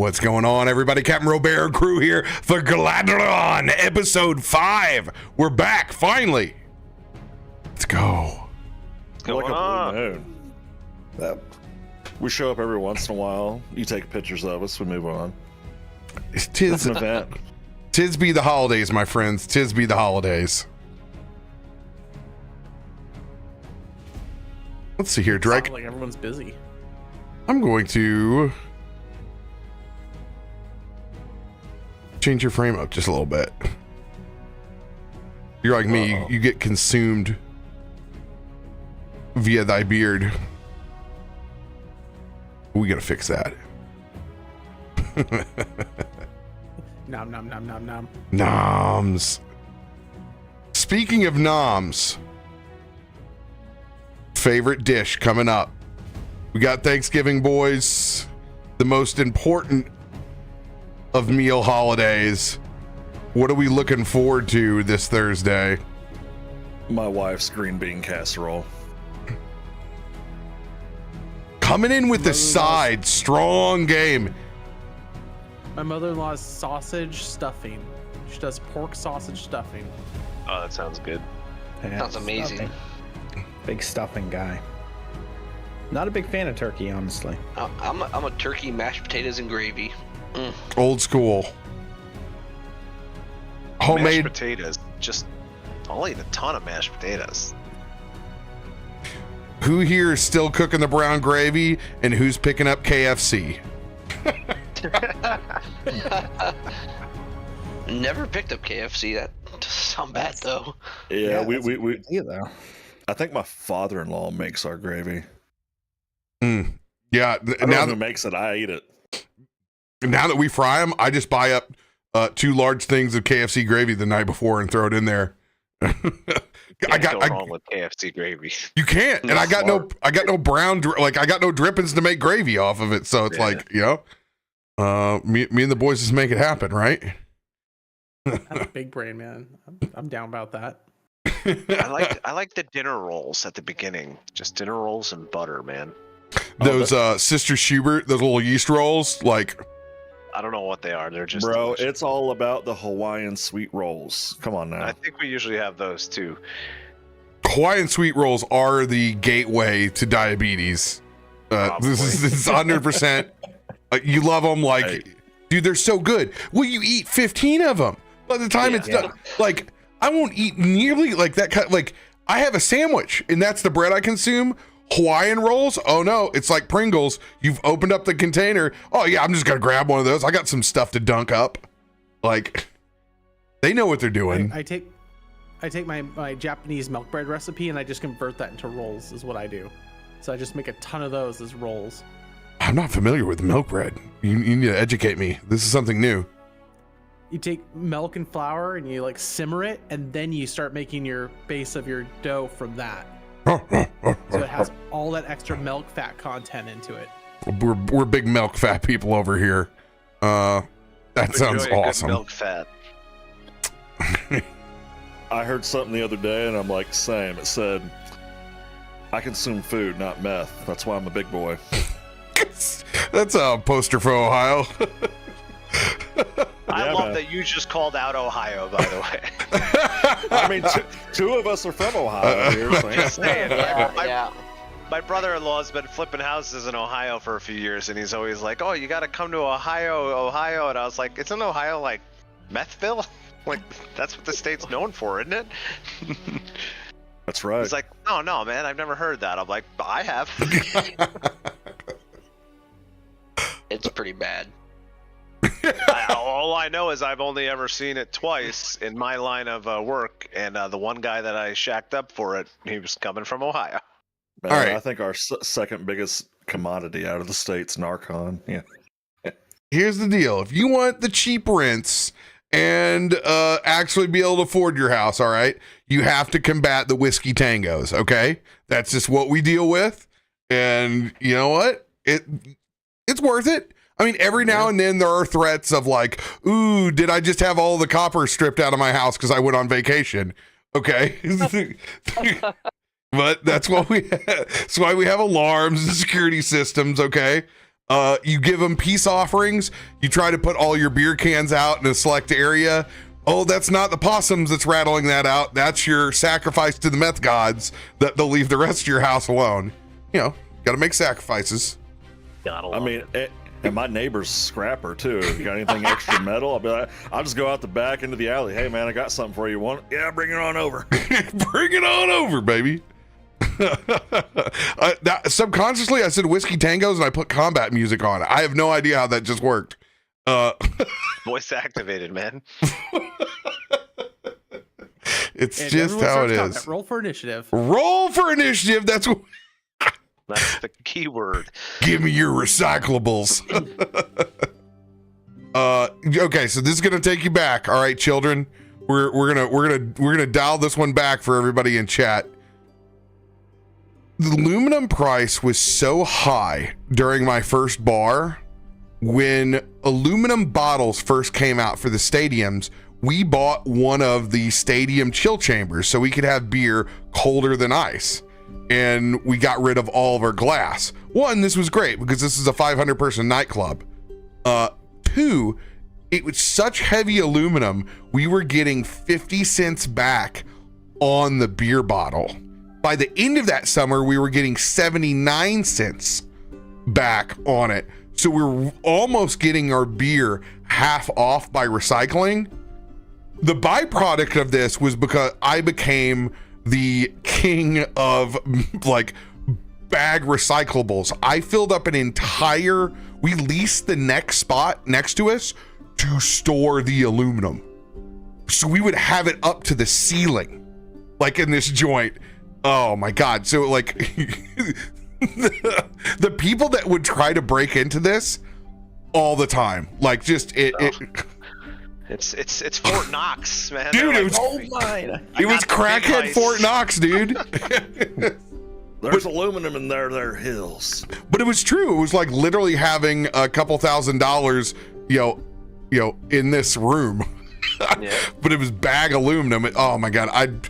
What's going on, everybody? CaptainRoBear crew here for Galaadluuran, episode 5. We're back, finally. Let's go. What's going on? We show up every once in a while. You take pictures of us. We move on. Tis an event. Tis be the holidays, my friends. Tis be the holidays. Let's see here, Drake. Like everyone's busy. I'm going to change your frame up just a little bit. You're like me, you get consumed via thy beard. We gotta fix that. Nom nom nom nom nom. Noms. Speaking of noms, favorite dish coming up. We got Thanksgiving, boys. The most important of meal holidays. What are we looking forward to this Thursday? My wife's green bean casserole. Coming in with the side, strong game. My mother-in-law's sausage stuffing. She does pork sausage stuffing. Oh, that sounds good. Yeah, Sounds amazing. stuffing. Big stuffing guy. Not a big fan of turkey, honestly. I'm a turkey, mashed potatoes, and gravy. Old school. Homemade mashed potatoes. Just, I'll eat a ton of mashed potatoes. Who here is still cooking the brown gravy, and who's picking up KFC? Never picked up KFC. That doesn't sound bad though. Yeah, we idea, though. I think my father-in-law makes our gravy. Yeah, I don't know who makes it. I eat it. now that we fry them, I just buy up 2 large things of KFC gravy the night before and throw it in there. I got wrong with KFC gravy. You can't, and I got no brown I got no drippings to make gravy off of it. So it's like, you know, me and the boys just make it happen, right? That's a big brain, man. I'm down about that. I like the dinner rolls at the beginning. Just dinner rolls and butter, man. Those Sister Schubert, those little yeast rolls, like. I don't know what they are. They're just Bro, delicious. it's all about the Hawaiian sweet rolls. Come on now. I think we usually have those too. Hawaiian sweet rolls are the gateway to diabetes. This is 100%. You love them, like, dude, they're so good. Will you eat 15 of them by the time it's done? Like, I won't eat nearly like that. Like, I have a sandwich, and that's the bread I consume. Hawaiian rolls? Oh no, it's like Pringles. You've opened up the container. Oh yeah, I'm just gonna grab one of those. I got some stuff to dunk up. Like, they know what they're doing. I take my Japanese milk bread recipe and I just convert that into rolls is what I do. So I just make a ton of those as rolls. I'm not familiar with milk bread. You need to educate me. This is something new. You take milk and flour and you like simmer it, and then you start making your base of your dough from that. So it has all that extra milk fat content into it. We're big milk fat people over here. That sounds awesome. Good milk fat. I heard something the other day, and I'm like, same. It said, I consume food, not meth. That's why I'm a big boy. That's a poster for Ohio. I love that you just called out Ohio, by the way. I mean, two of us are from Ohio here. So Just saying. My brother-in-law's been flipping houses in Ohio for a few years, and he's always like, "Oh, you got to come to Ohio." And I was like, "Isn't Ohio like Methville? Like that's what the state's known for, isn't it?" That's right. He's like, "Oh no, man, I've never heard that." I'm like, "I have." It's pretty bad. All I know is I've only ever seen it twice in my line of work, and the one guy that I shacked up for it, he was coming from Ohio. Man, all right. I think our second biggest commodity out of the state's Narcon. Yeah. Here's the deal. If you want the cheap rents and actually be able to afford your house, all right, you have to combat the whiskey tangos, okay? That's just what we deal with. And you know what? It's worth it. I mean, every now and then there are threats of like, ooh, did I just have all the copper stripped out of my house because I went on vacation? Okay. But that's what that's why we have alarms and security systems, okay? You give them peace offerings. You try to put all your beer cans out in a select area. Oh, that's not the possums that's rattling that out. That's your sacrifice to the meth gods that they'll leave the rest of your house alone. You know, got to make sacrifices. I mean, and my neighbor's scrapper too. If you got anything extra metal, I'll be like, I'll just go out the back into the alley. Hey man, I got something for you. Want it? Yeah, bring it on over. Bring it on over, baby. Subconsciously, I said whiskey tangos and I put combat music on. I have no idea how that just worked. Voice activated, man. It's And just everyone how it starts is. combat. Roll for initiative. Roll for initiative. That's what. That's the key word. Give me your recyclables. Okay, so this is gonna take you back. All right, children. We're gonna dial this one back for everybody in chat. The aluminum price was so high during my first bar. When aluminum bottles first came out for the stadiums, we bought one of the stadium chill chambers so we could have beer colder than ice. And we got rid of all of our glass. One, this was great because this is a 500 person nightclub. Two, it was such heavy aluminum, we were getting 50 cents back on the beer bottle. By the end of that summer, we were getting 79 cents back on it. So we're almost getting our beer half off by recycling. The byproduct of this was because I became the king of like bag recyclables. I filled up we leased the next spot next to us to store the aluminum. So we would have it up to the ceiling, like in this joint. Oh my God. So like the people that would try to break into this all the time, like just It's Fort Knox, man. Dude, They're it was mine. it was crackhead Fort Knox, dude. There's aluminum in their hills. But it was true. It was like literally having a couple $1,000s, you know, in this room. Yeah. But it was bag aluminum. Oh my God.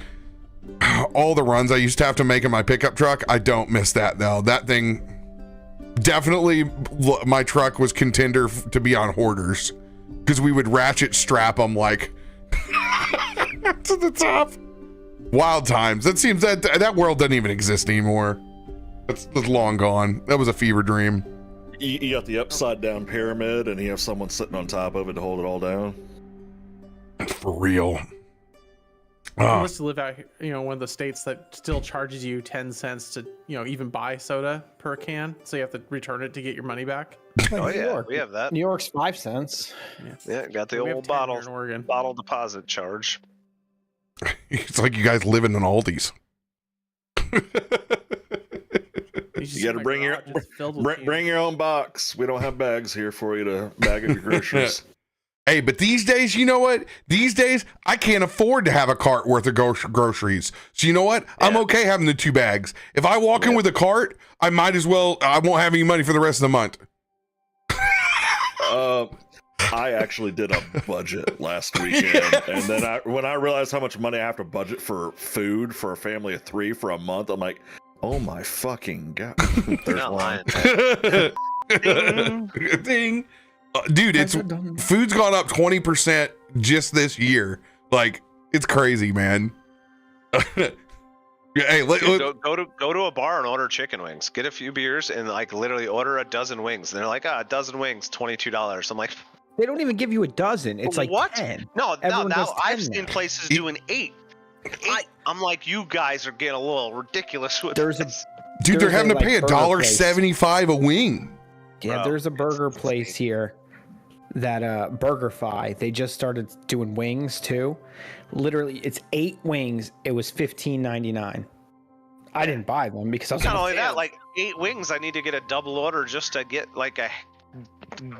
All the runs I used to have to make in my pickup truck, I don't miss that though. That thing definitely, my truck was contender to be on hoarders because we would ratchet strap them like to the top. Wild times. That seems that world doesn't even exist anymore. That's long gone. That was a fever dream. You got the upside down pyramid and you have someone sitting on top of it to hold it all down. For real. I used to live out here, one of the states that still charges you 10 cents to, even buy soda per can. So you have to return it to get your money back. Oh yeah, we have that. New York's 5 cents. Yeah, got the We have old 10 here in Oregon. bottle deposit charge. It's like you guys live in an Aldi's. You got to bring your own box. We don't have bags here for you to bag up your groceries. Hey, but these days, you know what? These days, I can't afford to have a cart worth of groceries. So you know what? Yeah. I'm okay having the 2 bags. If I walk in with a cart, I might as well. I won't have any money for the rest of the month. I actually did a budget last weekend, and then when I realized how much money I have to budget for food for a family of 3 for a month, I'm like, oh my fucking God. There's one. Ding. Dude, food's gone up 20% just this year. Like, it's crazy, man. Hey, go to a bar and order chicken wings. Get a few beers and like literally order a dozen wings. And they're like, a dozen wings, $22. I'm like, they don't even give you a dozen. It's like what? 10. No, Everyone now does 10 I've seen now. places doing 8. I'm like, you guys are getting a little ridiculous with this. Dude, they're having to pay $1.75 a wing. Yeah, Bro, there's a burger place here that BurgerFi, they just started doing wings too. Literally, it's 8 wings. It was $15.99. I didn't buy them because I was not only that, like 8 wings, I need to get a double order just to get like a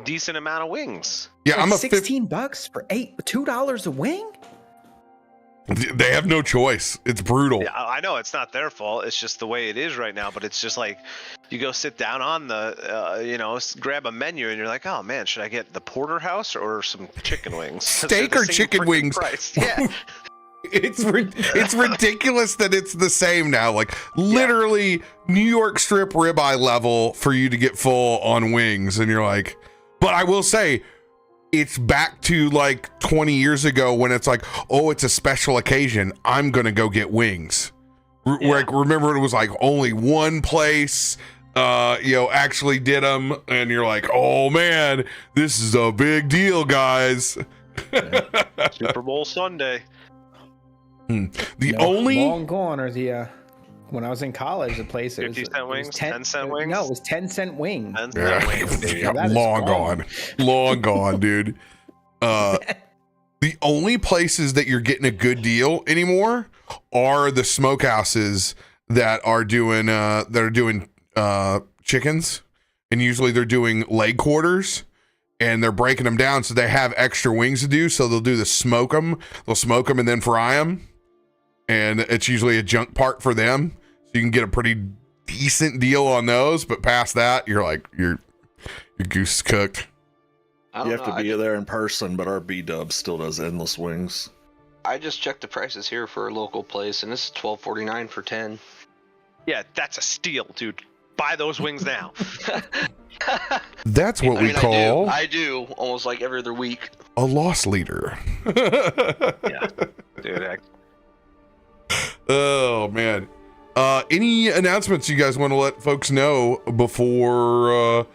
decent amount of wings. Yeah, like I'm a $16 for $2 a wing. They have no choice. It's brutal. Yeah, I know it's not their fault. It's just the way it is right now. But it's just like you go sit down on the, grab a menu and you're like, oh man, should I get the porterhouse or some chicken wings? Steak or chicken wings? Price. Yeah. It's ridiculous that it's the same now. Like literally New York strip ribeye level for you to get full on wings, and you're like, but I will say it's back to like 20 years ago when it's like, oh, it's a special occasion, I'm gonna go get wings. Like remember it was like only one place actually did them, and you're like, oh man, this is a big deal, guys. Super Bowl Sunday. The only long gone are the when I was in college, the place it 50 was, cent wings, 10 cent wings. No, it was 10-cent wings. 10 cent wings. Yeah, That is long gone, dude. The only places that you're getting a good deal anymore are the smokehouses that are doing chickens, and usually they're doing leg quarters, and they're breaking them down so they have extra wings to do. So they'll do the smoke them. They'll smoke them and then fry them, and it's usually a junk part for them. So you can get a pretty decent deal on those. But past that, you're like your goose is cooked. You have to be there in person, but our B-Dub still does endless wings. I just checked the prices here for a local place, and this is $12.49 for 10. Yeah, that's a steal, dude. Buy those wings now. That's what we call I do almost like every other week. a loss leader. Yeah, dude. Oh man. Any announcements you guys want to let folks know before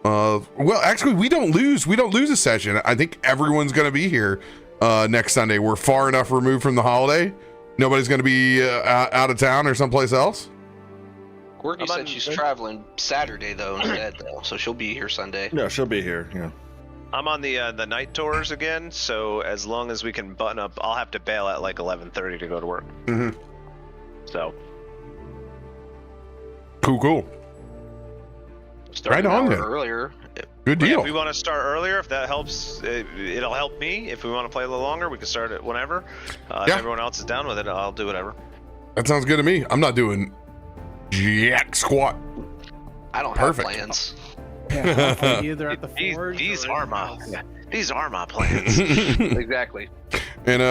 well, actually we don't lose a session. I think everyone's going to be here next Sunday. We're far enough removed from the holiday. Nobody's going to be out of town or someplace else. Corky said she's traveling Saturday though instead though, so she'll be here Sunday. No, she'll be here. Yeah. I'm on the night tours again, so as long as we can button up, I'll have to bail at like 11:30 to go to work. Mm-hmm. So cool. Started Right on an hour then. earlier. Good yeah, deal. if we want to start earlier, if that helps, it'll help me. If we want to play a little longer, we can start it whenever. If everyone else is down with it, I'll do whatever. That sounds good to me. I'm not doing jack squat. I don't Perfect. have plans. Yeah, either at the forge. These or are in the house. these are my plans. Exactly. And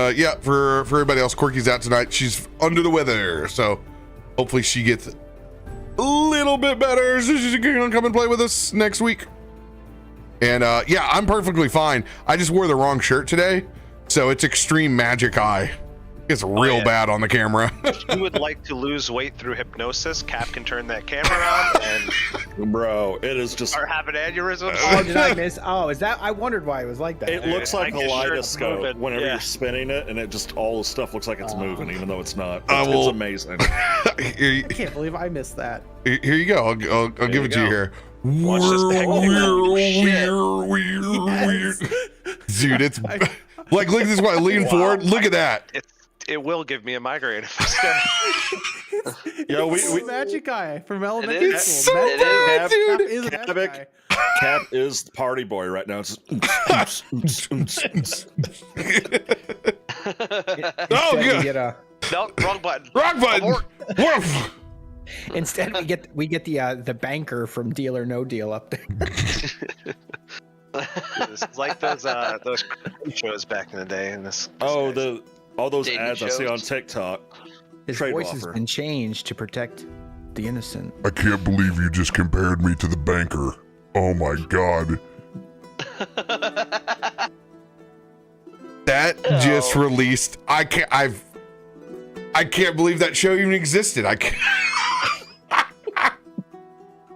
for everybody else, Corky's out tonight. She's under the weather, so hopefully she gets a little bit better so she's gonna come and play with us next week. And I'm perfectly fine. I just wore the wrong shirt today, so it's extreme magic eye. It's real bad on the camera. If you would like to lose weight through hypnosis, Cap can turn that camera on and Bro, it is just. or have an aneurysm. Oh, did I miss? Oh, is that? I wondered why it was like that. It looks like a Like your shirt's kaleidoscope moving. whenever Yeah. you're spinning it, and it just all the stuff looks like it's moving, even though it's not. I It's will- amazing. here, I can't believe I missed that. here you go. I'll give it to you here. Watch this thing. Weird. Dude, it's like, look at this one. Lean forward. Look at that. It will give me a migraine if I stare. Yeah, we Magic Eye from It elementary is. school. So Magic bad, Eye. dude. Cap is a Magic Havoc. Eye. Cap is the party boy right now. It's just, Oh, We good. get a, No, wrong button. Wrong button. Abort. Woof. instead we get the banker from Deal or No Deal up there. It's like those shows back in the day. And this. all those Dating ads I see on shows. TikTok. His Trade voice offer. has been changed to protect the innocent. I can't believe you just compared me to the banker. Oh my god. That just released. I can't believe that show even existed. I can't.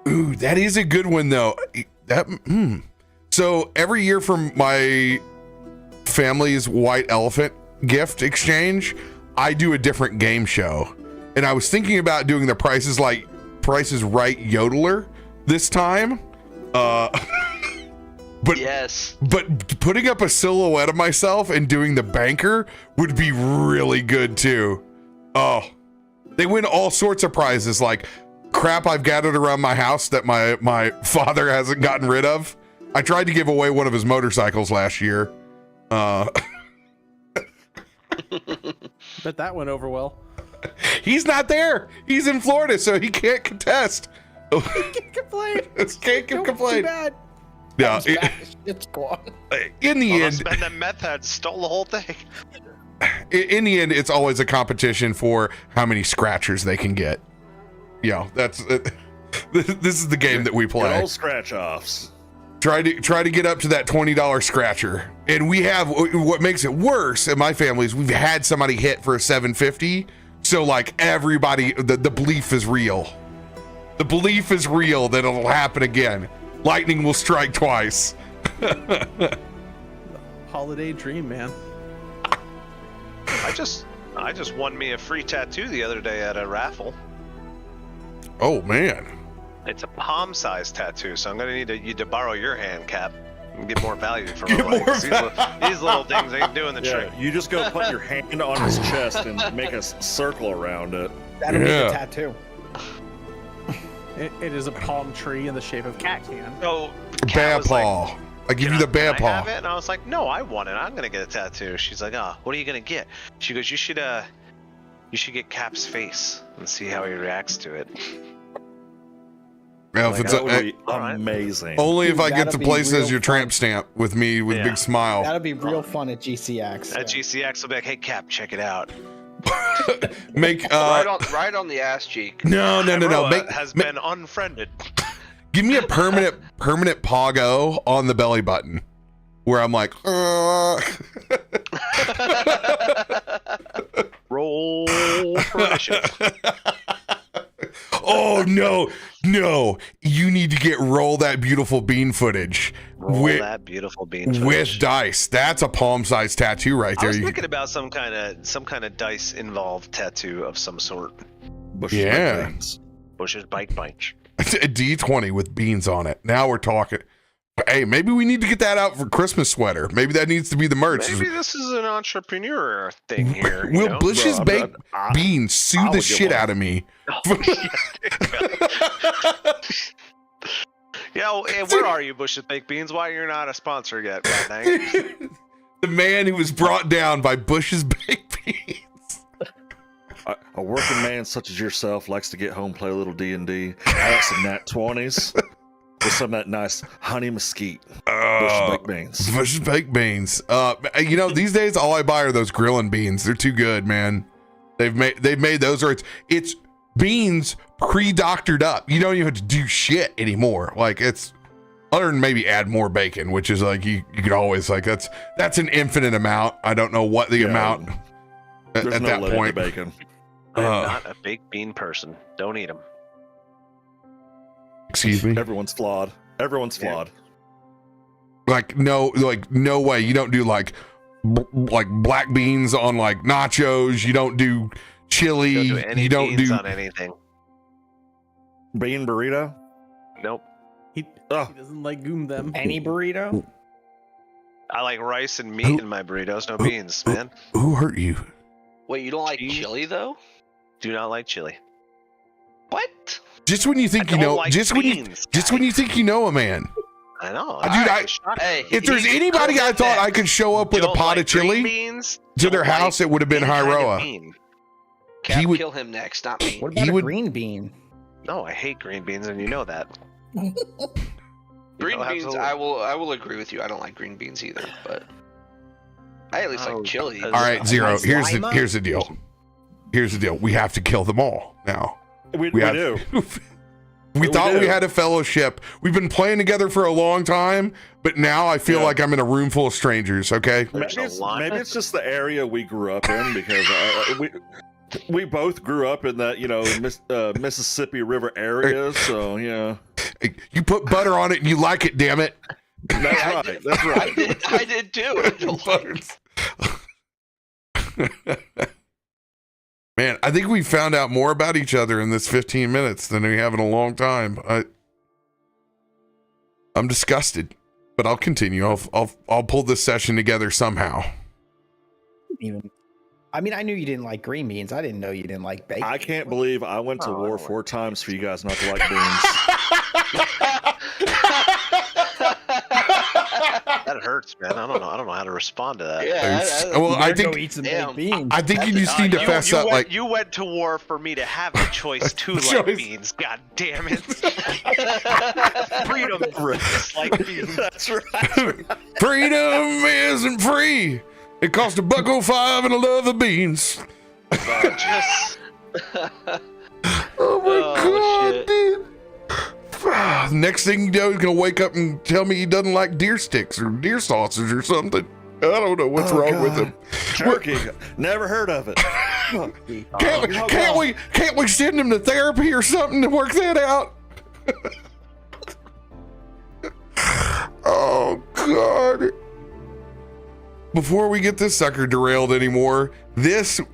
Ooh, that is a good one though. So every year from my family's white elephant gift exchange, I do a different game show. And I was thinking about doing the Price is Right yodeler this time. But Yes. but putting up a silhouette of myself and doing the banker would be really good too. Oh, they win all sorts of prizes like crap I've gathered around my house that my father hasn't gotten rid of. I tried to give away one of his motorcycles last year. Bet that went over well. He's not there. He's in Florida, so he can't contest. Can't complain. Can't Too complain. bad. Yeah, It's gone. in the Well, end, spend that meth head stole the whole thing. in the end, it's always a competition for how many scratchers they can get. That's this is the game that we play. All scratch offs. Try to get up to that $20 scratcher, and we have what makes it worse in my family is we've had somebody hit for a $750. So like everybody, the belief is real. The belief is real that it'll happen again. Lightning will strike twice. Holiday dream, man. I just won me a free tattoo the other day at a raffle. Oh man. It's a palm-sized tattoo, so I'm gonna need you to borrow your hand, Cap, and get more value from Get him. more These little things ain't doing the trick. You just go put your hand on his chest and make a circle around it. That'll be the tattoo. It is a palm tree in the shape of cat can. So Bear paw. I give you the bear can I have paw. it? And I was like, no, I want it. I'm gonna get a tattoo. She's like, what are you gonna get? She goes, you should get Cap's face and see how he reacts to it. Well, if it's that would be amazing. only if I get That'll to be place real as your tramp stamp with me with a big smile. That'll be real fun at GCX. At GCX, will be like, hey Cap, check it out. Make right on the ass cheek. No. Has been unfriended. Give me a permanent pogo on the belly button, where I'm like, Roll for initiative. Oh no! You need to get roll that beautiful bean footage That beautiful bean footage. with dice. That's a palm-sized tattoo right there. I was thinking about some kind of dice involved tattoo of some sort. Yeah. Bush's bike bunch. A D20 with beans on it. Now we're talking. Hey, maybe we need to get that out for Christmas sweater. Maybe that needs to be the merch. Maybe this is an entrepreneur thing here. Will Bush's baked beans sue the shit out of me? Where are you, Bush's baked beans? Why you're not a sponsor yet, God dang. The man who was brought down by Bush's baked beans. A working man such as yourself likes to get home, play a little D&D. I got some nat 20s with some of that nice honey mesquite. Bush's baked beans. Bush's baked beans. These days all I buy are those grilling beans. They're too good, man. They've made those, or it's beans pre-doctored up. You don't even have to do shit anymore. Like, it's other than maybe add more bacon, which is like you could always like that's an infinite amount. I don't know what the amount at no that limit point. to bacon. I'm not a baked bean person. Don't eat them. Excuse me. Everyone's flawed. Like no way. You don't do like black beans on like nachos. You don't do chili. You don't do on anything. Bean burrito? Nope. He doesn't like them. Any burrito? I like rice and meat in my burritos, no beans, man. Who hurt you? Wait, you don't like chili though? Do not like chili. What? Just when you think you know, like just when you think you know a man. I know. Hey, if there's anybody I thought I could show up with a pot of chili to their house, it would have been Hiroa. Cap would kill him next, not me. What about a green bean? No, I hate green beans, and you know that. Green beans, I will agree with you. I don't like green beans either, but I at least like chili. All right, Zero. Here's the deal. Here's the deal. We have to kill them all now. We do. We thought we had a fellowship. We've been playing together for a long time, but now I feel like I'm in a room full of strangers. Okay. Maybe it's just the area we grew up in, because we both grew up in that Mississippi River area. So yeah. You put butter on it and you like it. Damn it. That's right. That's right. I did too. Man, I think we found out more about each other in this 15 minutes than we have in a long time. I'm disgusted, but I'll continue. I'll pull this session together somehow. I mean, I knew you didn't like green beans. I didn't know you didn't like bacon. I can't believe I went to war 4 times for you guys not to like beans. That hurts, man. I don't know how to respond to that. Yeah, well, I think go eat some baked beans. I think you just need to fess up. You went to war for me to have a choice to like beans. God damn it! Freedom like beans. That's right. Freedom isn't free. It cost $1.05 and a love of beans. Just. Oh my shit. God, dude. Next thing you know, he's gonna wake up and tell me he doesn't like deer sticks or deer sausage or something. I don't know what's wrong with him. Turkey. Never heard of it. Can't we send him to therapy or something to work that out? Oh God. Before we get this sucker derailed anymore, we have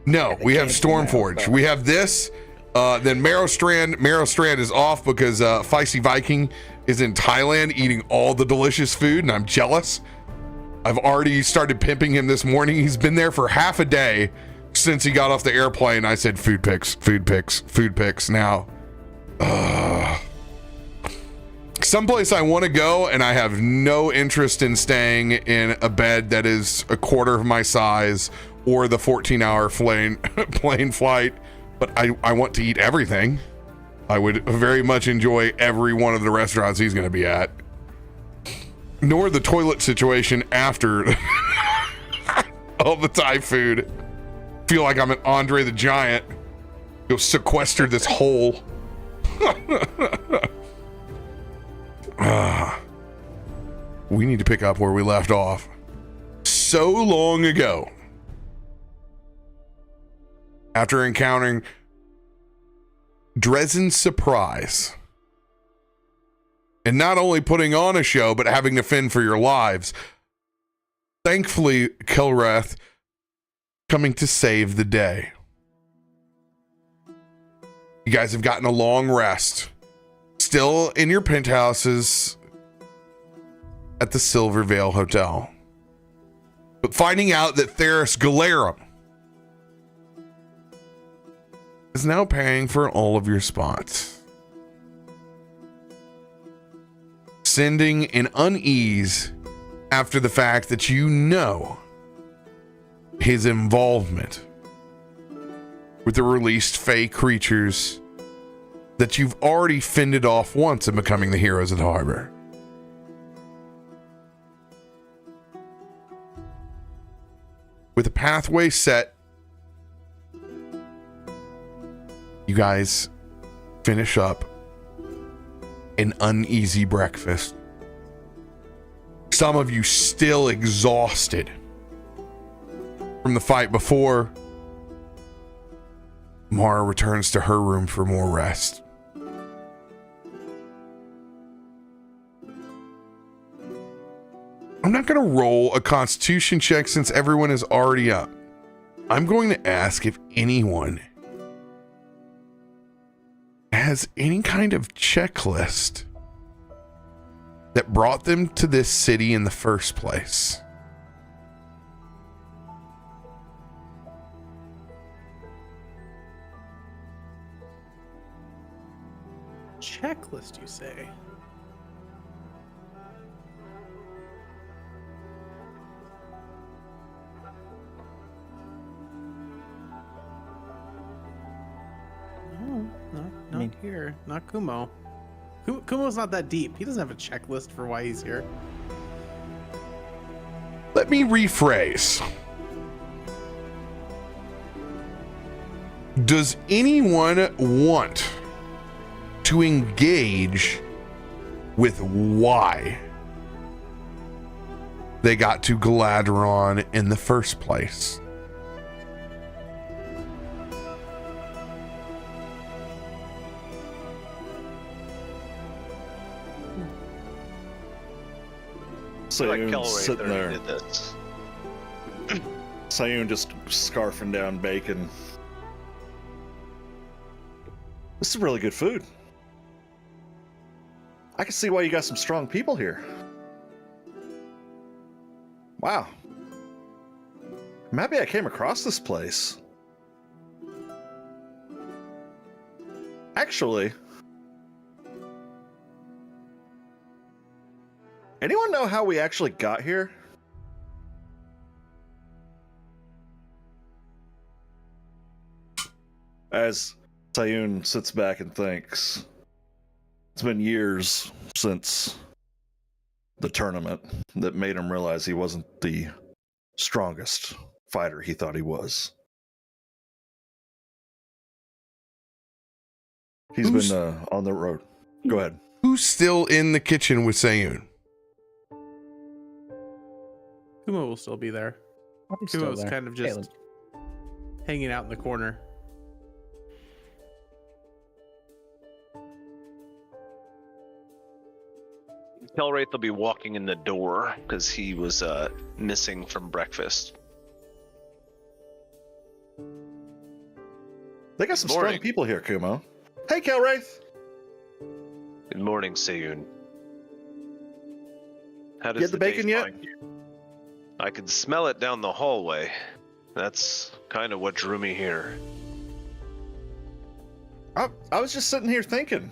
Stormforge. We have this, then Marrow Strand. Marrow Strand is off because Feisty Viking is in Thailand eating all the delicious food, and I'm jealous. I've already started pimping him this morning. He's been there for half a day since he got off the airplane. I said, food picks now. Someplace I want to go, and I have no interest in staying in a bed that is a quarter of my size or the 14-hour plane flight, but I want to eat everything. I would very much enjoy every one of the restaurants he's going to be at. Nor the toilet situation after all the Thai food. Feel like I'm an Andre the Giant. Go sequester this hole. We need to pick up where we left off. So long ago, after encountering Dresden's surprise, and not only putting on a show, but having to fend for your lives, thankfully, Kilrath coming to save the day. You guys have gotten a long rest. Still in your penthouses at the Silver Vale Hotel. But finding out that Theris Galaadluuran is now paying for all of your spots. Sending an unease after the fact that you know his involvement with the released fey creatures that you've already fended off once in becoming the heroes of the harbor. With a pathway set, you guys finish up an uneasy breakfast. Some of you still exhausted from the fight before. Mara returns to her room for more rest. I'm not going to roll a constitution check since everyone is already up. I'm going to ask if anyone has any kind of checklist that brought them to this city in the first place. Checklist, you say? No, not here. Not Kumo. Kumo's not that deep. He doesn't have a checklist for why he's here. Let me rephrase. Does anyone want to engage with why they got to Galaadluuran in the first place? Sayun sitting there. Sayun just scarfing down bacon. This is really good food. I can see why you got some strong people here. Wow. I'm happy I came across this place. Actually, anyone know how we actually got here? As Sayun sits back and thinks, it's been years since the tournament that made him realize he wasn't the strongest fighter he thought he was. He's been on the road. Go ahead. Who's still in the kitchen with Sayun? Kumo will still be there. Kumo's kind of just hanging out in the corner. Kelwraith will be walking in the door because he was missing from breakfast. They got some strong people here, Kumo. Hey, Kelwraith. Good morning, Sayun. How does Get the bacon day yet? find you? I could smell it down the hallway. That's kind of what drew me here. I was just sitting here thinking.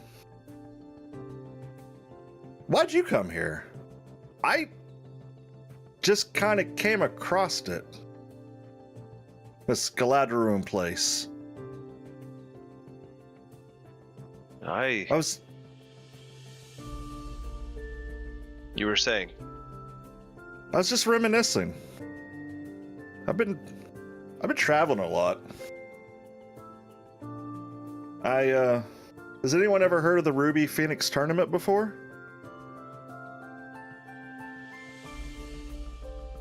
Why'd you come here? I just kind of came across it. This Galaadluuran place. You were saying? I was just reminiscing. I've been traveling a lot. Has anyone ever heard of the Ruby Phoenix tournament before?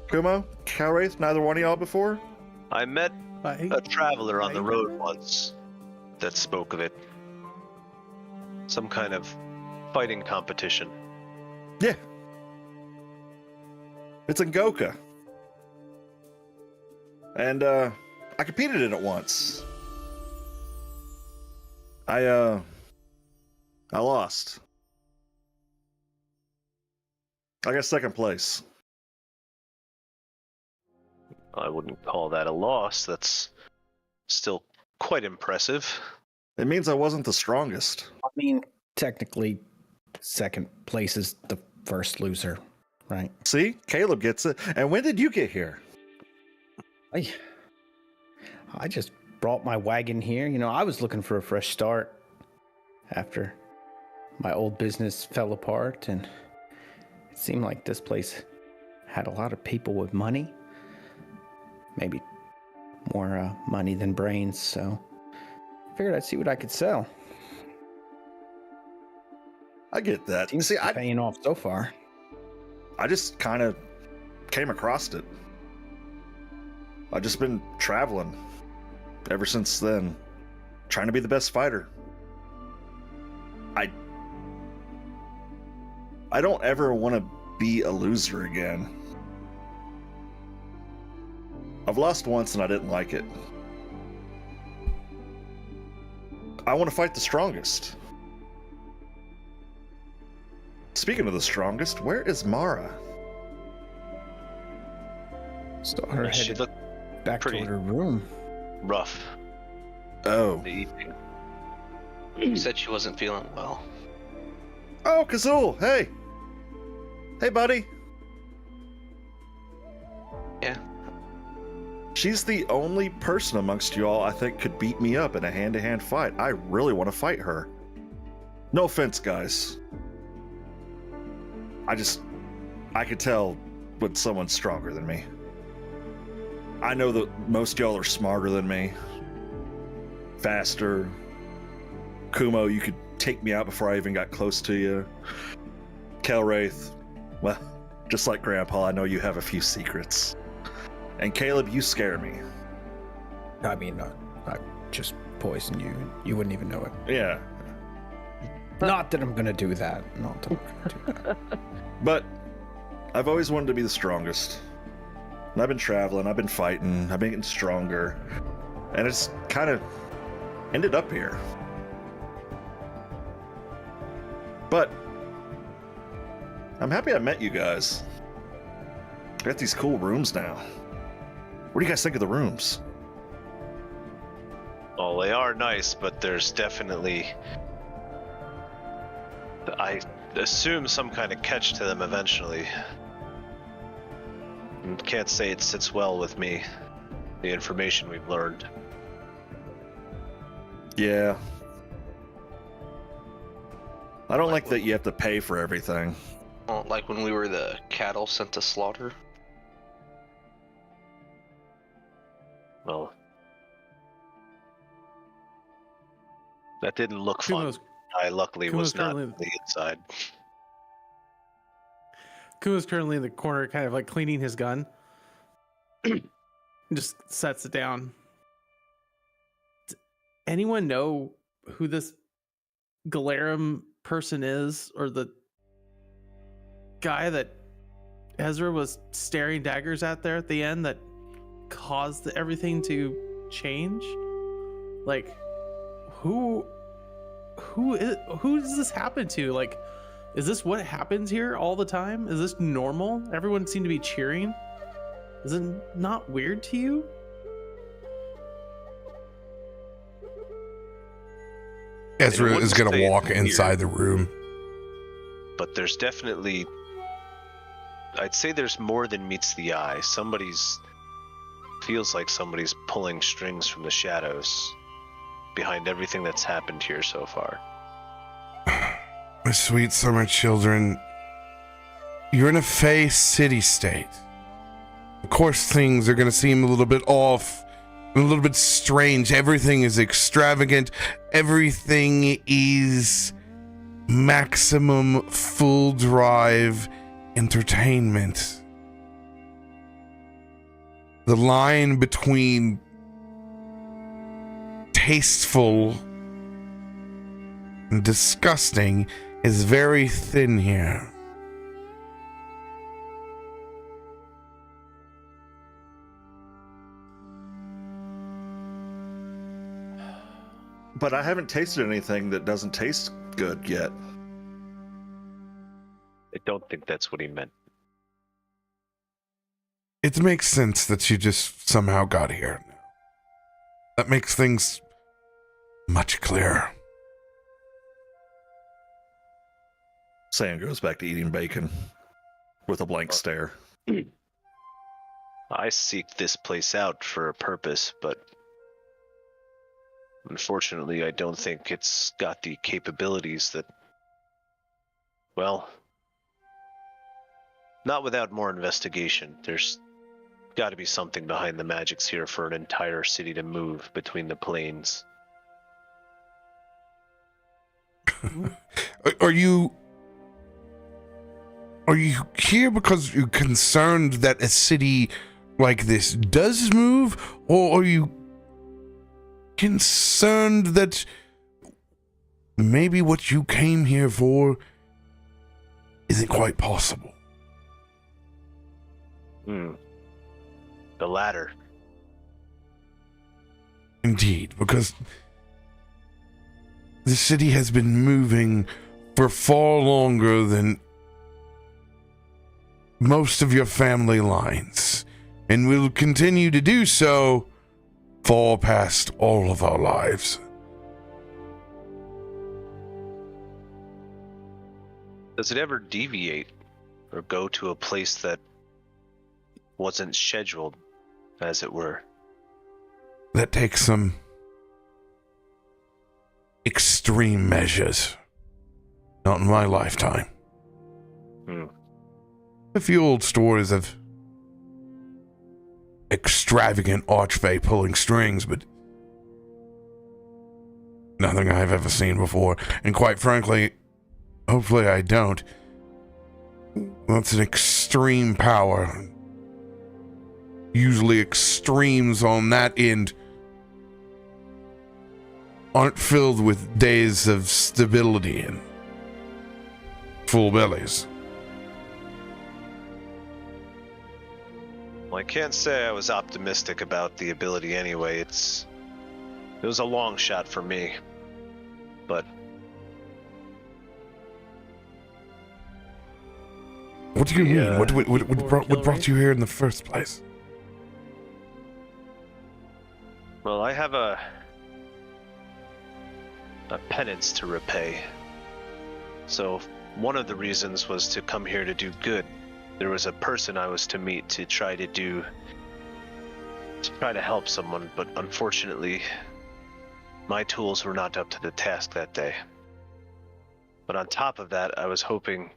Kumo? Kelwraith? Neither one of y'all before? I met a traveler on the road once that spoke of it. Some kind of fighting competition. Yeah. It's in Goka. And I competed in it once. I lost. I got second place. I wouldn't call that a loss. That's still quite impressive. It means I wasn't the strongest. I mean, technically, second place is the first loser, right? See? Caleb gets it. And when did you get here? I just brought my wagon here. You know, I was looking for a fresh start after my old business fell apart, and it seemed like this place had a lot of people with money. Maybe more money than brains, so I figured I'd see what I could sell. I get that. Seems to be paying off so far. I just kind of came across it. I've just been traveling ever since then, trying to be the best fighter. I don't ever want to be a loser again. I've lost once and I didn't like it. I want to fight the strongest. Speaking of the strongest, where is Mara? Saw her She headed looked back pretty toward her room. rough Oh. in the evening. She said she wasn't feeling well. Oh, Kazul, hey. Hey, buddy. Yeah. She's the only person amongst you all I think could beat me up in a hand-to-hand fight. I really want to fight her. No offense, guys. I could tell when someone's stronger than me. I know that most y'all are smarter than me. Faster. Kumo, you could take me out before I even got close to you. Kelwraith, well, just like Grandpa, I know you have a few secrets. And Caleb, you scare me. I mean, I just poisoned you. You wouldn't even know it. Yeah. Not that I'm gonna do that. Not that I'm gonna do that. But I've always wanted to be the strongest. And I've been traveling, I've been fighting, I've been getting stronger. And it's kind of ended up here. But I'm happy I met you guys. I got these cool rooms now. What do you guys think of the rooms? Oh, they are nice, but there's definitely, I assume, some kind of catch to them eventually. And can't say it sits well with me, the information we've learned. Yeah. I don't like that you have to pay for everything. Oh, like when we were the cattle sent to slaughter. Well, that didn't look fun. I luckily was not on the inside. Kuma's currently in the corner, kind of like cleaning his gun. Just sets it down. Does anyone know who this Galaadluuran person is, or the guy that Ezra was staring daggers at there at the end that caused everything to change? Like, who does this happen to? Like, is this what happens here all the time? Is this normal? Everyone seemed to be cheering. Is it not weird to you? Ezra is going to walk inside the room. But there's definitely, I'd say there's more than meets the eye. Feels like somebody's pulling strings from the shadows behind everything that's happened here so far. My sweet summer children, you're in a Fey city-state. Of course, things are going to seem a little bit off, a little bit strange. Everything is extravagant. Everything is maximum full drive entertainment. The line between tasteful and disgusting is very thin here. But I haven't tasted anything that doesn't taste good yet. I don't think that's what he meant. It makes sense that you just somehow got here. That makes things much clearer. Sam goes back to eating bacon with a blank stare. I seek this place out for a purpose, but unfortunately, I don't think it's got the capabilities that, well, not without more investigation. There's got to be something behind the magics here for an entire city to move between the planes. Are you here because you're concerned that a city like this does move, or are you concerned that maybe what you came here for isn't quite possible? The latter. Indeed, because the city has been moving for far longer than most of your family lines, and will continue to do so far past all of our lives. Does it ever deviate or go to a place that wasn't scheduled, as it were? That takes some extreme measures. Not in my lifetime. A few old stories of extravagant archfey pulling strings, but nothing I've ever seen before. And quite frankly, hopefully I don't. That's an extreme power. Usually extremes on that end aren't filled with days of stability and full bellies. Well, I can't say I was optimistic about the ability anyway. It was a long shot for me, but what do you mean? What brought you here in the first place? well, I have a penance to repay. So one of the reasons was to come here to do good. There was a person I was to meet to try to help someone, but unfortunately, my tools were not up to the task that day. But on top of that, I was hoping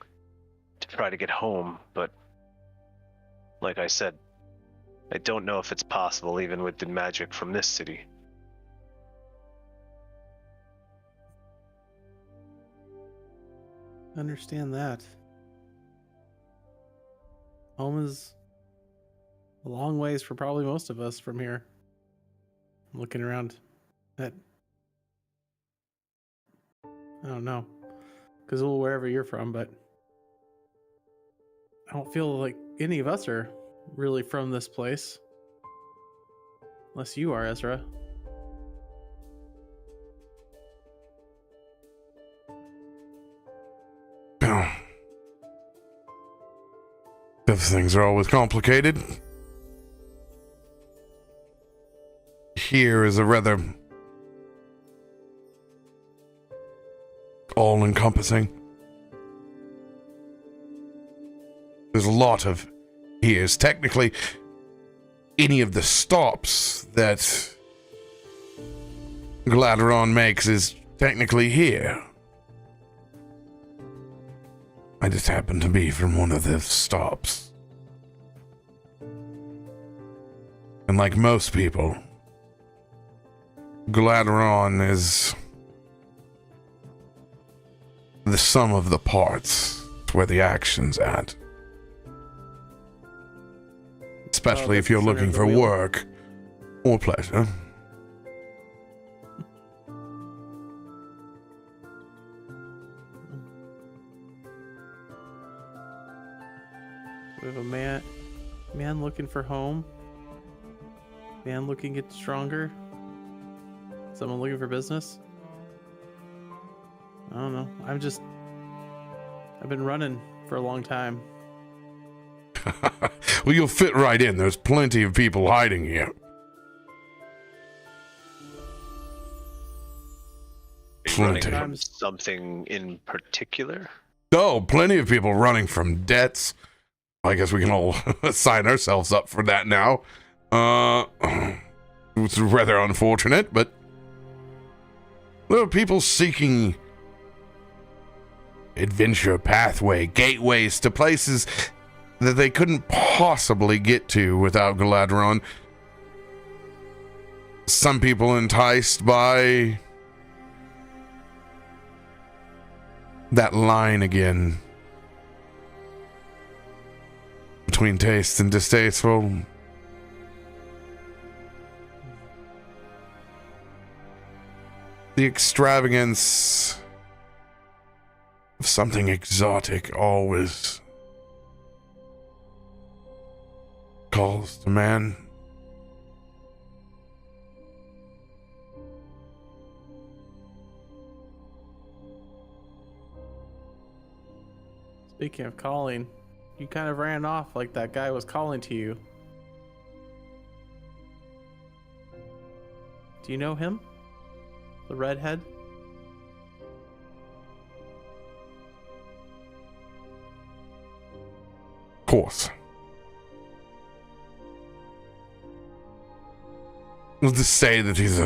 to try to get home, but like I said, I don't know if it's possible even with the magic from this city. Understand that. Home is a long ways for probably most of us from here. I'm looking around at, I don't know, because wherever you're from, but I don't feel like any of us are really from this place. Unless you are, Ezra. If things are always complicated. Here is a rather all-encompassing. There's a lot of here's. Technically, any of the stops that Galaadluuran makes is technically here. I just happen to be from one of the stops. And like most people, Galaadluuran is the sum of the parts. It's where the action's at. Especially if you're looking for work or pleasure. We have a man looking for home. Man looking to get stronger. Someone looking for business. I don't know. I've been running for a long time. Well, you'll fit right in. There's plenty of people hiding here. Plenty. Something in particular? Oh, plenty of people running from debts. I guess we can all sign ourselves up for that now. It's rather unfortunate, but there are people seeking adventure pathway, gateways to places that they couldn't possibly get to without Galaadluuran. Some people enticed by that line again between taste and distasteful. The extravagance of something exotic always calls to man. Speaking of calling, you kind of ran off like that guy was calling to you. Do you know him? The redhead? Of course. Let's just say that he's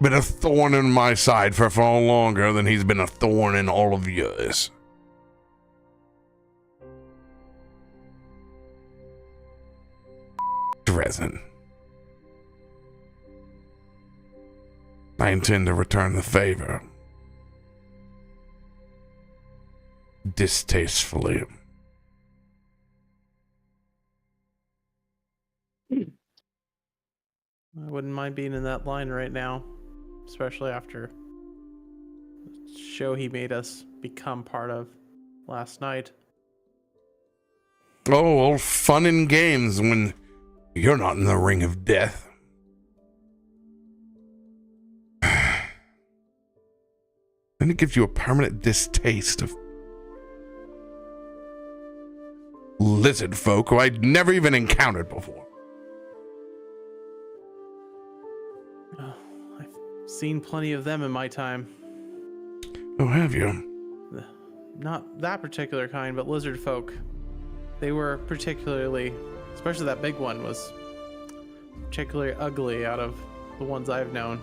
been a thorn in my side for far longer than he's been a thorn in all of yours. Resin. I intend to return the favor. Distastefully. I wouldn't mind being in that line right now, especially after the show he made us become part of last night. Oh, all fun and games when you're not in the ring of death. Then it gives you a permanent distaste of lizard folk who I'd never even encountered before. Oh, I've seen plenty of them in my time. Oh, have you? Not that particular kind, but lizard folk. They were particularly, especially that big one, was particularly ugly out of the ones I've known.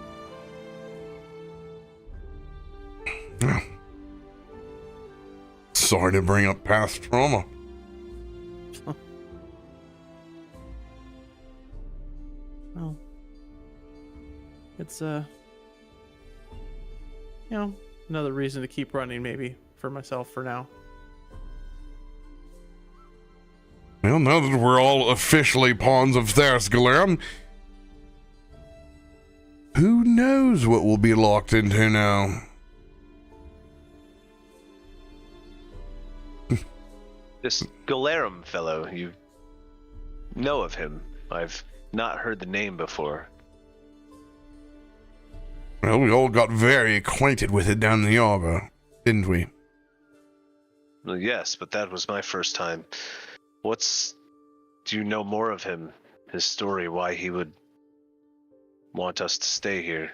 sorry to bring up past trauma. Well, it's another reason to keep running, maybe for myself for now. Well, now that we're all officially pawns of Theros Galaadluuran, who knows what we'll be locked into now? This Galaadluuran fellow, you know of him? I've not heard the name before. Well, we all got very acquainted with it down in the arbor, didn't we? Well, yes, but that was my first time. Do you know more of him? His story, why he would want us to stay here?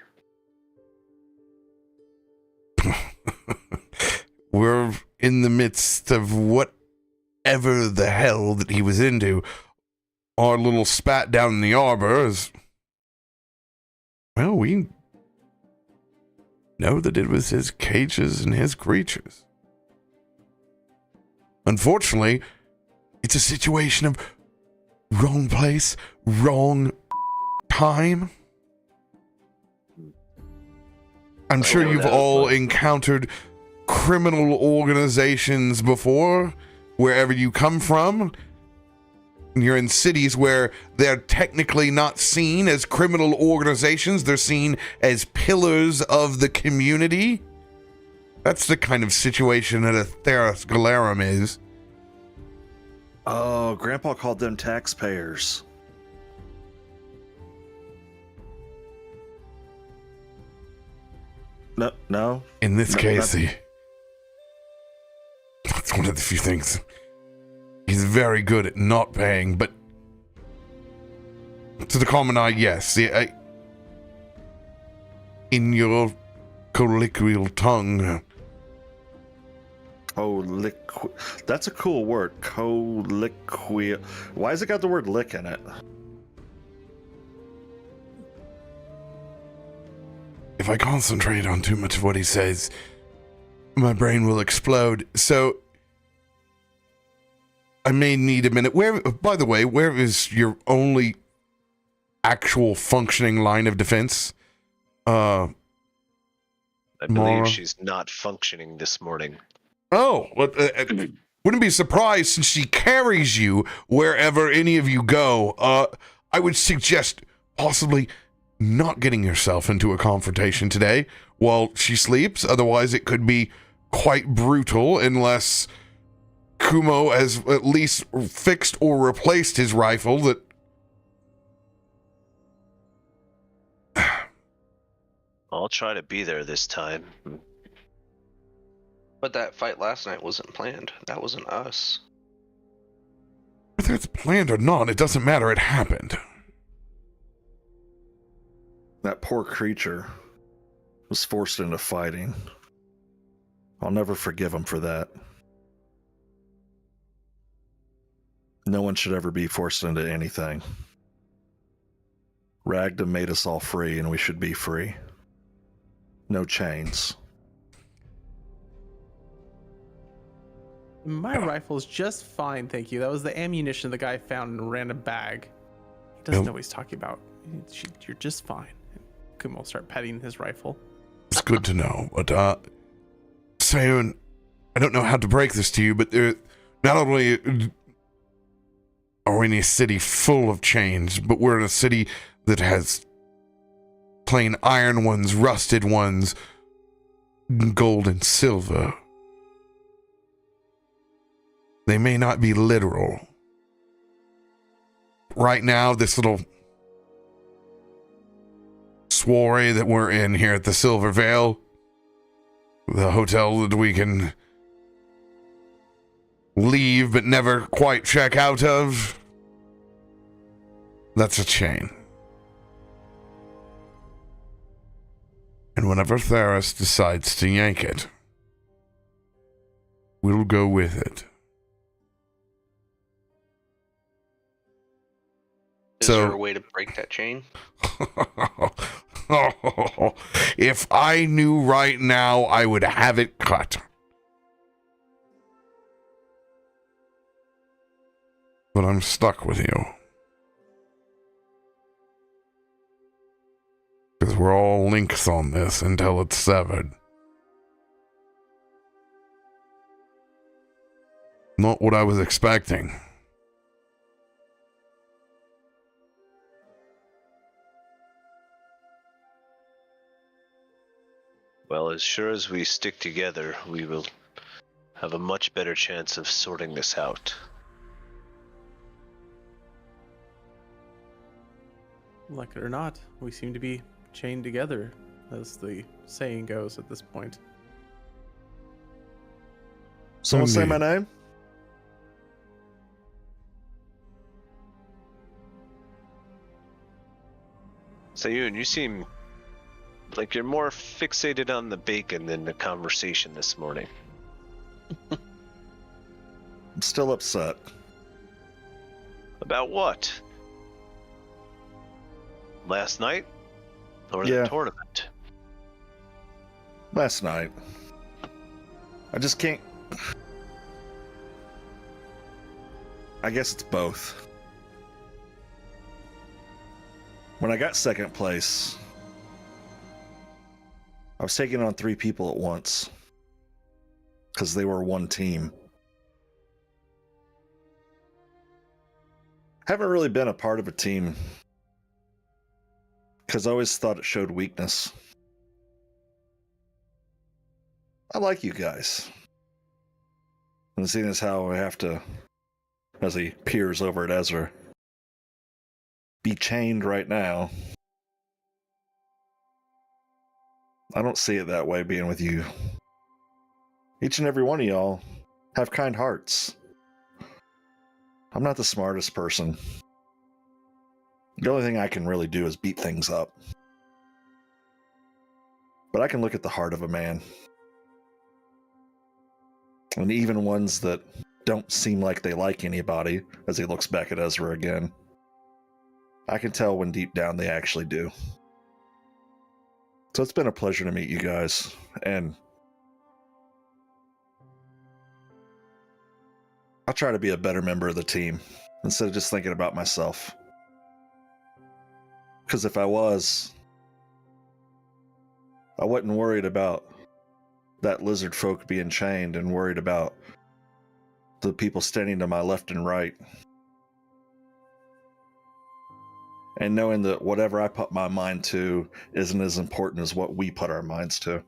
We're in the midst of whatever the hell that he was into. Our little spat down in the arbor is... Well, we know that it was his cages and his creatures. Unfortunately, it's a situation of wrong place, wrong time. I'm sure you've all encountered criminal organizations before, wherever you come from. You're in cities where they're technically not seen as criminal organizations. They're seen as pillars of the community. That's the kind of situation that a Theros Galaadluuran is. Oh, Grandpa called them taxpayers. No. In this case, that's one of the few things. He's very good at not paying, but to the common eye, yes. In your colloquial tongue. That's a cool word. Colloquial. Why has it got the word lick in it? If I concentrate on too much of what he says, my brain will explode. So I may need a minute. By the way, where is your only actual functioning line of defense? I believe Mara? she's not functioning this morning. Oh, wouldn't be surprised since she carries you wherever any of you go. I would suggest possibly not getting yourself into a confrontation today while she sleeps. Otherwise, it could be quite brutal unless Kumo has at least fixed or replaced his rifle that... I'll try to be there this time. But that fight last night wasn't planned. That wasn't us. Whether it's planned or not, it doesn't matter. It happened. That poor creature was forced into fighting. I'll never forgive him for that. No one should ever be forced into anything. Ragda made us all free, and we should be free. No chains. My rifle's just fine, thank you. That was the ammunition the guy found in a random bag. He doesn't know what he's talking about. You're just fine. Kumo will start petting his rifle. It's good to know, but Sayun, I don't know how to break this to you, but not only are we in a city full of chains, but we're in a city that has plain iron ones, rusted ones, gold and silver. They may not be literal. Right now, this little soiree that we're in here at the Silver Vale, the hotel that we can leave but never quite check out of, that's a chain. And whenever Theros decides to yank it, we'll go with it. Is there a way to break that chain? If I knew right now, I would have it cut. but I'm stuck with you. Because we're all links on this until it's severed. Not what I was expecting. Well, as sure as we stick together, we will have a much better chance of sorting this out. Like it or not, we seem to be chained together, as the saying goes at this point. Someone say my Indeed. name? Sayun, you seem like you're more fixated on the bacon than the conversation this morning. I'm still upset. About what? Last night? Or Yeah. the tournament? Last night. I just can't. I guess it's both. When I got second place, I was taking on 3 people at once because they were one team. Haven't really been a part of a team because I always thought it showed weakness. I like you guys. And seeing as how I have to, as he peers over at Ezra, be chained right now, I don't see it that way being with you. Each and every one of y'all have kind hearts. I'm not the smartest person. The only thing I can really do is beat things up. But I can look at the heart of a man. And even ones that don't seem like they like anybody, as he looks back at Ezra again, I can tell when deep down they actually do. So it's been a pleasure to meet you guys, and I'll try to be a better member of the team instead of just thinking about myself. Because if I was, I wasn't worried about that lizard folk being chained and worried about the people standing to my left and right. And knowing that whatever I put my mind to isn't as important as what we put our minds to.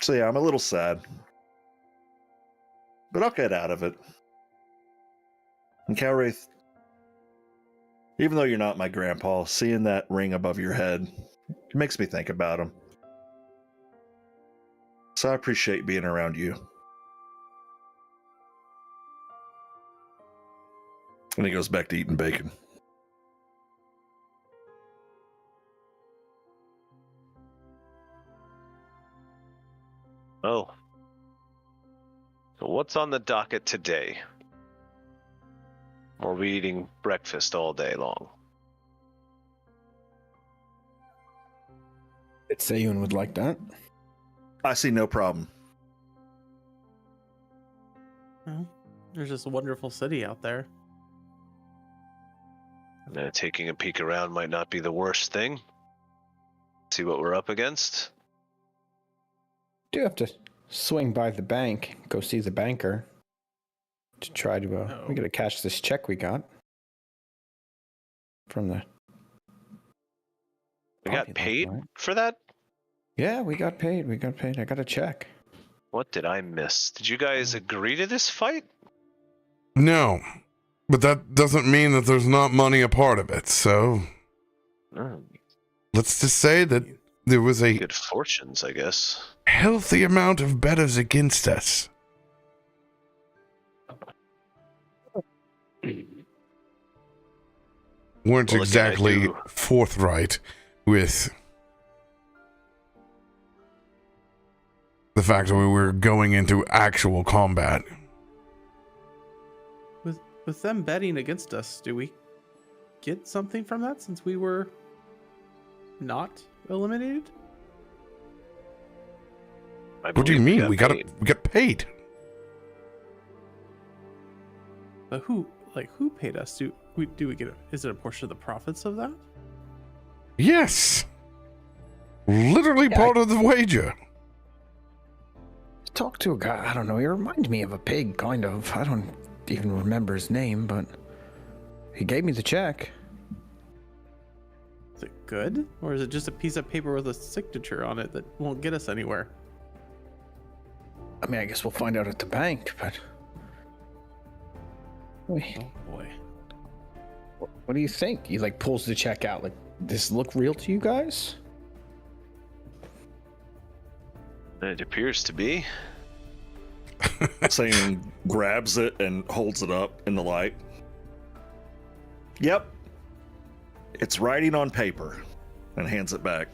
So yeah, I'm a little sad. But I'll get out of it. And Calwraith, even though you're not my grandpa, seeing that ring above your head, it makes me think about him. So I appreciate being around you. And he goes back to eating bacon. Oh. So what's on the docket today? Or are we eating breakfast all day long? I'd say you would like that. I see no problem. Well, there's this wonderful city out there. Taking a peek around might not be the worst thing. See what we're up against. Do have to swing by the bank, go see the banker to try to. We got to cash this check we got from the. We got paid for that? Yeah, we got paid. We got paid. I got a check. What did I miss? Did you guys agree to this fight? No, but that doesn't mean that there's not money a part of it. So let's just say that there was a good fortunes, I guess. Healthy amount of betters against us. Weren't exactly forthright with the fact that we were going into actual combat. With them betting against us, do we get something from that since we were not eliminated? What do you mean? We got paid. But who paid us? Do we get is it a portion of the profits of that? Yes. Literally part of the wager. Talk to a guy, I don't know, he reminds me of a pig, kind of. I don't even remember his name, but he gave me the check. Is it good? Or is it just a piece of paper with a signature on it that won't get us anywhere? I mean, I guess we'll find out at the bank, but... Wait, Oh boy. what do you think? He, like, pulls the check out, like, does this look real to you guys? It appears to be. Saying grabs it and holds it up in the light. Yep. It's writing on paper. And hands it back.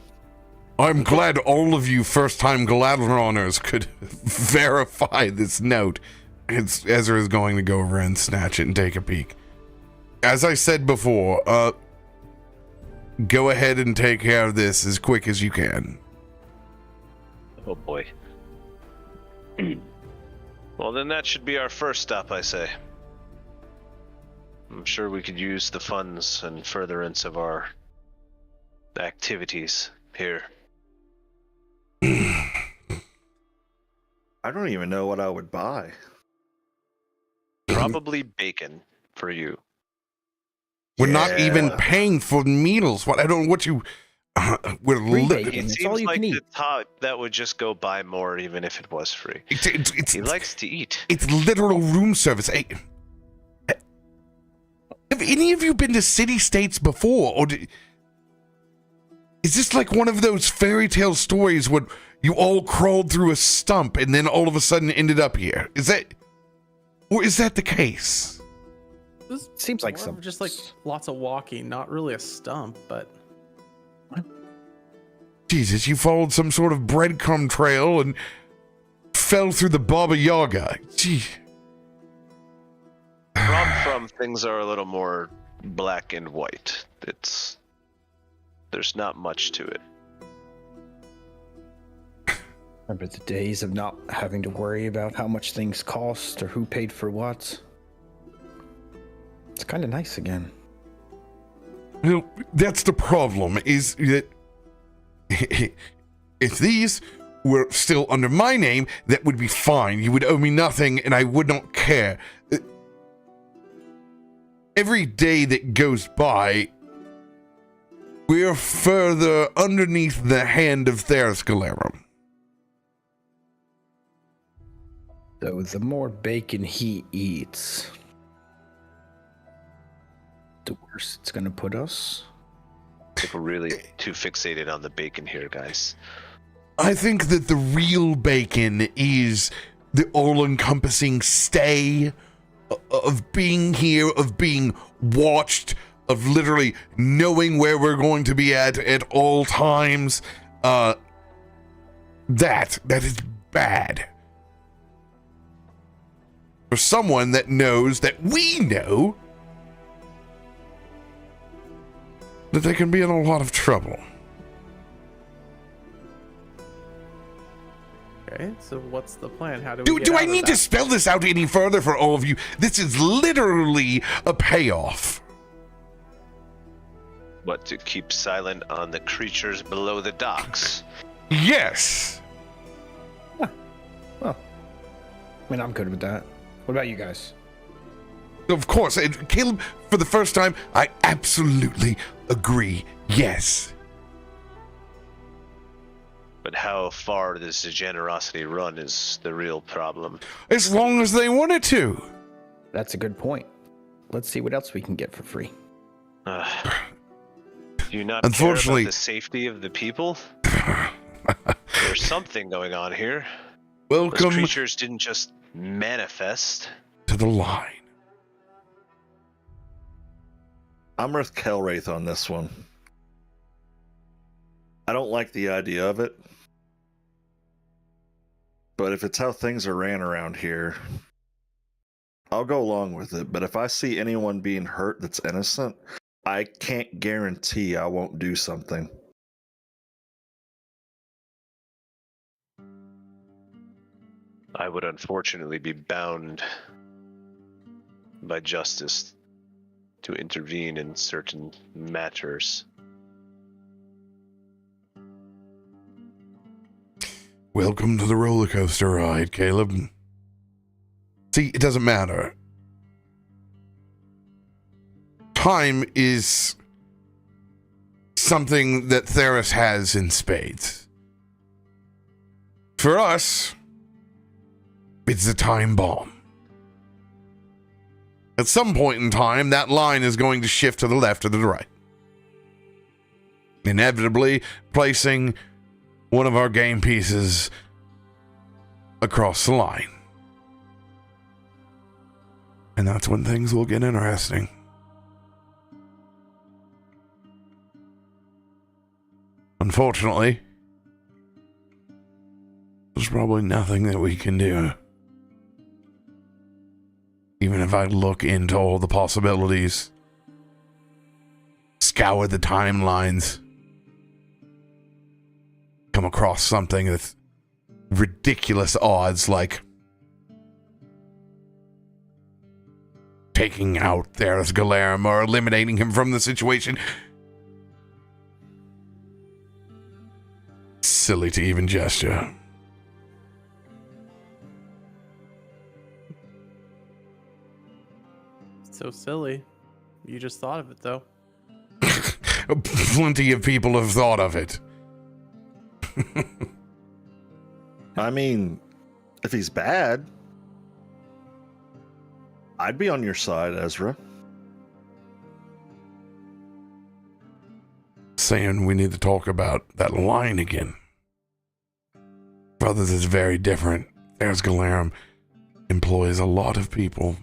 I'm glad all of you first-time Galaadluraners could verify this note. Ezra is going to go over and snatch it and take a peek. As I said before, go ahead and take care of this as quick as you can. Oh boy. Well, then that should be our first stop, I say. I'm sure we could use the funds and furtherance of our activities here. I don't even know what I would buy. Probably bacon for you. We're not even paying for meals. What I don't know what you. We're bacon. It It's all seems you like can the eat. top that would just go buy more even if it was free. He likes to eat. It's literal room service. Hey, have any of you been to city states before, or is this like one of those fairy tale stories where you all crawled through a stump and then all of a sudden ended up here? Is that the case? This Seems like more some... of just like lots of walking, not really a stump, but Jesus, you followed some sort of breadcrumb trail and fell through the Baba Yaga. Gee. From things are a little more black and white. There's not much to it. Remember the days of not having to worry about how much things cost or who paid for what? It's kind of nice again. Well, that's the problem, is that if these were still under my name, that would be fine. You would owe me nothing, and I would not care. Every day that goes by, we're further underneath the hand of Galaadluuran. So the more bacon he eats, the worse it's gonna put us. I think we're really too fixated on the bacon here, guys. I think that the real bacon is the all-encompassing stay of being here, of being watched, of literally knowing where we're going to be at all times. That is bad. For someone that knows that we know that they can be in a lot of trouble. okay. So what's the plan? How do we? Do I need to spell this out any further for all of you? This is literally a payoff. What, to keep silent on the creatures below the docks? Yes. Well, I mean, I'm good with that. What about you guys? Of course. And Caleb, for the first time, I absolutely agree. Yes. But how far does the generosity run is the real problem. As long as they wanted to. That's a good point. Let's see what else we can get for free. Do you not Unfortunately, care about the safety of the people? There's something going on here. Welcome Those creatures didn't just manifest. to the line. I'm with Kelwraith on this one. I don't like the idea of it. But if it's how things are ran around here, I'll go along with it. But if I see anyone being hurt that's innocent, I can't guarantee I won't do something. I would unfortunately be bound by justice to intervene in certain matters. Welcome to the roller coaster ride, Caleb. See, it doesn't matter. Time is something that Theros has in spades. For us, it's the time bomb. At some point in time, that line is going to shift to the left or the right, inevitably placing one of our game pieces across the line. And that's when things will get interesting. Unfortunately, there's probably nothing that we can do. Even if I look into all the possibilities, scour the timelines, come across something with ridiculous odds like taking out Theros Galaadluuran or eliminating him from the situation. Silly to even gesture. So silly. You just thought of it, though. Plenty of people have thought of it. I mean, if he's bad, I'd be on your side, Ezra. Saying we need to talk about that line again. Brothers is very different. There's Galaadluuran employs a lot of people.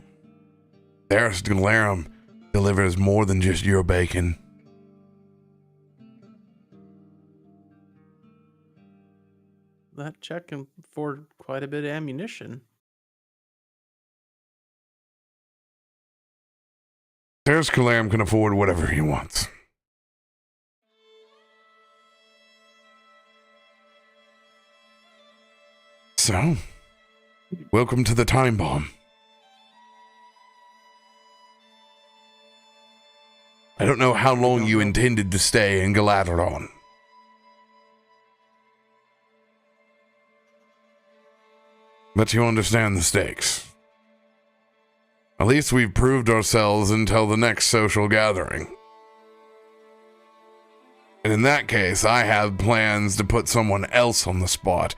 There's Galaadluuran delivers more than just your bacon. That check can afford quite a bit of ammunition. There's Galaadluuran can afford whatever he wants. So, welcome to the time bomb. I don't know how long you intended to stay in Galaadluuran. But you understand the stakes. At least we've proved ourselves until the next social gathering. And in that case, I have plans to put someone else on the spot.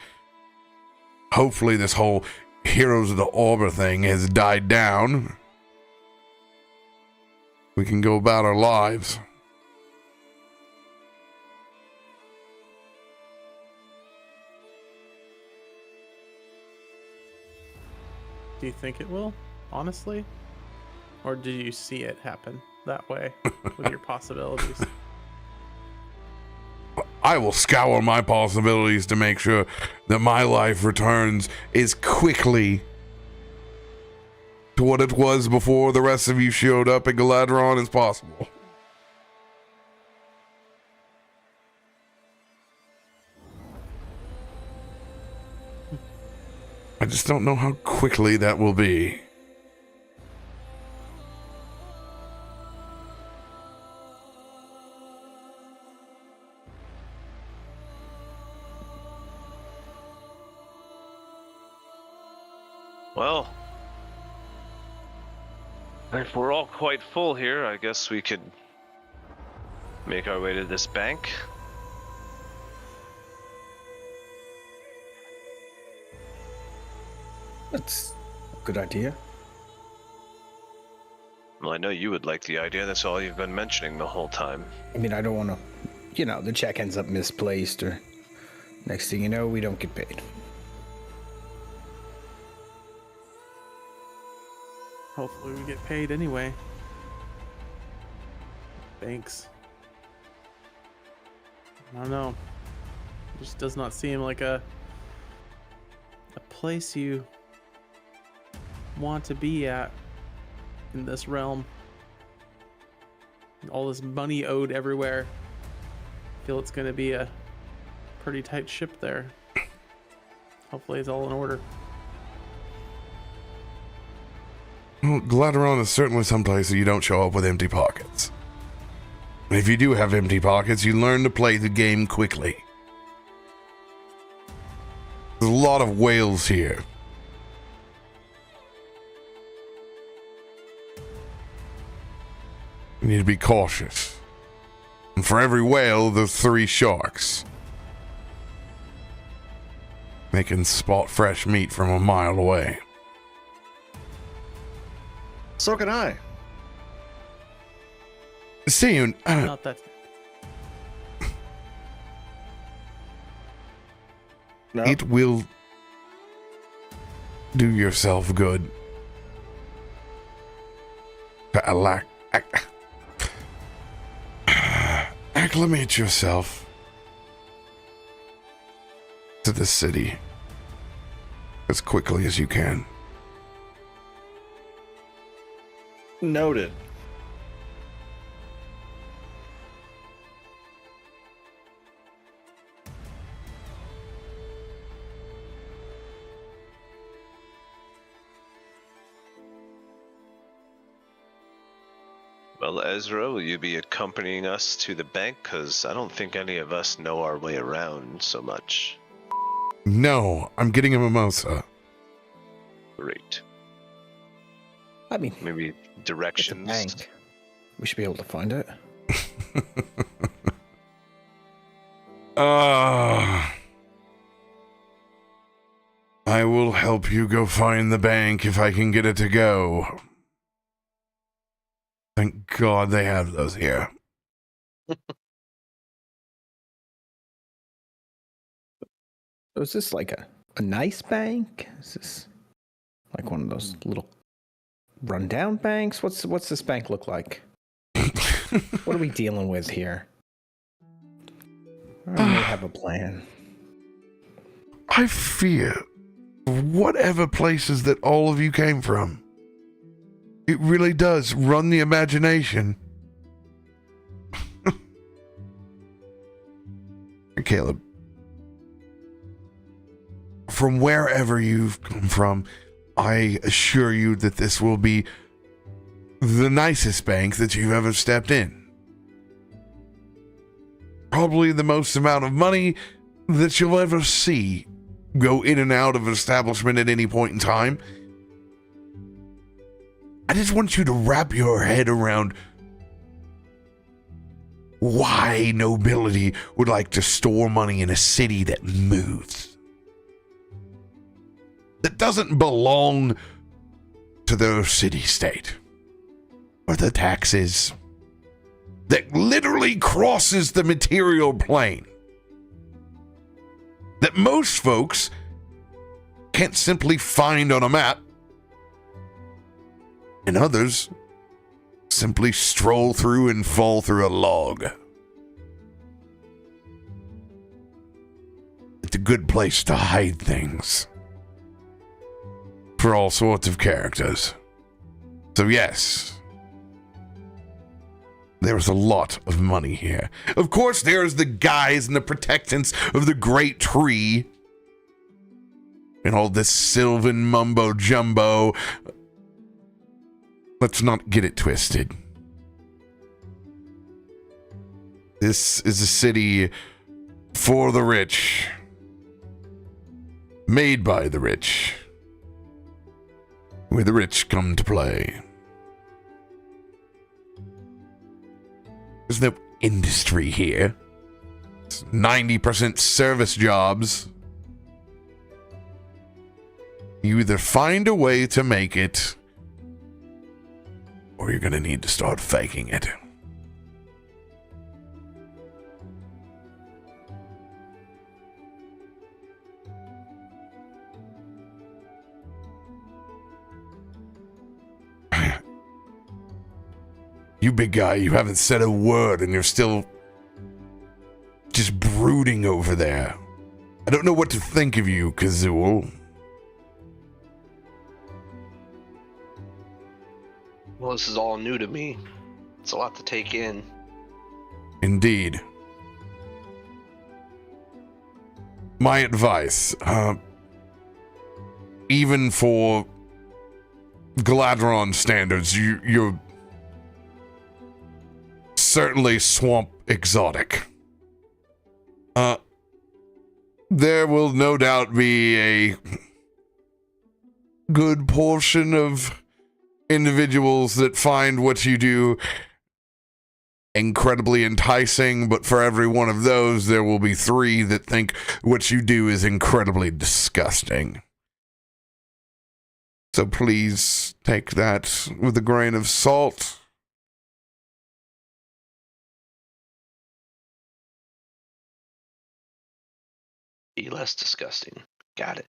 Hopefully this whole Heroes of the Arbor thing has died down. We can go about our lives. Do you think it will, honestly? Or do you see it happen that way with your possibilities? I will scour my possibilities to make sure that my life returns as quickly to what it was before the rest of you showed up at Galaadluuran as possible. I just don't know how quickly that will be. Well, if we're all quite full here, I guess we could make our way to this bank. That's a good idea. Well, I know you would like the idea. That's all you've been mentioning the whole time. I mean, I don't want to, the check ends up misplaced, or next thing you know, we don't get paid. Hopefully we get paid anyway. Thanks. I don't know. It just does not seem like a place you want to be at in this realm. All this money owed everywhere. I feel it's going to be a pretty tight ship there. Hopefully it's all in order. Well, Galaadluuran is certainly someplace that you don't show up with empty pockets. And if you do have empty pockets, you learn to play the game quickly. There's a lot of whales here. You need to be cautious. And for every whale, there's 3 sharks. They can spot fresh meat from a mile away. So can I. See you. Not that. No. It will do yourself good. Acclimate yourself to the city as quickly as you can. Noted. Well, Ezra, will you be accompanying us to the bank? Because I don't think any of us know our way around so much. No, I'm getting a mimosa. Great. I mean, Maybe it's a directions. bank. We should be able to find it. I will help you go find the bank if I can get it to go. Thank God they have those here. So is this like a nice bank? Is this like one of those little rundown banks? What's this bank look like? What are we dealing with here? I may have a plan. I fear whatever places that all of you came from. It really does run the imagination. Caleb, from wherever you've come from, I assure you that this will be the nicest bank that you've ever stepped in. Probably the most amount of money that you'll ever see go in and out of an establishment at any point in time. I just want you to wrap your head around why nobility would like to store money in a city that moves, that doesn't belong to their city-state, or the taxes, that literally crosses the material plane, that most folks can't simply find on a map, and others simply stroll through and fall through a log. It's a good place to hide things for all sorts of characters. So yes, there's a lot of money here. Of course, there's the guys and the protectants of the great tree and all this sylvan mumbo jumbo. Let's not get it twisted. This is a city for the rich, made by the rich, where the rich come to play. There's no industry here. It's 90% service jobs. You either find a way to make it, or you're gonna need to start faking it. You big guy, you haven't said a word and you're still just brooding over there. I don't know what to think of you, Kazul. Well, this is all new to me. It's a lot to take in. Indeed. My advice, even for Galaadluuran standards, you're certainly swamp exotic. There will no doubt be a good portion of individuals that find what you do incredibly enticing, but for every one of those, there will be 3 that think what you do is incredibly disgusting. So please take that with a grain of salt. Be less disgusting. Got it.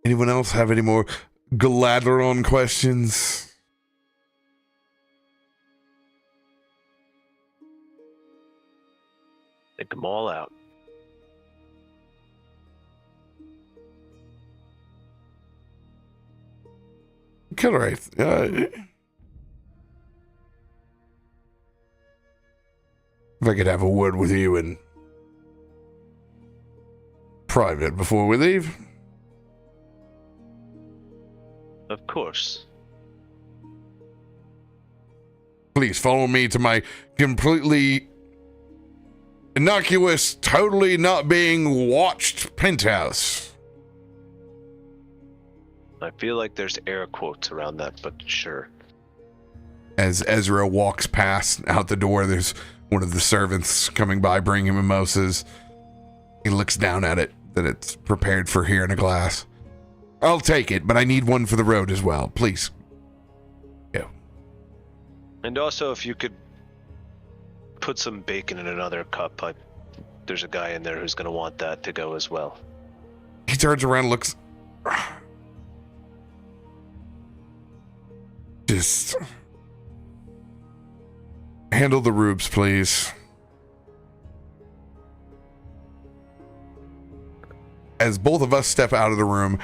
Anyone else have any more Galaadluuran questions? Take them all out. Kilraith, if I could have a word with you in private before we leave. Of course. Please follow me to my completely innocuous, totally not being watched penthouse. I feel like there's air quotes around that, but sure. As Ezra walks past out the door, there's one of the servants coming by bringing him mimosas. He looks down at it, that it's prepared for here in a glass. I'll take it, but I need one for the road as well, please. Yeah. And also, if you could put some bacon in another cup, there's a guy in there who's going to want that to go as well. He turns around and looks. Just handle the rubes, please. As both of us step out of the room,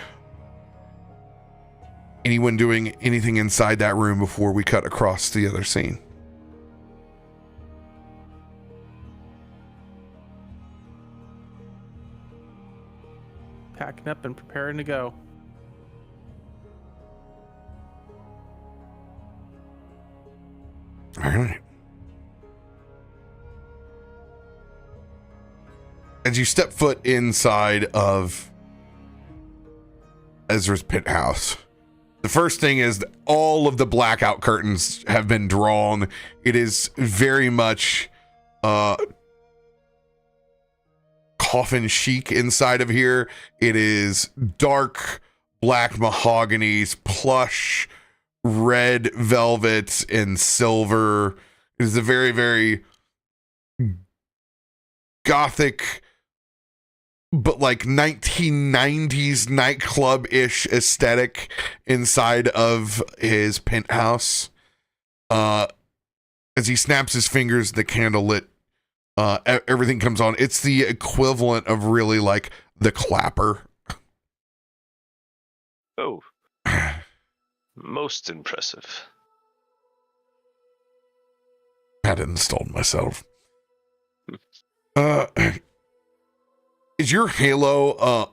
anyone doing anything inside that room before we cut across the other scene? Packing up and preparing to go. All right. As you step foot inside of Ezra's pit house, the first thing is that all of the blackout curtains have been drawn. It is very much coffin chic inside of here. It is dark black mahoganies, plush red velvet and silver. It is a very, very gothic, but like 1990s nightclub-ish aesthetic inside of his penthouse. As he snaps his fingers, the candle lit, everything comes on. It's the equivalent of really like the clapper. Oh. Most impressive. Had it installed myself. Is your halo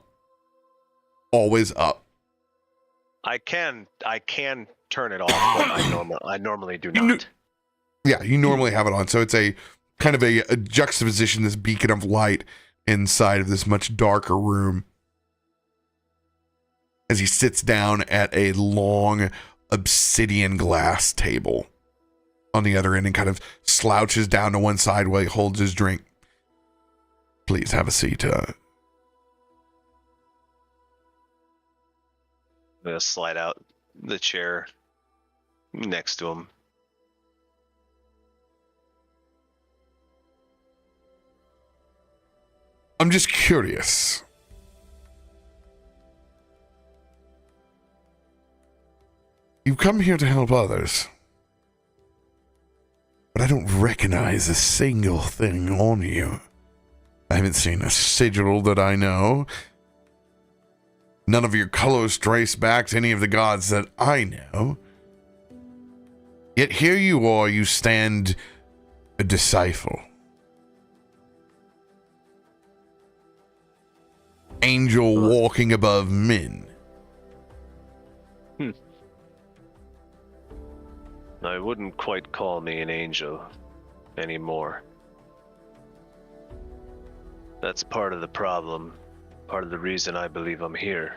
always up? I can turn it off, but I normally do not. Yeah, you normally have it on, so it's a kind of a juxtaposition, this beacon of light inside of this much darker room. As he sits down at a long obsidian glass table on the other end and kind of slouches down to one side while he holds his drink. Please have a seat. I'm gonna slide out the chair next to him. I'm just curious. You come here to help others, but I don't recognize a single thing on you. I haven't seen a sigil that I know. None of your colors trace back to any of the gods that I know. Yet here you are, you stand a disciple. Angel walking above men. I wouldn't quite call me an angel anymore. That's part of the problem. Part of the reason I believe I'm here.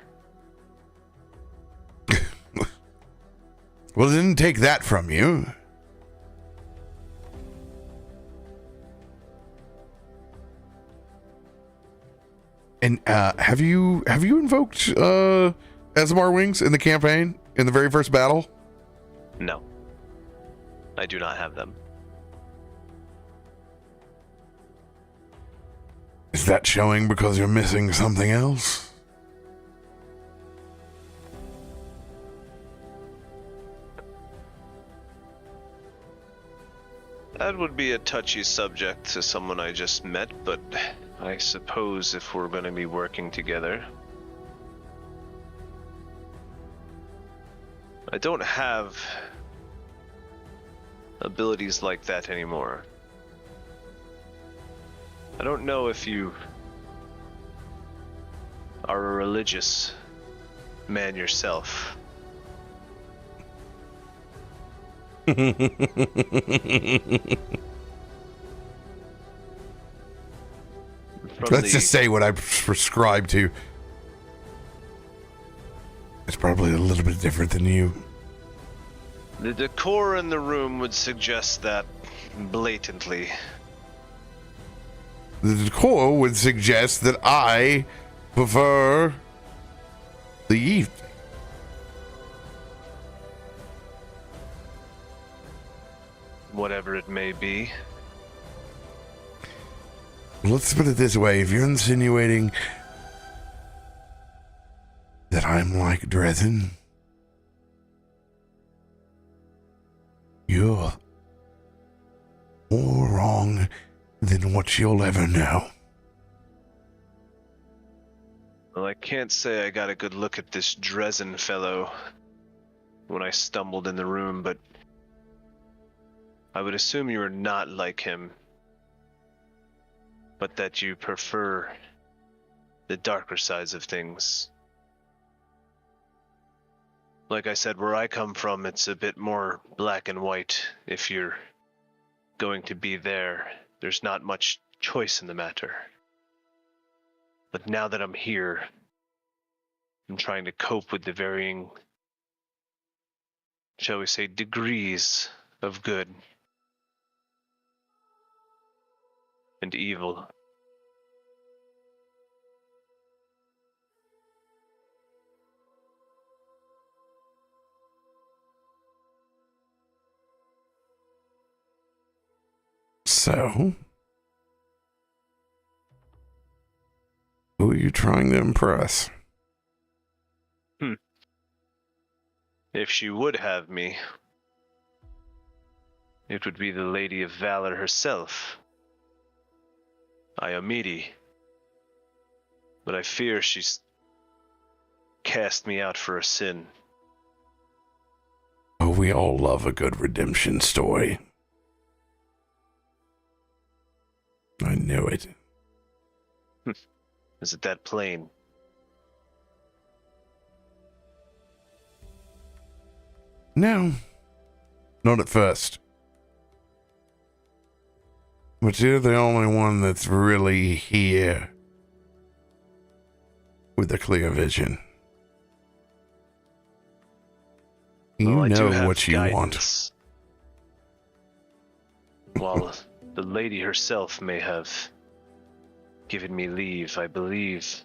Well, it didn't take that from you. And have you invoked Ezra wings in the campaign in the very first battle? No. I do not have them. Is that showing because you're missing something else? That would be a touchy subject to someone I just met, but I suppose if we're going to be working together. I don't have abilities like that anymore. I don't know if you are a religious man yourself. Let's just say what I prescribe to. It's probably a little bit different than you. The decor in the room would suggest that blatantly. The decor would suggest that I prefer the evening. Whatever it may be. Let's put it this way. If you're insinuating that I'm like Dresden, you're more wrong than what you'll ever know. Well, I can't say I got a good look at this Dresden fellow when I stumbled in the room, but I would assume you are not like him, but that you prefer the darker sides of things. Like I said, where I come from, it's a bit more black and white. If you're going to be there, there's not much choice in the matter. But now that I'm here, I'm trying to cope with the varying, shall we say, degrees of good and evil. So, who are you trying to impress? If she would have me, it would be the Lady of Valor herself, Iomidi. But I fear she's cast me out for a sin. Oh, we all love a good redemption story. I knew it. Is it that plain? No, not at first. But you're the only one that's really here with a clear vision. You Well, I do know have what you guidance. While the lady herself may have given me leave, I believe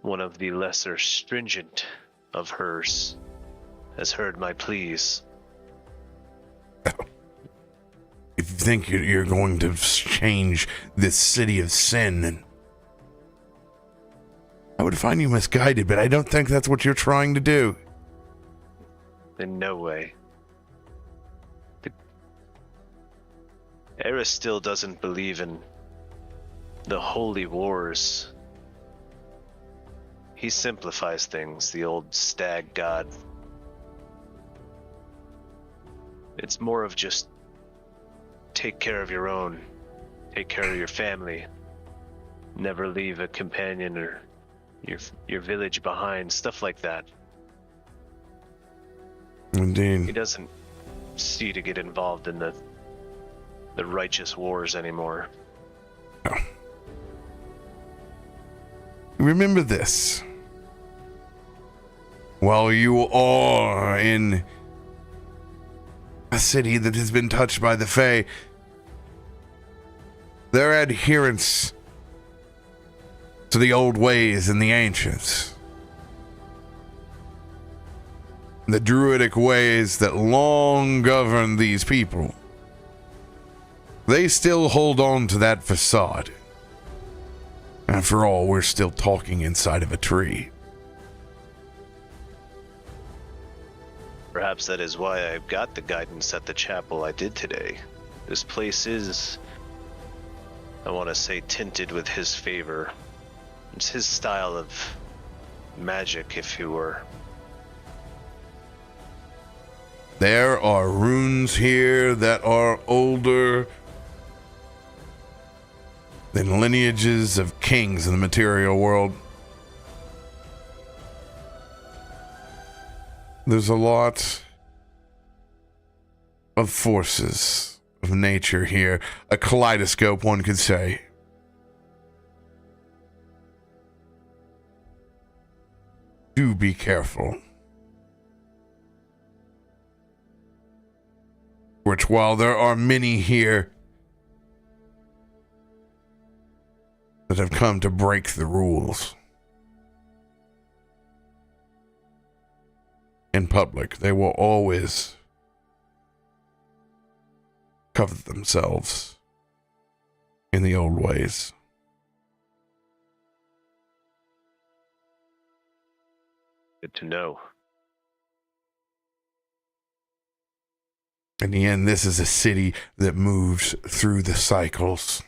one of the lesser stringent of hers has heard my pleas. If you think you're going to change this city of sin, then I would find you misguided, but I don't think that's what you're trying to do. In no way. Eris still doesn't believe in the holy wars He simplifies things, the old stag god. It's more of just take care of your own, take care of your family, never leave a companion or your village behind, stuff like that. He Indeed. doesn't see to get involved in the righteous wars anymore. Remember this. While you are in a city that has been touched by the Fae, their adherence to the old ways and the ancients, the druidic ways that long governed these people, they still hold on to that facade. After all, we're still talking inside of a tree. Perhaps that is why I got the guidance at the chapel I did today. This place is, I want to say, tinted with his favor. It's his style of magic, if you were. There are runes here that are older than lineages of kings in the material world. There's a lot of forces of nature here, a kaleidoscope, one could say. Do be careful. Which, while there are many here that have come to break the rules, in public, they will always cover themselves in the old ways. Good to know. In the end, this is a city that moves through the cycles.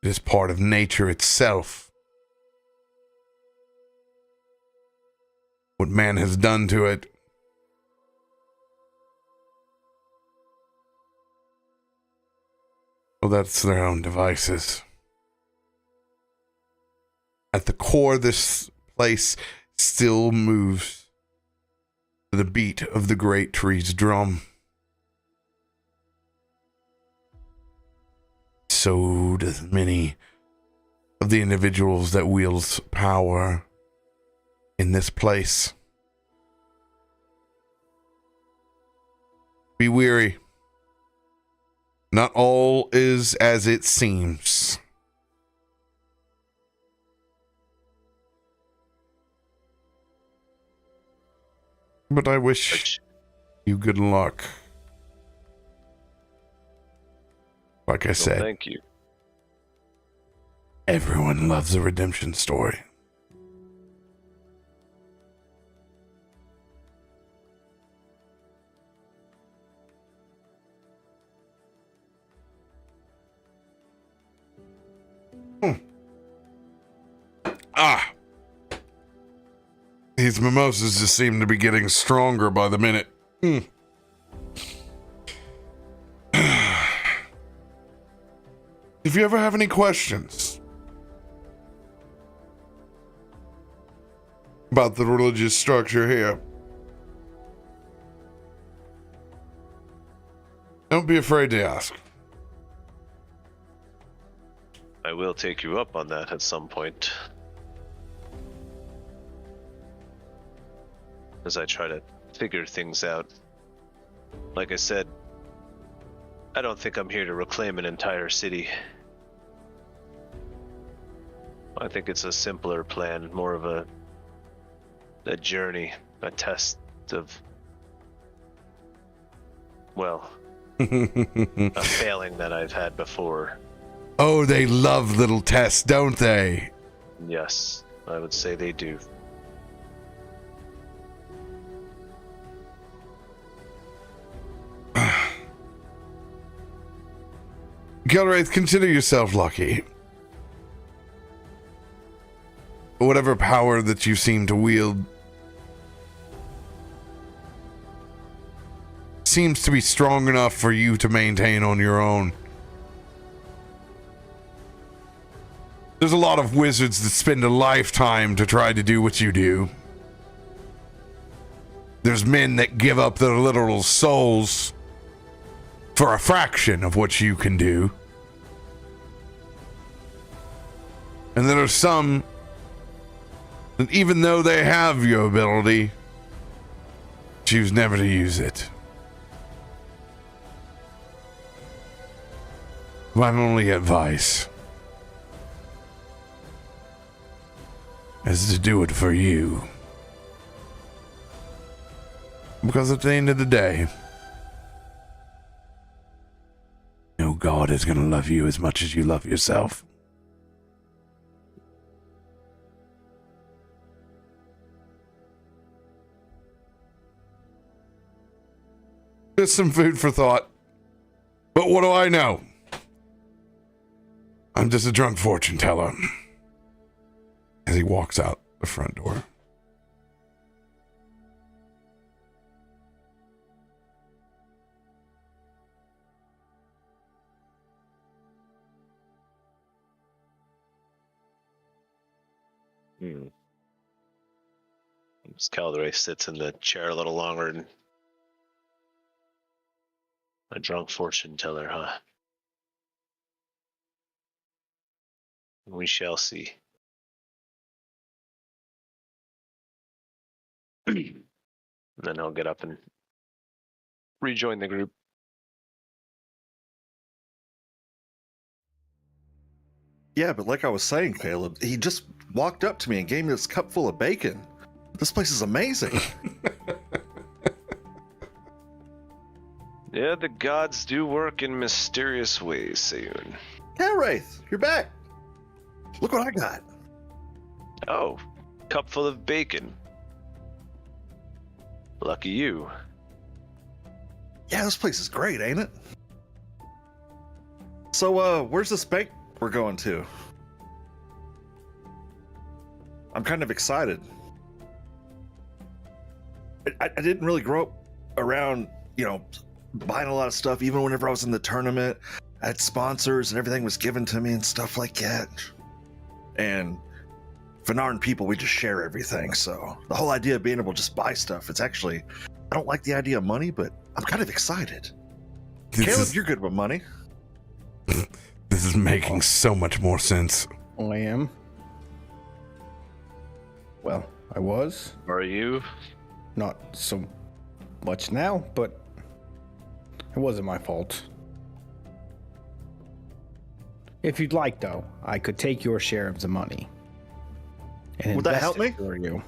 It is part of nature itself. What man has done to it, well, that's their own devices. At the core, this place still moves to the beat of the great tree's drum. So does many of the individuals that wields power in this place. Be weary. Not all is as it seems. But I wish you good luck. Like I said, thank you. Everyone loves a redemption story. These mimosas just seem to be getting stronger by the minute. If you ever have any questions about the religious structure here, don't be afraid to ask. I will take you up on that at some point. As I try to figure things out. Like I said, I don't think I'm here to reclaim an entire city. I think it's a simpler plan, more of a journey, a test of, well, a failing that I've had before. Oh, they love little tests, don't they? Yes, I would say they do. Gilraith, consider yourself lucky. whatever power that you seem to wield seems to be strong enough for you to maintain on your own. There's a lot of wizards that spend a lifetime to try to do what you do. There's men that give up their literal souls for a fraction of what you can do. And there are some that, even though they have your ability, choose never to use it. My only advice is to do it for you. Because at the end of the day, no god is going to love you as much as you love yourself. Just some food for thought. But what do I know? I'm just a drunk fortune teller. As he walks out the front door. Caldray sits in the chair a little longer and a drunk fortune teller, huh? We shall see. And then he'll get up and rejoin the group. Yeah, but like I was saying, Caleb, he just walked up to me and gave me this cup full of bacon. This place is amazing. Yeah, the gods do work in mysterious ways, Sayun. Yeah, Wraith, you're back. Look what I got. Oh, cup full of bacon. Lucky you. Yeah, this place is great, ain't it? So, where's this bank we're going to? I'm kind of excited. I didn't really grow up around, buying a lot of stuff. Even whenever I was in the tournament, I had sponsors and everything was given to me and stuff like that. And Venarn people, we just share everything. So the whole idea of being able to just buy stuff, it's actually, I don't like the idea of money, but I'm kind of excited. Caleb, you're good with money. This is making so much more sense. I am. Well, I was. Are you? Not so much now, but it wasn't my fault. If you'd like, though, I could take your share of the money. And Would that invest help me? it for you.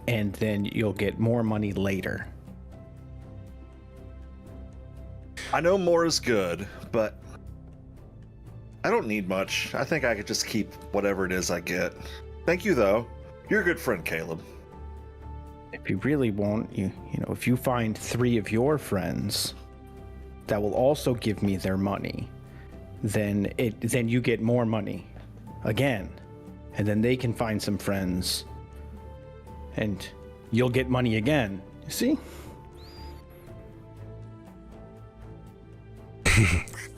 And then you'll get more money later. I know more is good, but I don't need much. I think I could just keep whatever it is I get. Thank you, though. You're a good friend, Caleb. If you really want, if you find 3 of your friends that will also give me their money, then you get more money again. And then they can find some friends and you'll get money again. You see?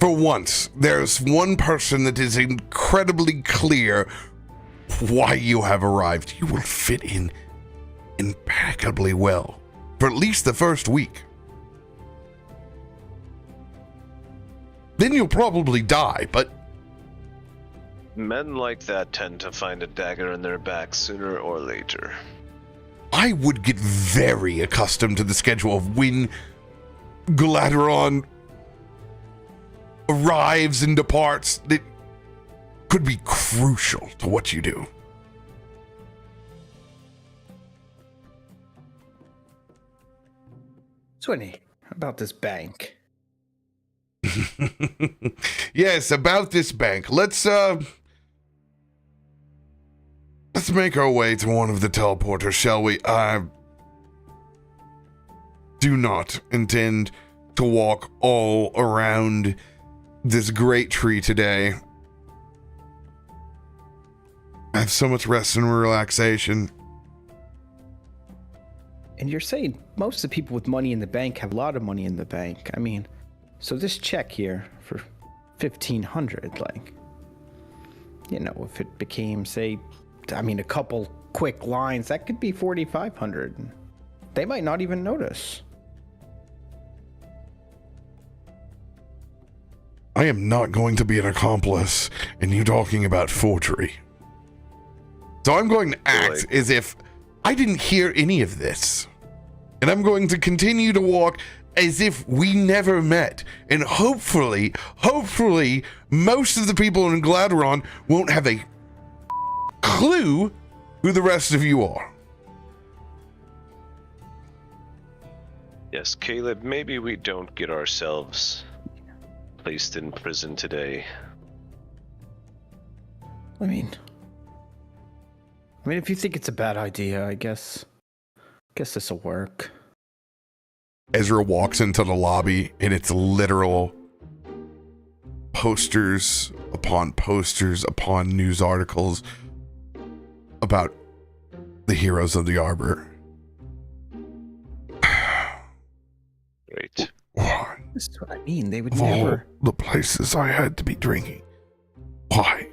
For once, there's one person that is incredibly clear why you have arrived. You will fit in impeccably well for at least the first week. Then you'll probably die, but Men like that tend to find a dagger in their back sooner or later. I would get very accustomed to the schedule of when Galaadluuran arrives and departs. It could be crucial to what you do. Swinny, about this bank. Yes, about this bank. Let's make our way to one of the teleporters, shall we? I do not intend to walk all around this great tree today. I have so much rest and relaxation. And you're saying most of the people with money in the bank have a lot of money in the bank. I mean, so this check here for 1,500, like, you know, if it became, say, a couple quick lines, that could be 4,500. They might not even notice. I am not going to be an accomplice in you talking about forgery. So I'm going to act as if I didn't hear any of this. And I'm going to continue to walk as if we never met. And hopefully, most of the people in Galaadluuran won't have a clue who the rest of you are. Yes, Caleb, maybe we don't get ourselves placed in prison today. I mean, if you think it's a bad idea, I guess this will work. Ezra walks into the lobby, and it's literal posters upon news articles about the heroes of the Arbor. Great. Why? This is what I mean. They would Of never. all the places I had to be drinking, why?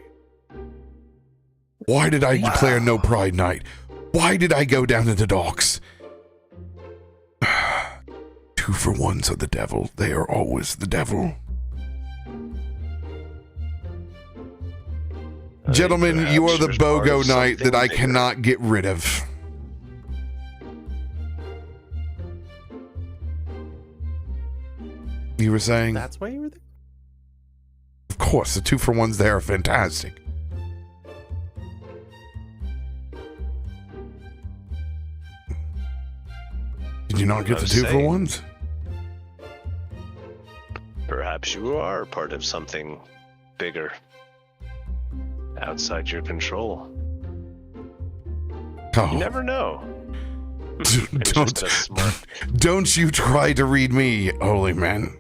Why did I declare no Pride Night? Why did I go down to the docks? 2-for-1s are the devil. They are always the devil. Gentlemen, you are the BOGO night that I cannot get rid of. You were saying? That's why you were there? Of course, the 2-for-1s there are fantastic. Did you not get the 2-for-1s? Perhaps you are part of something bigger, outside your control. Oh. You never know. Don't you try to read me, holy man.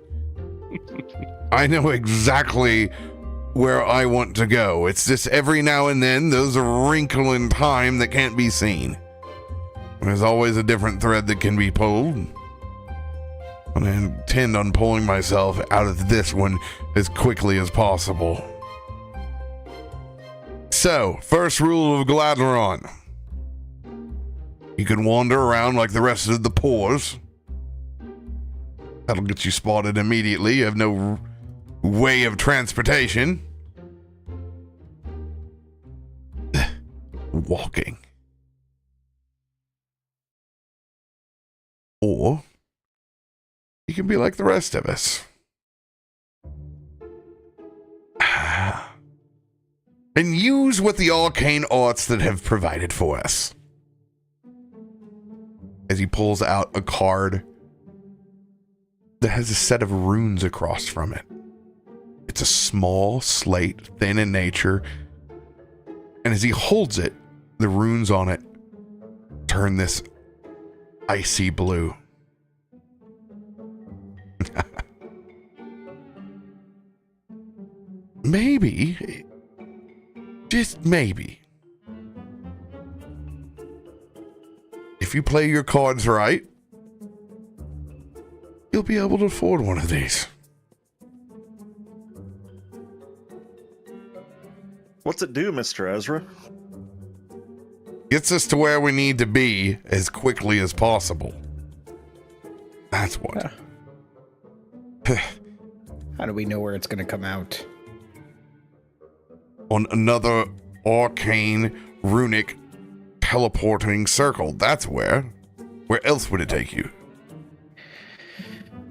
I know exactly where I want to go. It's just every now and then there's a wrinkle in time that can't be seen. There's always a different thread that can be pulled. And I intend on pulling myself out of this one as quickly as possible. So, first rule of Galaadluuran. You can wander around like the rest of the pores. That'll get you spotted immediately. You have no way of transportation. Walking. Or you can be like the rest of us. And use what the arcane arts that have provided for us. As he pulls out a card that has a set of runes across from it. It's a small slate, thin in nature. And as he holds it, the runes on it turn this icy blue. Maybe, just maybe, if you play your cards right, you'll be able to afford one of these. What's it do, Mr. Ezra? Gets us to where we need to be as quickly as possible. That's what. How do we know where it's going to come out? On another arcane, runic, teleporting circle. That's where. Where else would it take you?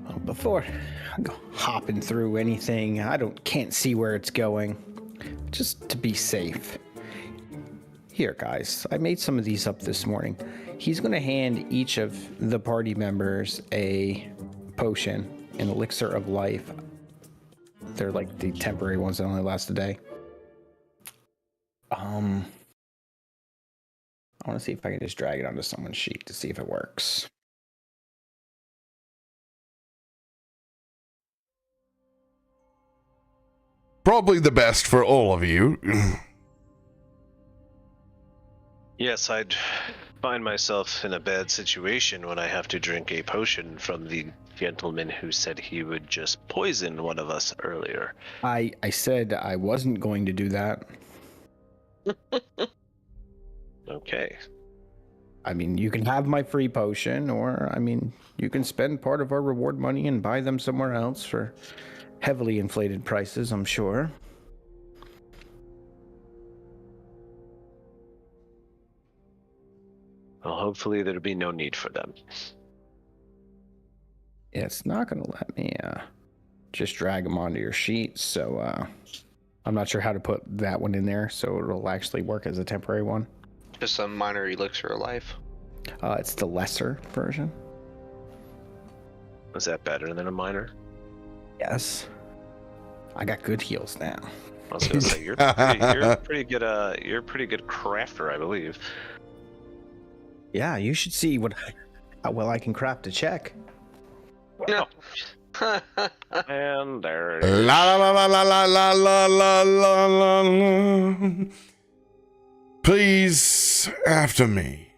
Well, before I go hopping through anything, can't see where it's going. Just to be safe. Here, guys, I made some of these up this morning. He's going to hand each of the party members a potion, an elixir of life. They're like the temporary ones that only last a day. I want to see if I can just drag it onto someone's sheet to see if it works. Probably the best for all of you. Yes, I'd find myself in a bad situation when I have to drink a potion from the gentleman who said he would just poison one of us earlier. I said I wasn't going to do that. Okay. I mean, you can have my free potion, or, I mean, you can spend part of our reward money and buy them somewhere else for heavily inflated prices, I'm sure. Well, hopefully there'll be no need for them. Yeah, it's not going to let me just drag them onto your sheet, so I'm not sure how to put that one in there so it'll actually work as a temporary one. Just a minor elixir of life. It's the lesser version. Was that better than a minor? Yes. I got good heals now. I was gonna say you're pretty good. You're a pretty good crafter, I believe. Yeah, you should see how well I can craft a check. No. And there it is. La la la la la la la la la la la. Please, after me.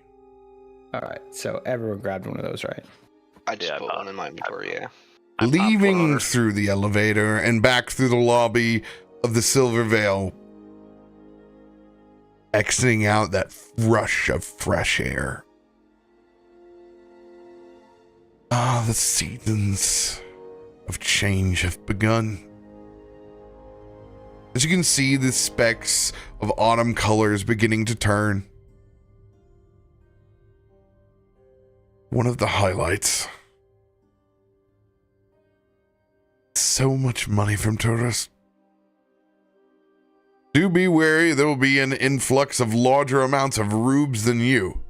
All right, so everyone grabbed one of those, right? I just put one in my inventory, yeah. Leaving through the elevator and back through the lobby of the Silver Veil, exiting out that rush of fresh air. Ah, the seasons of change have begun. As you can see, the specks of autumn colors beginning to turn. One of the highlights. So much money from tourists. Do be wary, there will be an influx of larger amounts of rubes than you.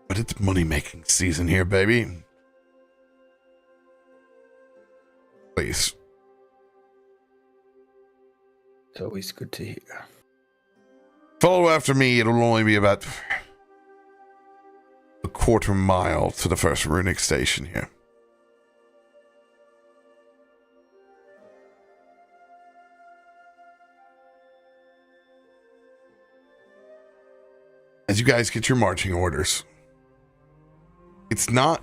But it's money-making season here, baby. Please. It's always good to hear. Follow after me, it'll only be about a quarter mile to the first runic station here. As you guys get your marching orders, it's not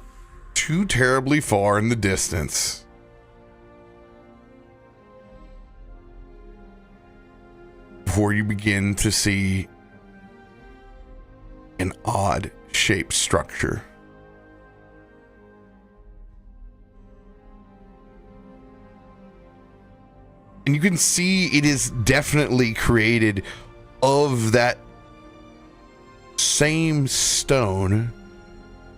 too terribly far in the distance. Before you begin to see an odd shaped structure. And you can see it is definitely created of that same stone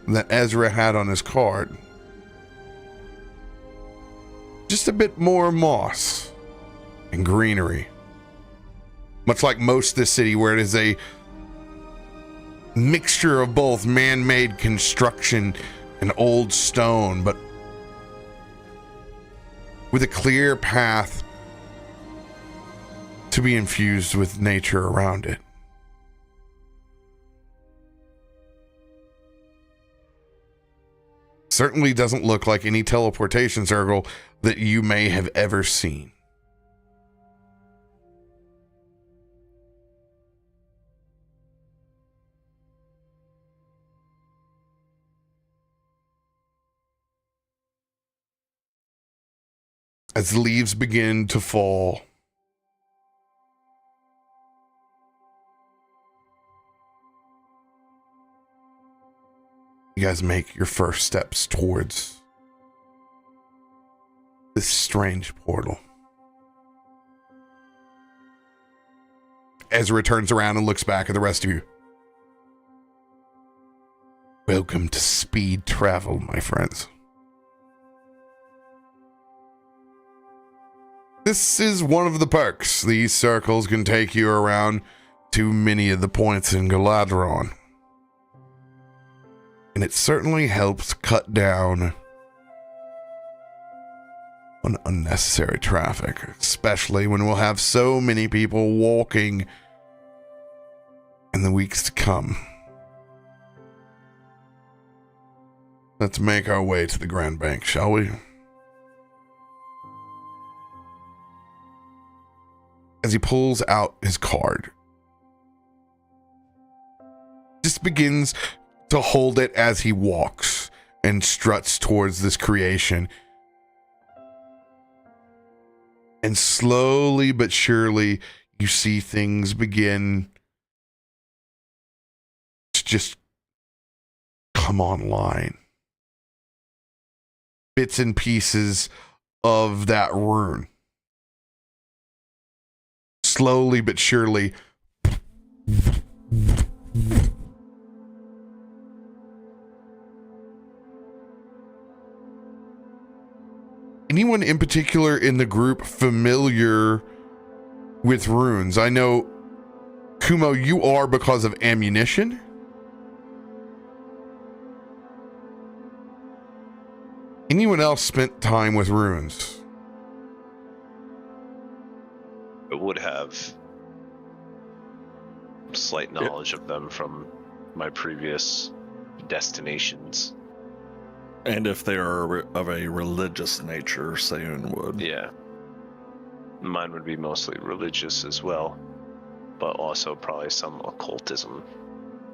that Ezra had on his card. Just a bit more moss and greenery. Much like most of the city, where it is a mixture of both man-made construction and old stone, but with a clear path to be infused with nature around it. Certainly doesn't look like any teleportation circle that you may have ever seen. As the leaves begin to fall, you guys make your first steps towards this strange portal. Ezra turns around and looks back at the rest of you. Welcome to speed travel, my friends. This is one of the perks. These circles can take you around to many of the points in Galaadluuran. And it certainly helps cut down on unnecessary traffic, especially when we'll have so many people walking in the weeks to come. Let's make our way to the Grand Bank, shall we? As he pulls out his card, just begins to hold it as he walks and struts towards this creation. And slowly but surely, you see things begin to just come online. Bits and pieces of that rune. Slowly but surely. Anyone in particular in the group familiar with runes? I know, Kumo, you are because of ammunition. Anyone else spent time with runes? I would have slight knowledge of them from my previous destinations. And if they are of a religious nature, Sayun would. Yeah. Mine would be mostly religious as well, but also probably some occultism.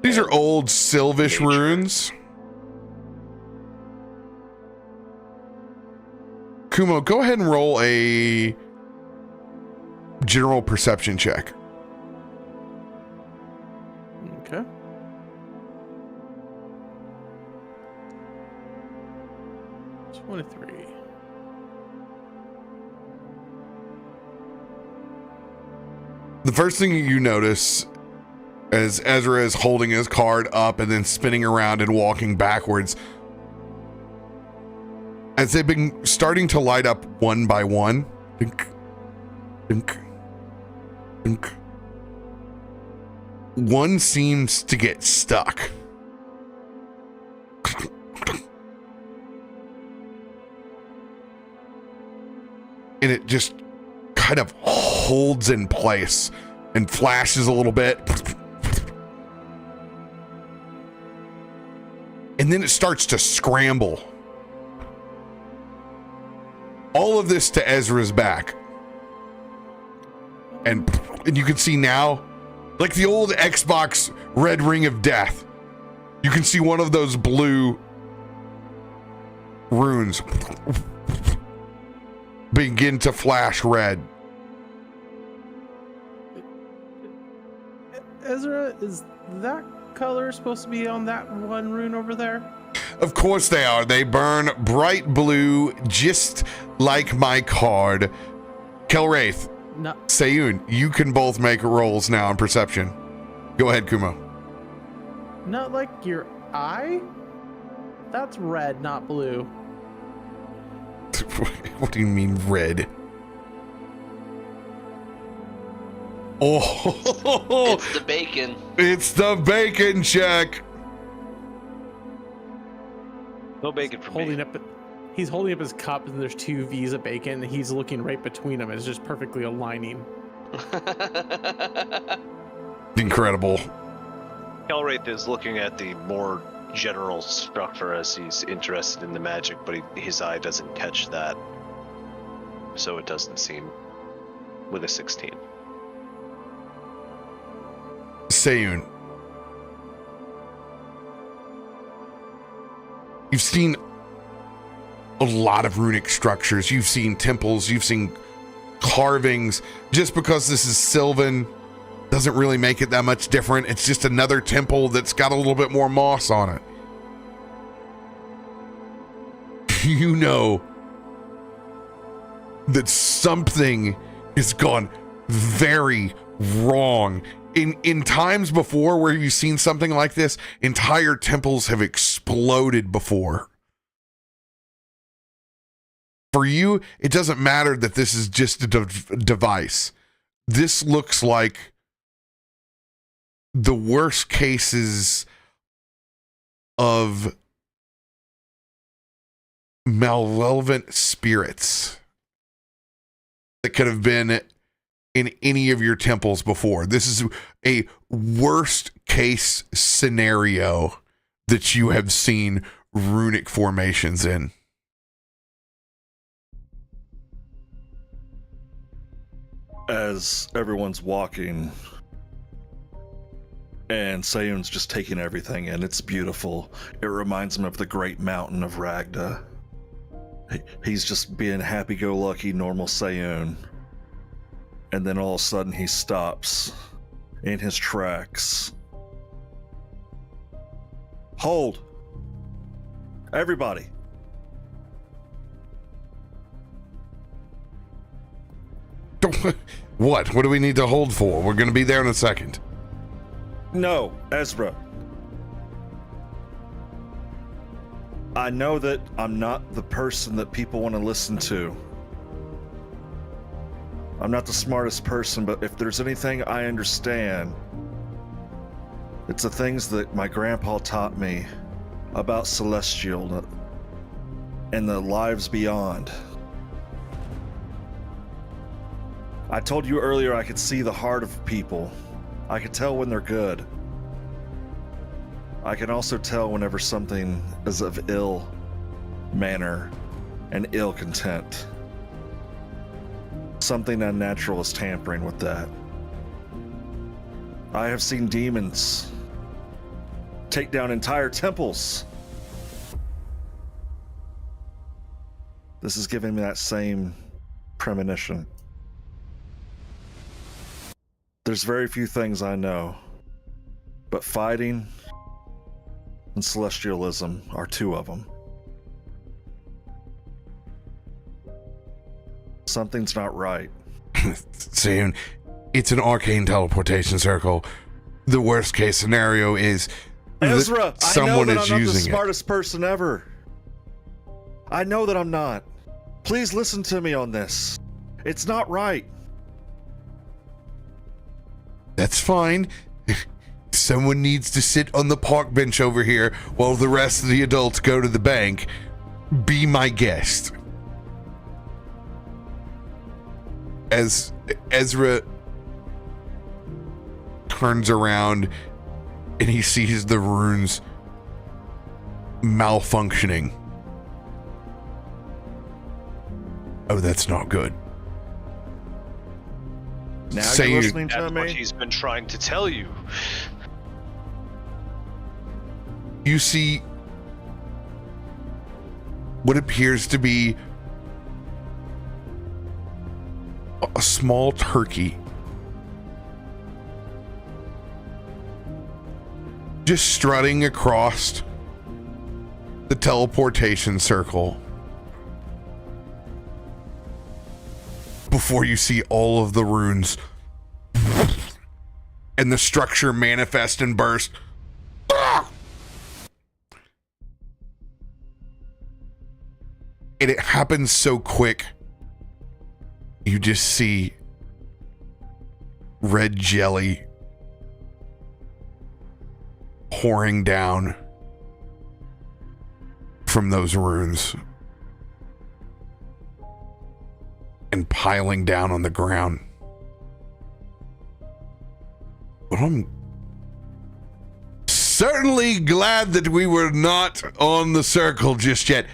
These are old Sylvish runes. Kumo, go ahead and roll a general perception check. Okay. Just 23. The first thing you notice as Ezra is holding his card up and then spinning around and walking backwards, as they've been starting to light up one by one, dink, dink, dink, one seems to get stuck. And it just kind of holds in place and flashes a little bit. And then it starts to scramble. All of this to Ezra's back. And you can see now, like the old Xbox Red Ring of Death, you can see one of those blue runes begin to flash red. Ezra, is that color supposed to be on that one rune over there? Of course they are. They burn bright blue, just like my card. Kelwraith, No. Sayun, you can both make rolls now on perception. Go ahead, Kumo. Not like your eye? That's red, not blue. What do you mean red? Oh, It's the bacon. it's the bacon check. No bacon for me. He's holding up his cup, and there's two V's of bacon. And he's looking right between them. It's just perfectly aligning. Incredible. Kelwraith is looking at the more general structure as he's interested in the magic, but his eye doesn't catch that. So it doesn't seem with a 16. Sayun, you've seen a lot of runic structures. You've seen temples, you've seen carvings. Just because this is Sylvan doesn't really make it that much different. It's just another temple that's got a little bit more moss on it. You know that something has gone very wrong. In times before where you've seen something like this, entire temples have exploded before. For you, it doesn't matter that this is just a device. This looks like the worst cases of malevolent spirits that could have been in any of your temples before. This is a worst case scenario that you have seen runic formations in. As everyone's walking, And Sayun's just taking everything in. It's beautiful. It reminds him of the great mountain of Ragda. He's just being happy-go-lucky, normal Sayun. And then all of a sudden he stops in his tracks. Hold! Everybody! What? What do we need to hold for? We're going to be there in a second. No, Ezra. I know that I'm not the person that people want to listen to. I'm not the smartest person, but if there's anything I understand, it's the things that my grandpa taught me about Celestial and the lives beyond. I told you earlier I could see the heart of people. I can tell when they're good. I can also tell whenever something is of ill manner and ill content. Something unnatural is tampering with that. I have seen demons take down entire temples. This is giving me that same premonition. There's very few things I know, but fighting and celestialism are two of them. Something's not right. Sayun, it's an arcane teleportation circle. The worst case scenario is Ezra, that someone I know that is I'm not the using it. smartest person ever. I know that I'm not. Please listen to me on this. It's not right. That's fine. Someone needs to sit on the park bench over here while the rest of the adults go to the bank. Be my guest. As Ezra turns around and he sees the runes malfunctioning. Oh, that's not good. Now Say you're you- listening to That's what me? he's been trying to tell you. You see what appears to be a small turkey just strutting across the teleportation circle before you see all of the runes and the structure manifest and burst. And it happens so quick. You just see red jelly pouring down from those runes and piling down on the ground. But I'm certainly glad that we were not on the circle just yet.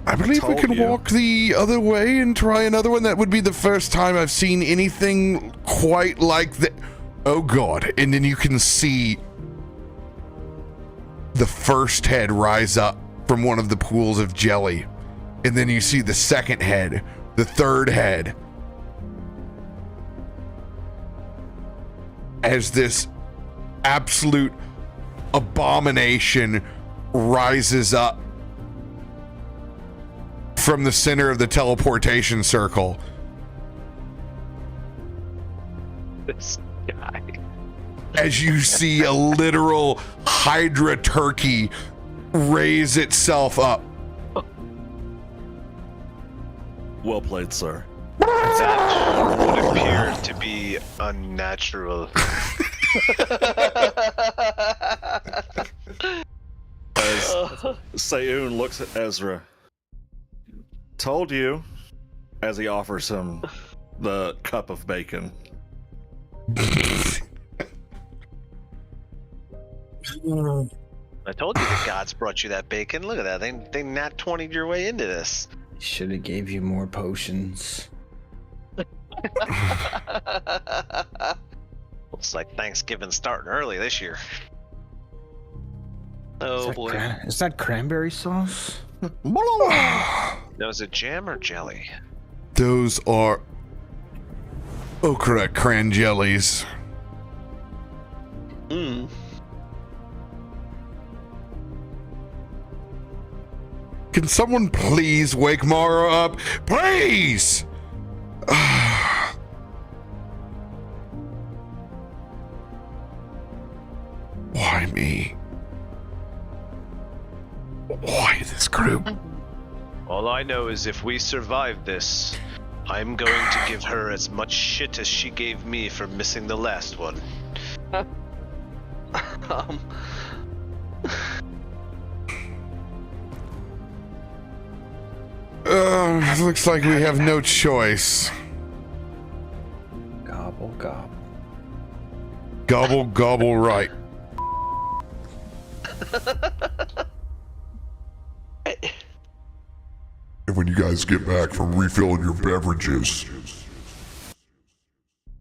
I believe we told can you. walk the other way and try another one. That would be the first time I've seen anything quite like that. Oh God. And then you can see the first head rise up from one of the pools of jelly. And then you see the second head, the third head. As this absolute abomination rises up from the center of the teleportation circle. This guy. As you see a literal Hydra turkey raise itself up. Well played, sir. That would appear to be unnatural. As Sayun looks at Ezra. Told you, as he offers him the cup of bacon. I told you the gods brought you that bacon. Look at that. They nat 20'd your way into this. Should have gave you more potions. Looks like Thanksgiving starting early this year. Oh boy. Is that cranberry sauce? Now, is it jam or jelly? Those are. Oh, correct. Cran jellies. Mm. Can someone please wake Mara up? Please! Why me? Why this group? All I know is if we survive this, I'm going to give her as much shit as she gave me for missing the last one. Looks like we have no choice. Gobble, gobble. Gobble, gobble, right. And when you guys get back from refilling your beverages,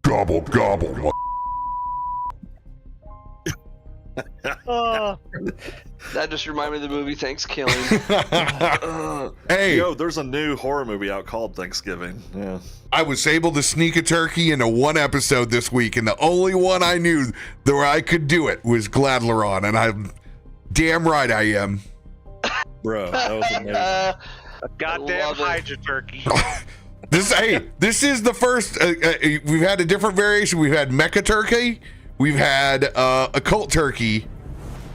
gobble, gobble. That just reminded me of the movie Thanksgiving. Hey, Yo, there's a new horror movie out called Thanksgiving. Yeah. I was able to sneak a turkey into one episode this week, and the only one I knew where I could do it was Galaadluuran, and I'm damn right I am. Bro, that was amazing. A goddamn Love it. Hydra turkey. This is the first. We've had a different variation. We've had mecha turkey. We've had occult turkey.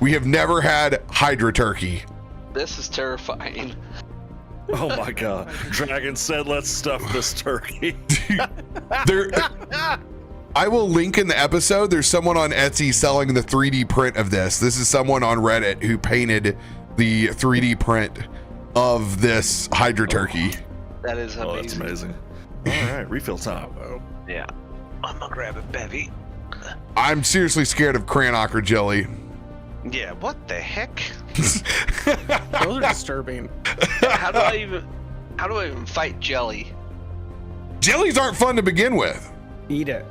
We have never had Hydra turkey. This is terrifying. Oh my god. Dragon said, let's stuff this turkey. I will link in the episode. There's someone on Etsy selling the 3D print of this. This is someone on Reddit who painted the 3D print of this Hydra turkey. That is amazing. Oh, that's amazing. All right, refill time. Yeah. I'm gonna grab a bevy. I'm seriously scared of Cranocker jelly. Yeah, what the heck? Those are disturbing. How do I even fight jelly? Jellies aren't fun to begin with. Eat it.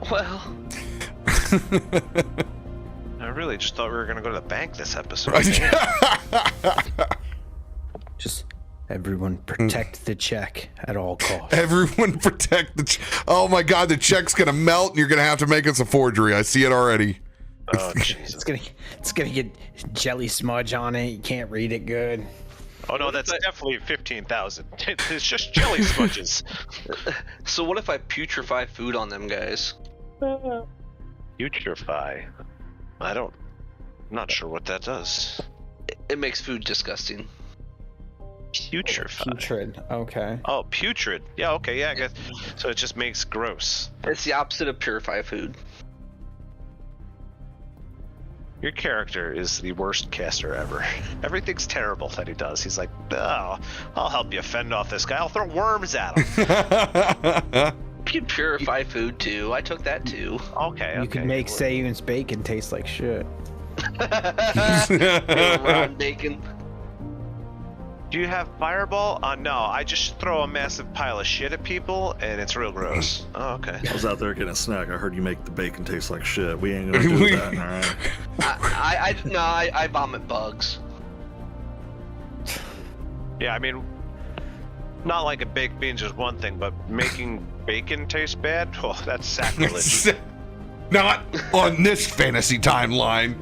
Well, I really just thought we were gonna go to the bank this episode. Just everyone protect the check at all costs. Everyone protect the oh my god, the check's gonna melt and you're gonna have to make us a forgery. I see it already. Oh, Jesus. It's gonna get jelly smudge on it. You can't read it good. Oh no, that's definitely 15,000. It's just jelly smudges. so what if I putrefy food on them guys? Putrefy. I'm not sure what that does. It makes food disgusting. Putrefy. Putrid. Okay. Oh, putrid. Yeah, okay, yeah, I guess. So it just makes gross. It's the opposite of purify food. Your character is the worst caster ever. Everything's terrible that he does. He's like, oh, I'll help you fend off this guy. I'll throw worms at him. You can purify food too. I took that too. Okay, You can make Sayun's bacon taste like shit. Rotten bacon. Do you have fireball? No, I just throw a massive pile of shit at people, and it's real gross. Oh, okay. I was out there getting a snack. I heard you make the bacon taste like shit. We ain't gonna do that, all right? I vomit bugs. Yeah, I mean, not like a baked bean's just one thing, but making bacon taste bad? Oh, that's sacrilege. Not on this fantasy timeline.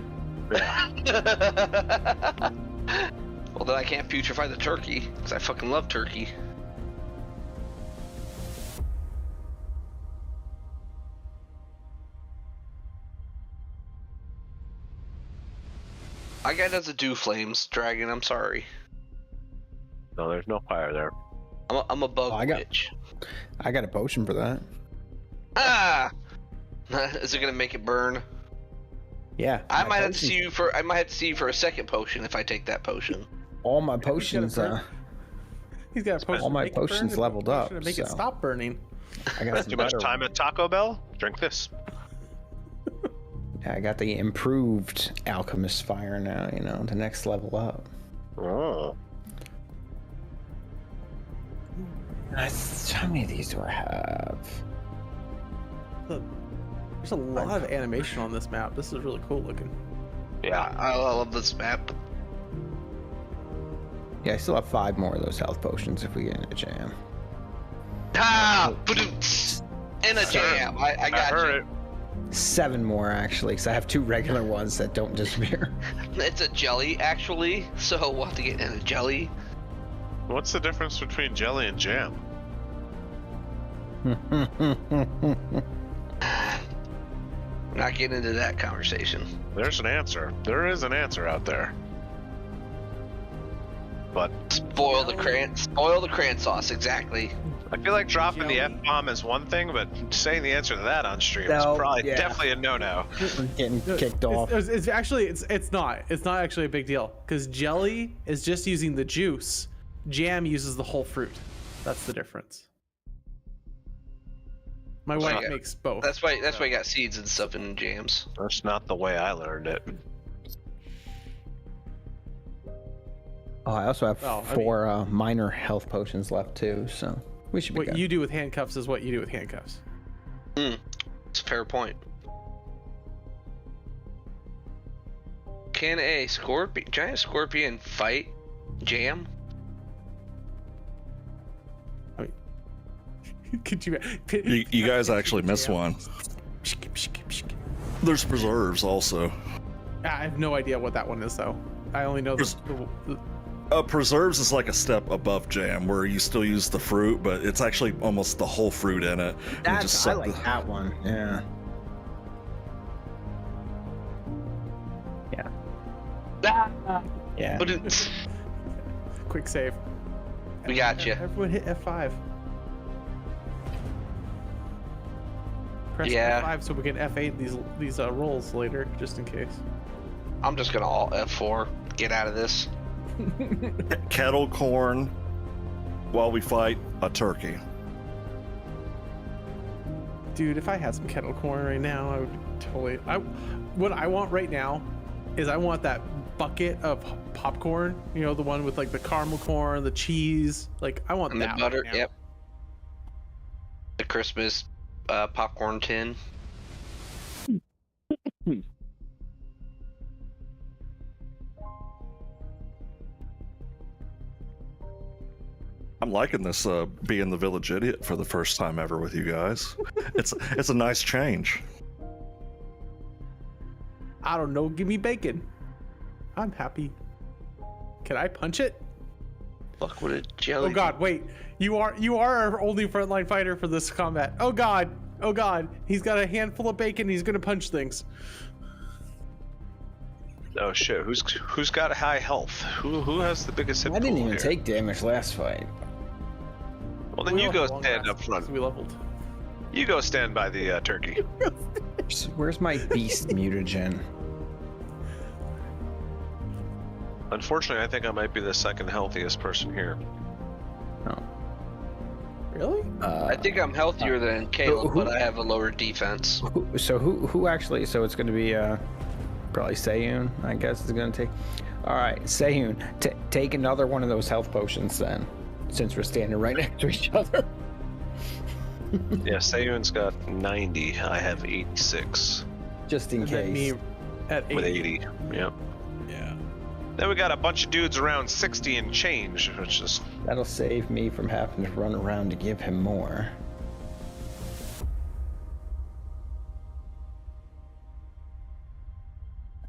Well, then I can't putrefy the turkey, because I fucking love turkey. I got as a do flames, dragon, I'm sorry. No, there's no fire there. I'm a bug witch. I got a potion for that. Ah! Is it gonna make it burn? Yeah. I might have to see you for a second potion if I take that potion. All my potions, He's got a potion. all my potions leveled up. To make it so stop burning. I got Too much time at Taco Bell? Drink this. I got the improved alchemist fire now. You know, the next level up. Oh. How many of these do I have? There's a lot of animation on this map. This is really cool looking. Yeah, I love this map. Yeah, I still have 5 more of those health potions if we get in a jam. Ah! In a jam. I got heard you. it. 7 more, actually, because I have 2 regular ones that don't disappear. It's a jelly, actually, so we'll have to get in a jelly. What's the difference between jelly and jam? Not getting into that conversation. There's an answer. There is an answer out there. But Spoil the cran sauce, exactly. I feel like dropping the Jelly? F-bomb is one thing, but saying the answer to that on stream is No, probably yeah. definitely a no-no. Getting kicked off. It's actually it's not actually a big deal because jelly is just using the juice. Jam uses the whole fruit. That's the difference. My wife Okay. makes both. That's why you got seeds and stuff in jams. That's not the way I learned it. Oh, I also have Well, I 4 minor health potions left too, so we should be What good. you do with handcuffs is what you do with handcuffs. It's a fair point. Can a giant scorpion fight jam? Could you? You guys actually missed one. There's preserves also. I have no idea what that one is though. I only know the Preserves is like a step above jam, where you still use the fruit, but it's actually almost the whole fruit in it. You I suck like that one. Yeah. Yeah. quick save. We got you. Everyone hit F5. Press Yeah. F5 so we can F8 these rolls later, just in case. I'm just gonna alt F4. Get out of this. Kettle corn while we fight a turkey. Dude, if I had some kettle corn right now, I would totally. What I want right now is I want that bucket of popcorn. You know, the one with like the caramel corn, the cheese. Like I want And the that. butter. right now. Yep. The Christmas popcorn tin. I'm liking this being the village idiot for the first time ever with you guys. It's a nice change. I don't know. Give me bacon. I'm happy. Can I punch it? Fuck with a jelly. Oh God! Wait. You are our only frontline fighter for this combat. Oh God! Oh God! He's got a handful of bacon. He's gonna punch things. Oh shit! Who's got high health? Who has the biggest hit I didn't pool even here? take damage last fight. Well, then We you all go had long stand rests up front. 'cause we leveled. You go stand by the turkey. Where's my beast mutagen? Unfortunately, I think I might be the second healthiest person here. Really? I think I'm healthier than Caleb, who- but I have a lower defense. Who actually? So it's going to be probably Sayun, I guess is going to take. All right, Sayun, take another one of those health potions then, since we're standing right next to each other. Yeah, Sayun's got 90. I have 86 Just in And then case. me at 80. with 80. Yep. Yeah. Then we got a bunch of dudes around 60 and change, which is That'll save me from having to run around to give him more.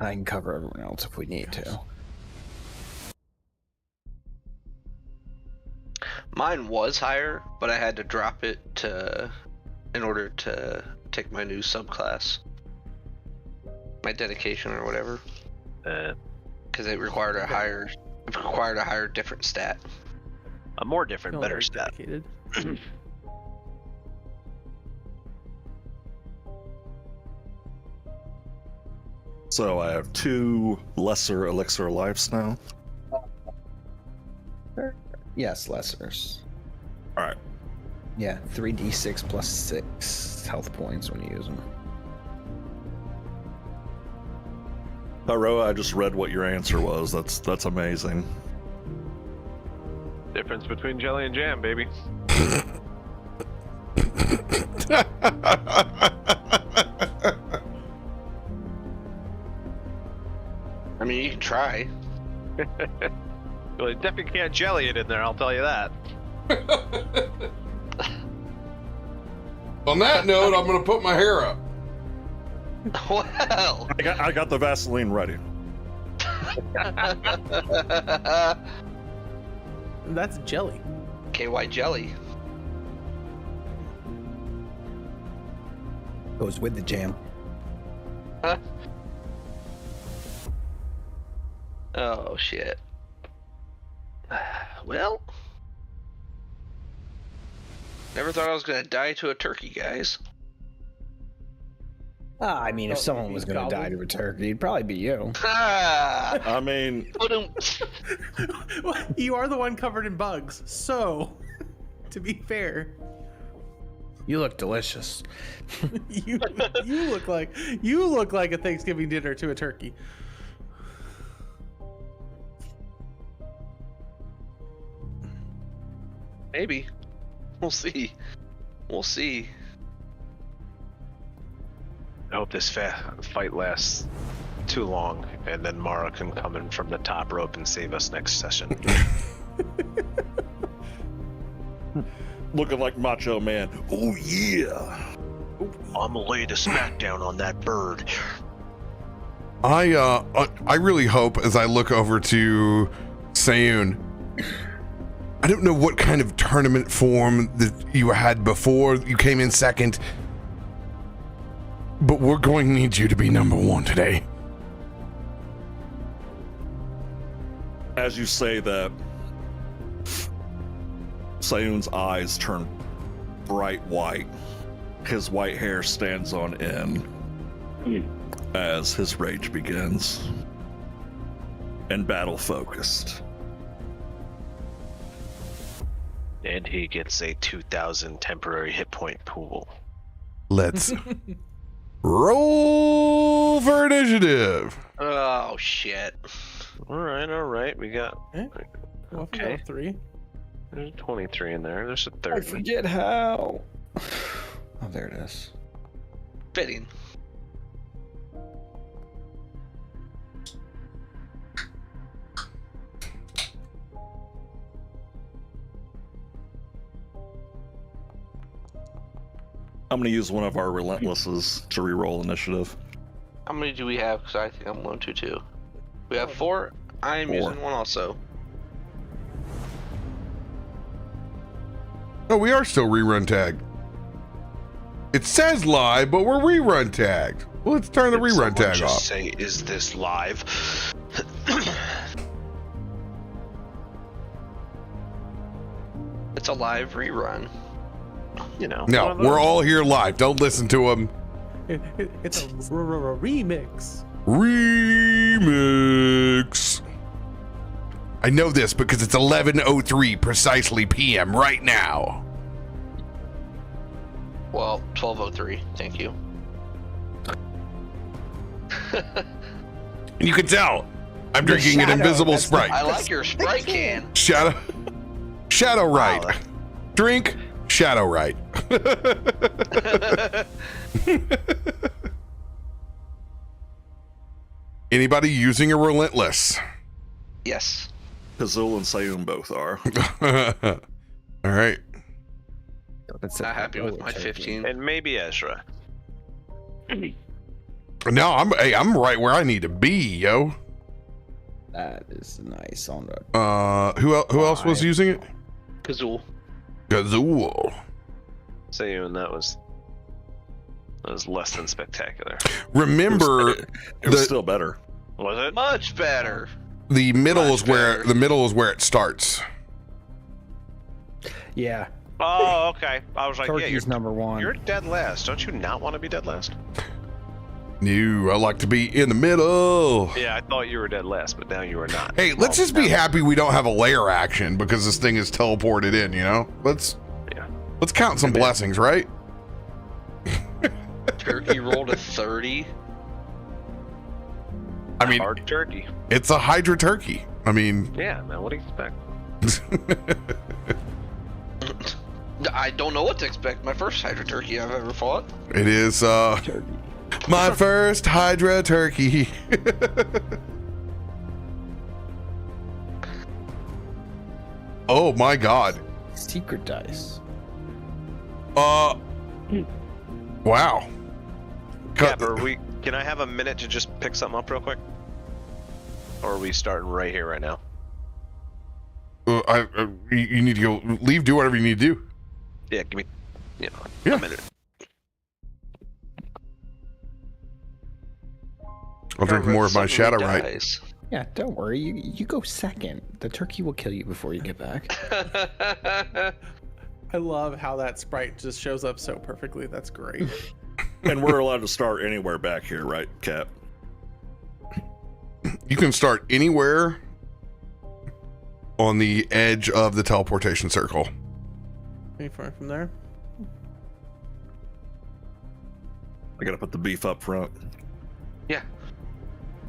I can cover everyone else if we need to. Mine was higher, but I had to drop it in order to take my new subclass, my dedication or whatever, because it required a higher different stat. a more different, Feeling better very stat. dedicated. So I have 2 lesser elixir lives now. Yes, lessers. All right. Yeah, 3d6 plus 6 health points when you use them. Roa, I just read what your answer was. That's amazing. Difference between jelly and jam, baby. I mean, you can try. Well, you definitely can't jelly it in there, I'll tell you that. On that note, I'm gonna put my hair up. Well. I got the Vaseline ready. That's jelly. KY jelly. Goes with the jam. Huh? Oh shit. Well, never thought I was gonna die to a turkey, guys. I mean, if someone was going to die to a turkey, it'd probably be you. I mean, You are the one covered in bugs, so to be fair, You look delicious. you look like a Thanksgiving dinner to a turkey. Maybe. We'll see. We'll see. I hope this fight lasts too long, and then Mara can come in from the top rope and save us next session. looking like Macho Man. Oh yeah. I'm gonna lay the smackdown on that bird. I really hope as I look over to Sayun, I don't know what kind of tournament form that you had before you came in second, but we're going to need you to be number one today. As you say that, Sayun's eyes turn bright white. His white hair stands on end as his rage begins. And battle focused. And he gets a 2,000 temporary hit point pool. Let's roll for initiative. Oh shit. All right. We got Okay. 3. there's 23 in there. There's a I 30. forget how. Oh, there it is. Fitting. I'm going to use one of our relentlesses to reroll initiative. How many do we have? Because I think I'm going to too. We have 4. I am 4. using one also. Oh, we are still rerun tagged. It says live, but we're rerun tagged. Well, let's turn the Did rerun someone tag just off. say, is this live? It's a live rerun. You know. No, one of those. we're all here live. Don't listen to them. It's a remix. Remix. I know this because it's 11:03 precisely p.m. right now. Well, 12:03. Thank you. And you can tell I'm drinking an shadow, invisible that's Sprite. I like your Sprite can. Shadow right. Wow. Drink Shadow right. Anybody using a relentless? Yes. Kazul and Sayun both are. All right. That's Not happy with my 15. And maybe Ezra. No, I'm right where I need to be, yo. That is nice on the. Who else was using it? Kazul. Gazoo. Sayun, that was less than spectacular. Remember, It was still better. Was it? Much better. the middle Much is where better. it starts. Yeah, Oh, okay. I was like, yeah, turkey's number one. you're dead last. Don't you not want to be dead last? No, I like to be in the middle. Yeah, I thought you were dead last, but now you are not. Hey, let's just be happy we don't have a layer action because this thing is teleported in, you know? Let's count some blessings, right? Turkey rolled a 30. I mean, Hard turkey. it's a Hydra turkey. I mean, Yeah, man. What do you expect? I don't know what to expect. My first Hydra turkey I've ever fought. It is my first Hydra turkey. Oh my god. Secret dice. Wow. Cap, can I have a minute to just pick something up real quick? Or are we starting right here, right now? You need to go leave, do whatever you need to do. Yeah, give me, Yeah. a minute. I'll drink more of my shadow right. Dies. Yeah, don't worry. You go second. The turkey will kill you before you get back. I love how that sprite just shows up so perfectly. That's great. And we're allowed to start anywhere back here, right, Cap? You can start anywhere on the edge of the teleportation circle. Any far from there? I gotta put the beef up front. Yeah.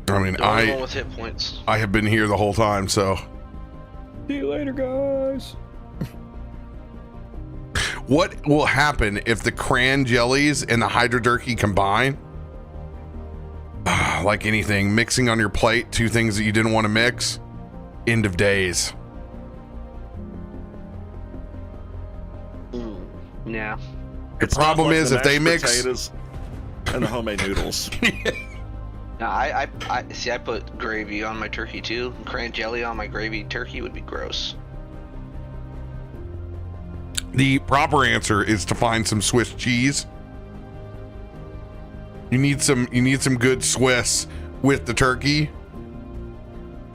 I mean, The only one with hit points. I have been here the whole time, so. See you later, guys. What will happen if the cran jellies and the Hydra turkey combine? Like anything, mixing on your plate, two things that you didn't want to mix. End of days. Yeah. The problem is if they mix potatoes and the homemade noodles. No, I see. I put gravy on my turkey too. Cran jelly on my gravy turkey would be gross. The proper answer is to find some Swiss cheese. You need some good Swiss with the turkey.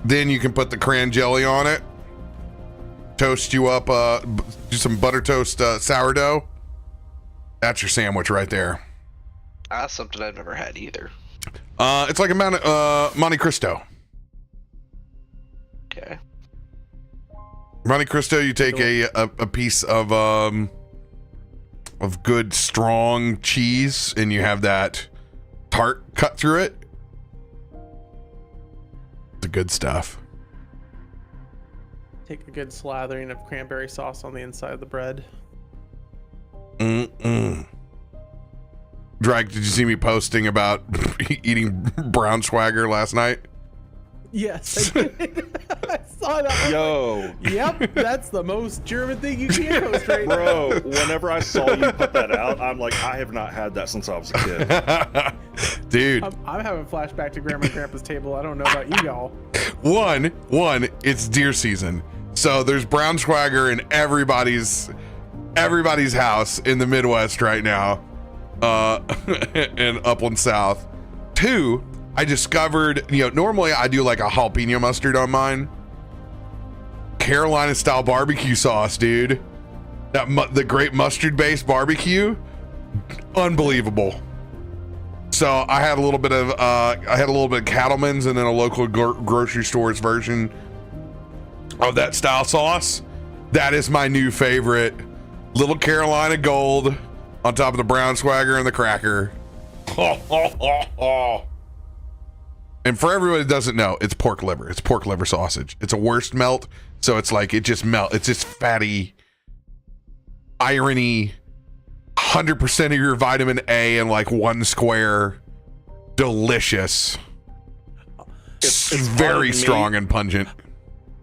Then you can put the cran jelly on it. Toast you up, do some butter toast sourdough. That's your sandwich right there. That's something I've never had either. It's like a Monte Cristo. Okay. Monte Cristo, you take a piece of good strong cheese and you have that tart cut through it. The good stuff. Take a good slathering of cranberry sauce on the inside of the bread. Drake, did you see me posting about eating brown swagger last night? Yes, I did. I saw that. Yo. Yep, that's the most German thing you can post right now. Bro, whenever I saw you put that out, I'm like, I have not had that since I was a kid. Dude. I'm having flashback to Grandma and Grandpa's table. I don't know about you y'all. One, it's deer season. So there's brown swagger in everybody's house in the Midwest right now. In Upland South. Two, I discovered, normally I do like a jalapeno mustard on mine. Carolina style barbecue sauce, dude. The great mustard based barbecue. Unbelievable. So I had a little bit of Cattleman's and then a local grocery store's version of that style sauce. That is my new favorite. Little Carolina Gold on top of the brown swagger and the cracker. And for everybody that doesn't know, it's pork liver. It's pork liver sausage. It's a worst melt. So it's like, it just melt. It's just fatty, irony, 100% of your vitamin A in like one square. Delicious. It's very strong and pungent.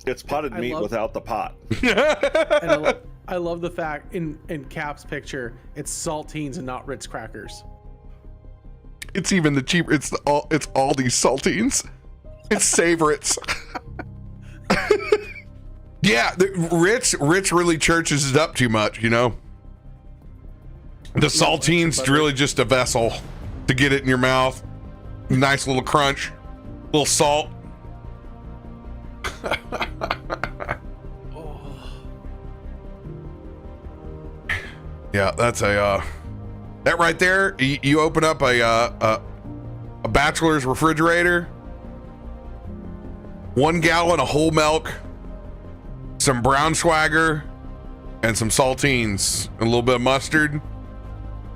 It's potted meat without the pot. And I love the fact in Cap's picture, it's saltines and not Ritz crackers. It's even the cheaper. It's all these saltines. It's Savorits. Yeah, Ritz really churches it up too much, The saltines really just a vessel to get it in your mouth. Nice little crunch, little salt. Yeah, that's that right there. You open up a bachelor's refrigerator, 1 gallon of whole milk, some brown swagger, and some saltines, and a little bit of mustard.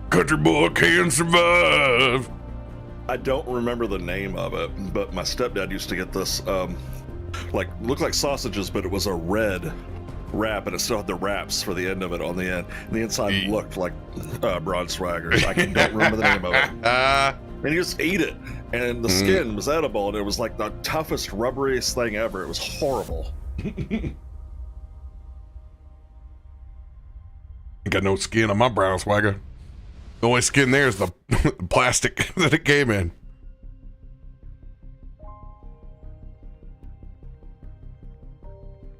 Country boy can survive. I don't remember the name of it, but my stepdad used to get this, looked like sausages, but it was a red wrap, and it still had the wraps for the end of it on the end. And the inside looked like Broad Swaggers. I don't remember the name of it. And you just ate it, and the skin was edible, and it was like the toughest, rubberiest thing ever. It was horrible. Got no skin on my brown swagger. The only skin there is the plastic that it came in.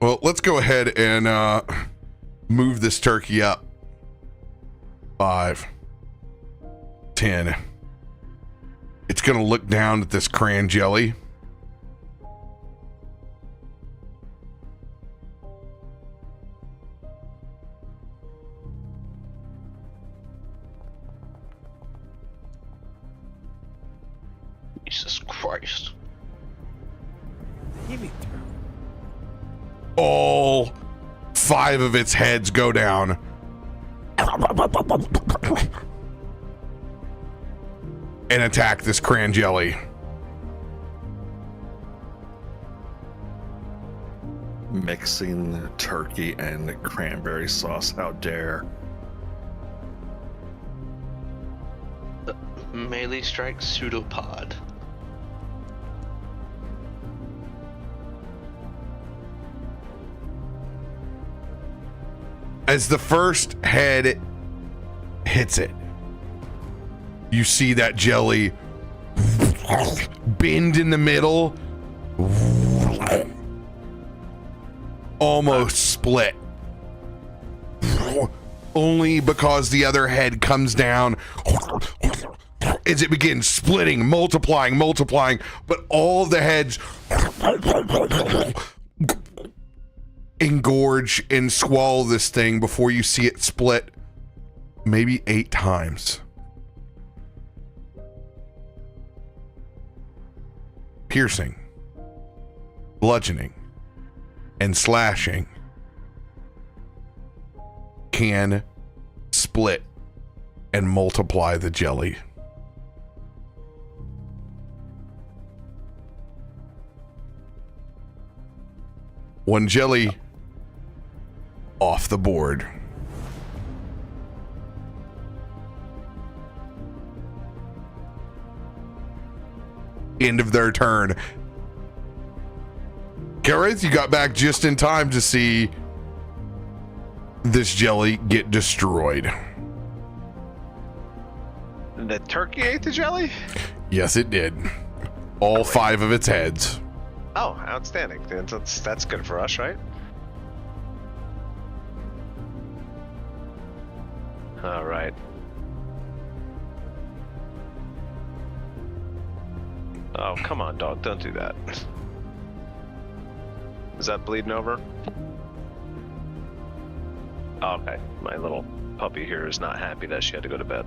Well, let's go ahead and move this turkey up. 5, 10. It's going to look down at this cran jelly. Jesus Christ. All 5 of its heads go down. And attack this cran jelly. Mixing turkey and cranberry sauce. How dare. Melee strike pseudopod. As the first head hits it, you see that jelly bend in the middle, almost split. Only because the other head comes down as it begins splitting, multiplying, but all the heads engorge and swallow this thing before you see it split maybe 8 times. Piercing, bludgeoning, and slashing can split and multiply the jelly. One jelly off the board. End of their turn. Gareth, you got back just in time to see this jelly get destroyed. The turkey ate the jelly? Yes, it did. All 5 of its heads. Oh, outstanding. That's good for us, right? All right. Oh, come on, dog. Don't do that. Is that bleeding over? Oh, okay. My little puppy here is not happy that she had to go to bed.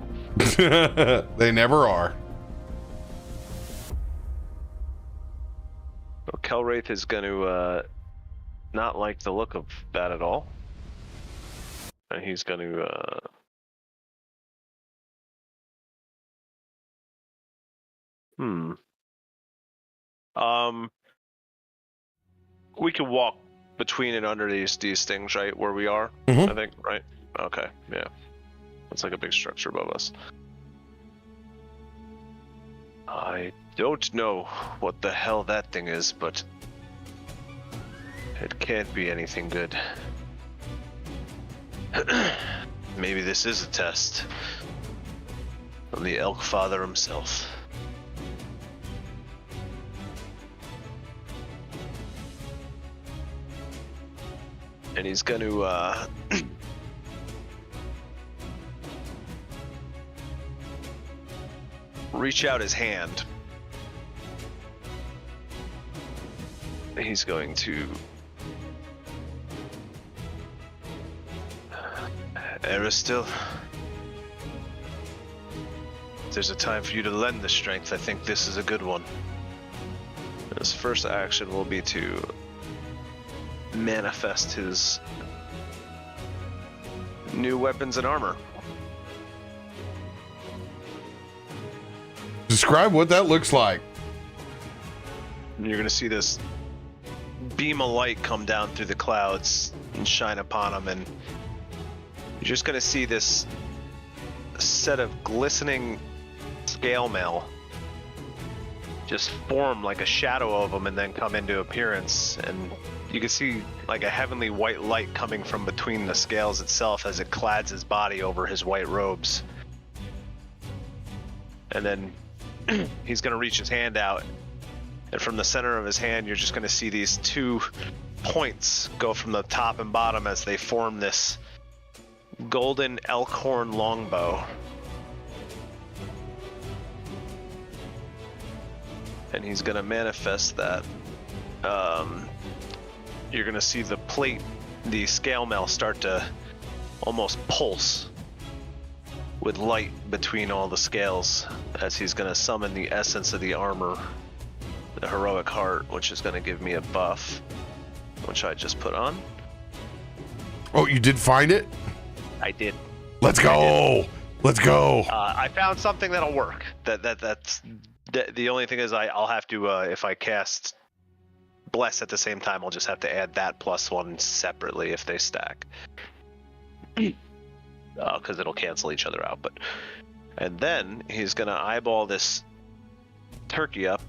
They never are. Well, Kelwraith is going to not like the look of that at all. And he's going to... We can walk between and under these things, right? Where we are, I think, right? Okay, yeah. It's like a big structure above us. I don't know what the hell that thing is, but it can't be anything good. Maybe this is a test from the Elk Father himself. And he's going to reach out his hand. He's going to Aristil. If there's a time for you to lend the strength, I think this is a good one. His first action will be to manifest his new weapons and armor. Describe what that looks like. And you're going to see this beam of light come down through the clouds and shine upon him, and you're just going to see this set of glistening scale mail just form like a shadow of him and then come into appearance, and you can see like a heavenly white light coming from between the scales itself as it clads his body over his white robes. And then he's going to reach his hand out, and from the center of his hand you're just going to see these two points go from the top and bottom as they form this golden elk horn longbow. And he's going to manifest that. You're going to see the plate, the scale mail, start to almost pulse with light between all the scales as he's going to summon the essence of the armor, the heroic heart, which is going to give me a buff, which I just put on. Oh, you did find it? I did. Let's go. Let's go. I found something that'll work. That's the only thing is I'll have to if I cast bless at the same time, I'll just have to add that +1 separately if they stack. Because it'll cancel each other out. And then he's gonna eyeball this turkey up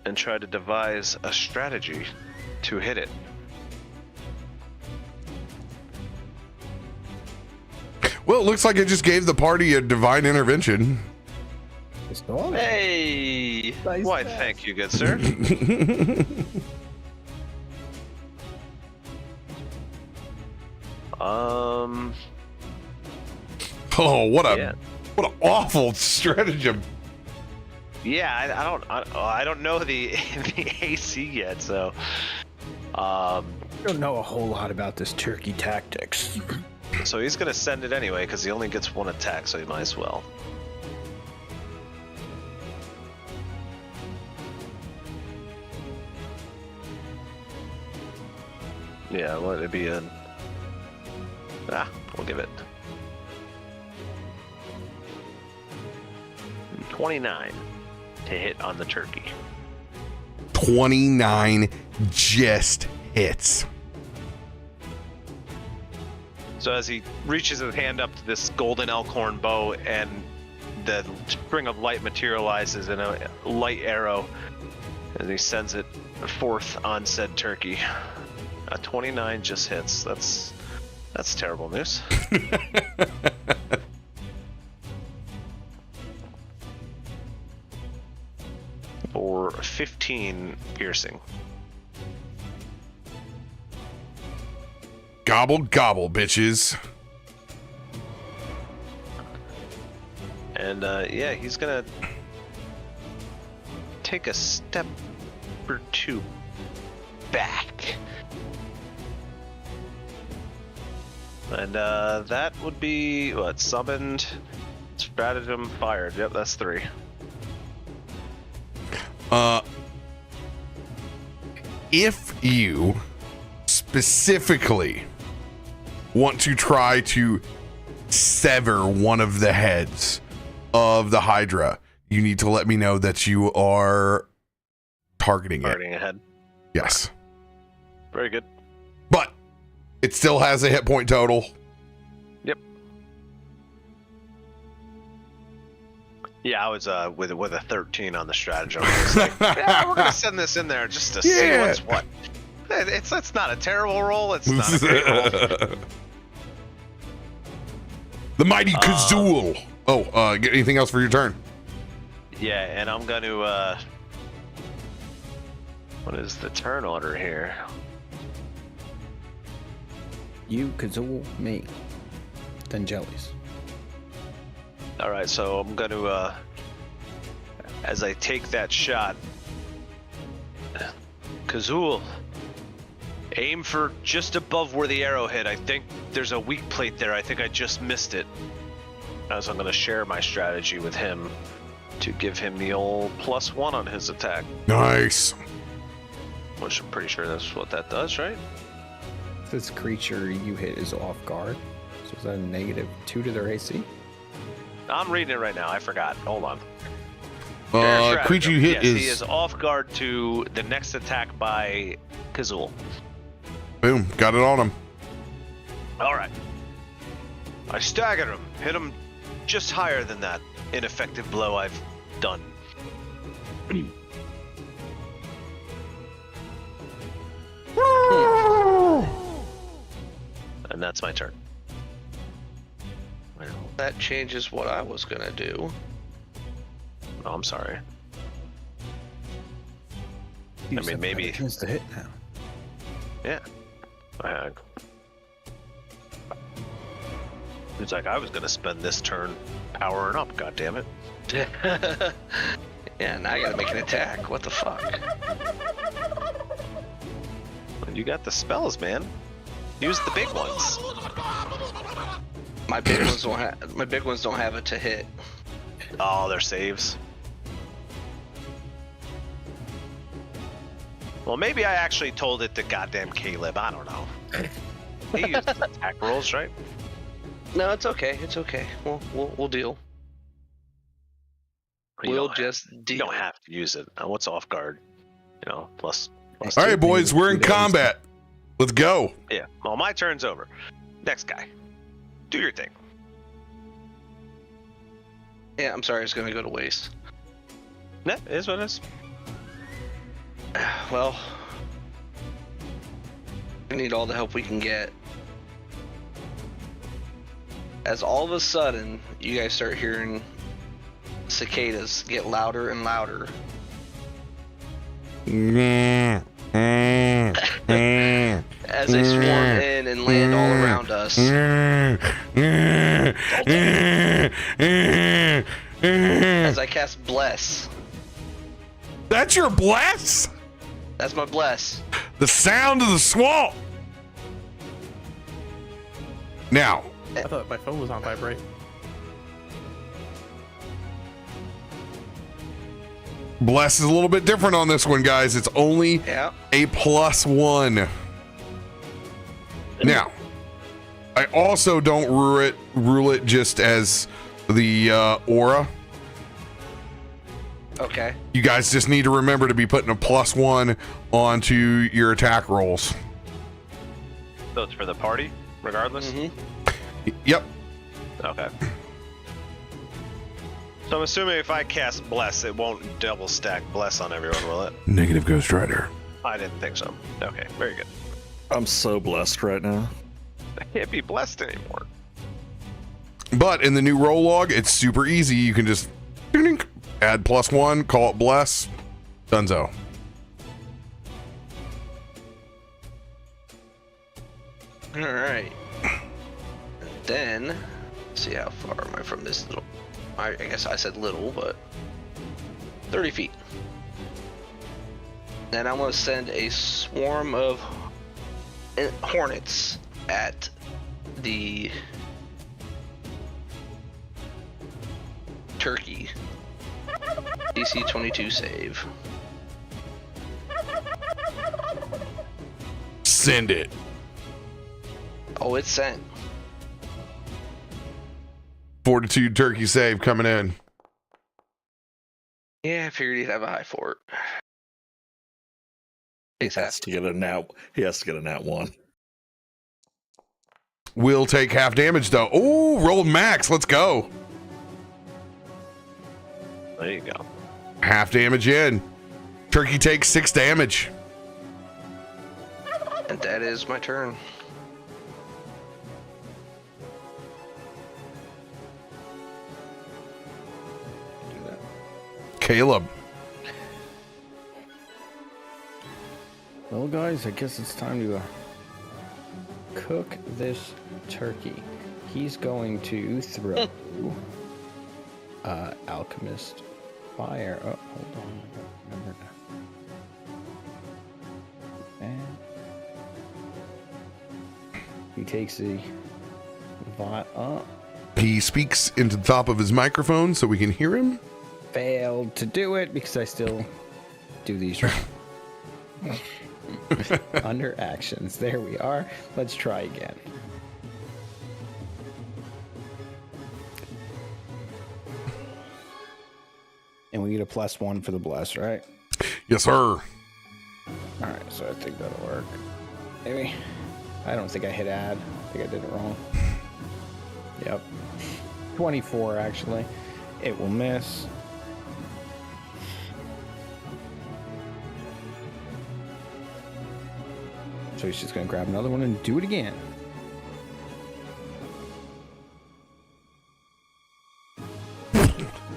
and try to devise a strategy to hit it. Well, it looks like it just gave the party a divine intervention. Hey! Nice Why, pass. thank you, good sir. Oh, what Yeah. an awful stratagem. Yeah, I don't know the the AC yet, so I don't know a whole lot about this turkey tactics. so he's gonna send it anyway because he only gets one attack, so he might as well. Yeah, let it be in. We'll give it 29 to hit on the turkey. 29 just hits. So as he reaches his hand up to this golden elkhorn bow, and the spring of light materializes in a light arrow, and he sends it forth on said turkey. A 29 just hits. That's terrible news. For 15 piercing. Gobble, gobble, bitches. And yeah, he's gonna take a step or two back. And that would be what? Summoned, stratagem, fired. Yep, that's 3. If you specifically want to try to sever one of the heads of the Hydra, you need to let me know that you are targeting it. Ahead. Yes. Very good. But it still has a hit point total. Yep. Yeah, I was with a 13 on the stratagem. I was like, yeah, we're gonna send this in there just to see what's what. It's not a terrible roll. It's not a great roll. The mighty Kazul. Get anything else for your turn? Yeah, and I'm going to what is the turn order here? You, Kazul, me, then Jellies. All right, so I'm going to as I take that shot, Kazul, aim for just above where the arrow hit. I think there's a weak plate there. I think I just missed it. As I'm going to share my strategy with him to give him the old +1 on his attack. Nice. Which I'm pretty sure that's what that does, right? This creature you hit is off guard. So is that a -2 to their AC? I'm reading it right now. I forgot. Hold on. Creature you hit he is off guard to the next attack by Kazul. Boom, got it on him. All right. I stagger him, hit him just higher than that ineffective blow I've done. And that's my turn. Well, that changes what I was gonna do. Oh, I'm sorry. You I mean, maybe. have a chance to hit now. Yeah. It's like I was gonna spend this turn powering up. God damn it! Yeah, now I gotta make an attack. What the fuck? You got the spells, man. Use the big ones. My big ones don't have. My big ones don't have it to hit. Oh, they're saves. Well, maybe I actually told it to goddamn Caleb. I don't know. He used his attack rolls, right? No, it's okay. It's okay. We'll deal. We'll just deal. You don't have to use it. What's off guard? You know, plus. All right, boys, we're in combat. Let's go. Yeah. Well, my turn's over. Next guy. Do your thing. Yeah, I'm sorry. It's gonna go to waste. Yeah, it is what it is. Well, we need all the help we can get. As all of a sudden, you guys start hearing cicadas get louder and louder. As they swarm in and land all around us. As I cast Bless. That's your bless? That's my Bless. The sound of the swamp. Now. I thought my phone was on vibrate. Bless is a little bit different on this one, guys. It's only a +1. Now, I also don't rule it just as the aura. Okay. You guys just need to remember to be putting a +1 onto your attack rolls. So it's for the party, regardless? Yep. Okay. So I'm assuming if I cast Bless, it won't double stack Bless on everyone, will it? Negative Ghost Rider. I didn't think so. Okay, very good. I'm so blessed right now. I can't be blessed anymore. But in the new roll log, it's super easy. You can just add +1, call it Bless, Dunzo. All right. And then, let's see how far am I from this little. I guess I said little, but 30 feet. Then I'm going to send a swarm of hornets at the turkey. DC 22 save. Send it. Oh, it's sent. Fortitude turkey save coming in. Yeah, I figured he'd have a high fort. He has to get a nat 1. Will take half damage though. Oh, rolled max. Let's go. There you go. Half damage in. Turkey takes 6 damage. And that is my turn. Caleb. Well, guys, I guess it's time to cook this turkey. He's going to throw alchemist fire. Oh, hold on, I don't remember now. And he takes the vial up. He speaks into the top of his microphone so we can hear him. Failed to do it because I still do these under actions. There we are. Let's try again. And we get a a +1 for the bless, right? Yes, sir. All right, so I think that'll work. Maybe. I don't think I hit add. I think I did it wrong. Yep. 24, actually. It will miss. So he's just going to grab another one and do it again.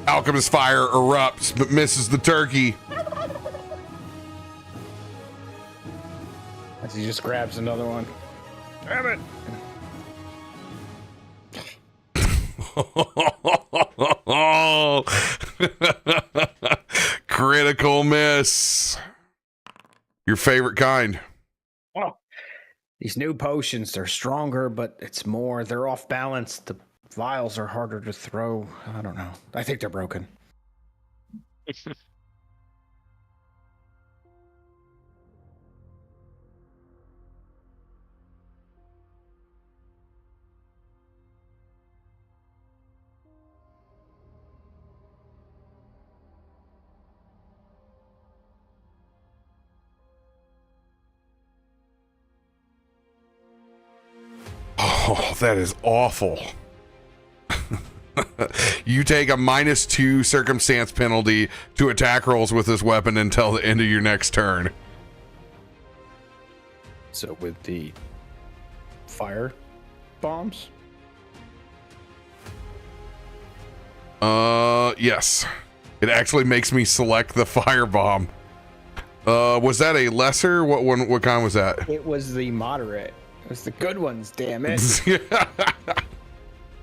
Alchemist fire erupts, but misses the turkey. As he just grabs another one. Grab it! Critical miss. Your favorite kind. Oh. These new potions, they're stronger, but it's more. They're off balance. The vials are harder to throw. I don't know. I think they're broken. Oh, that is awful. You take a -2 circumstance penalty to attack rolls with this weapon until the end of your next turn. So with the fire bombs? Yes. It actually makes me select the firebomb. Was that a lesser? What kind was that? It was the moderate. It was the good ones, damn it.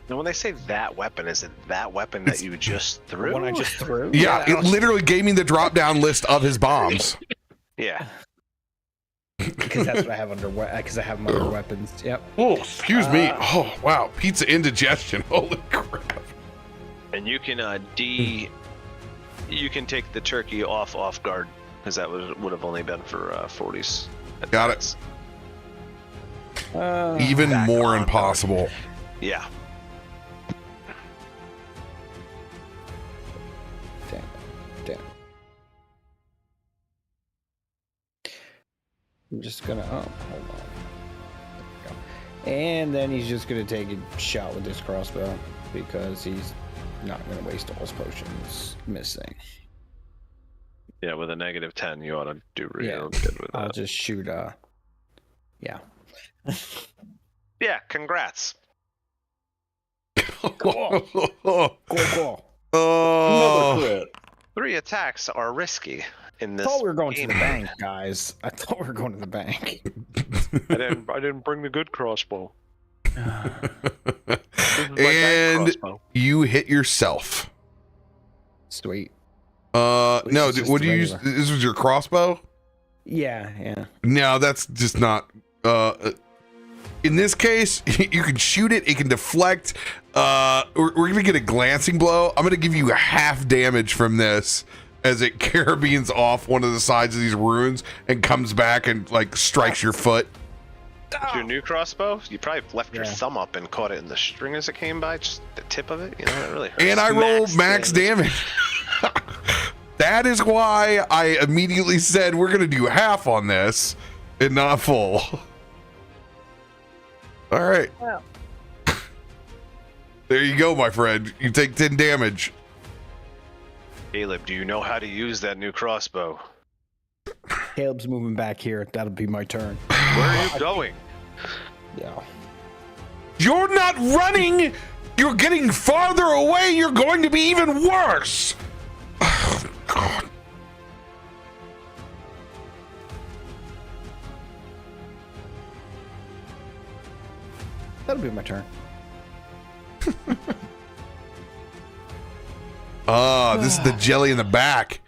And when they say that weapon, is it that weapon that you just threw? One I just threw? Yeah, it literally gave me the drop-down list of his bombs. Yeah. Because that's what I have under because I have them under weapons. Yep. Oh, excuse me. Oh, wow. Pizza indigestion. Holy crap. And you can you can take the turkey off guard, because that would have only been for 40s. Got it. Even more impossible. Yeah. Damn. I'm just gonna hold on. There we go. And then he's just gonna take a shot with this crossbow because he's not gonna waste all his potions missing. Yeah, with a -10, you ought to do real Yeah. good with that. I'll just shoot yeah. Yeah, congrats. Cool. Another crit. 3 attacks are risky in I this. thought we were going to game. the bank, guys. I thought we were going to the bank. I didn't bring the good crossbow. And you hit yourself. Sweet. No, it's just what do you regular. use? This was your crossbow? Yeah. No, that's just not. In this case, you can shoot it. It can deflect. We're gonna get a glancing blow. I'm gonna give you a half damage from this as it carabines off one of the sides of these runes and comes back and like strikes your foot. Your new crossbow, you probably left your Yeah. thumb up and caught it in the string as it came by, just the tip of it. You know, that really hurts. And I roll max damage. That is why I immediately said we're gonna do half on this and not full. All right. Wow. There you go, my friend. You take 10 damage. Caleb, do you know how to use that new crossbow? Caleb's moving back here. That'll be my turn. Where are you going? Yeah. You're not running. You're getting farther away. You're going to be even worse. Oh, God. That'll be my turn. This is the jelly in the back.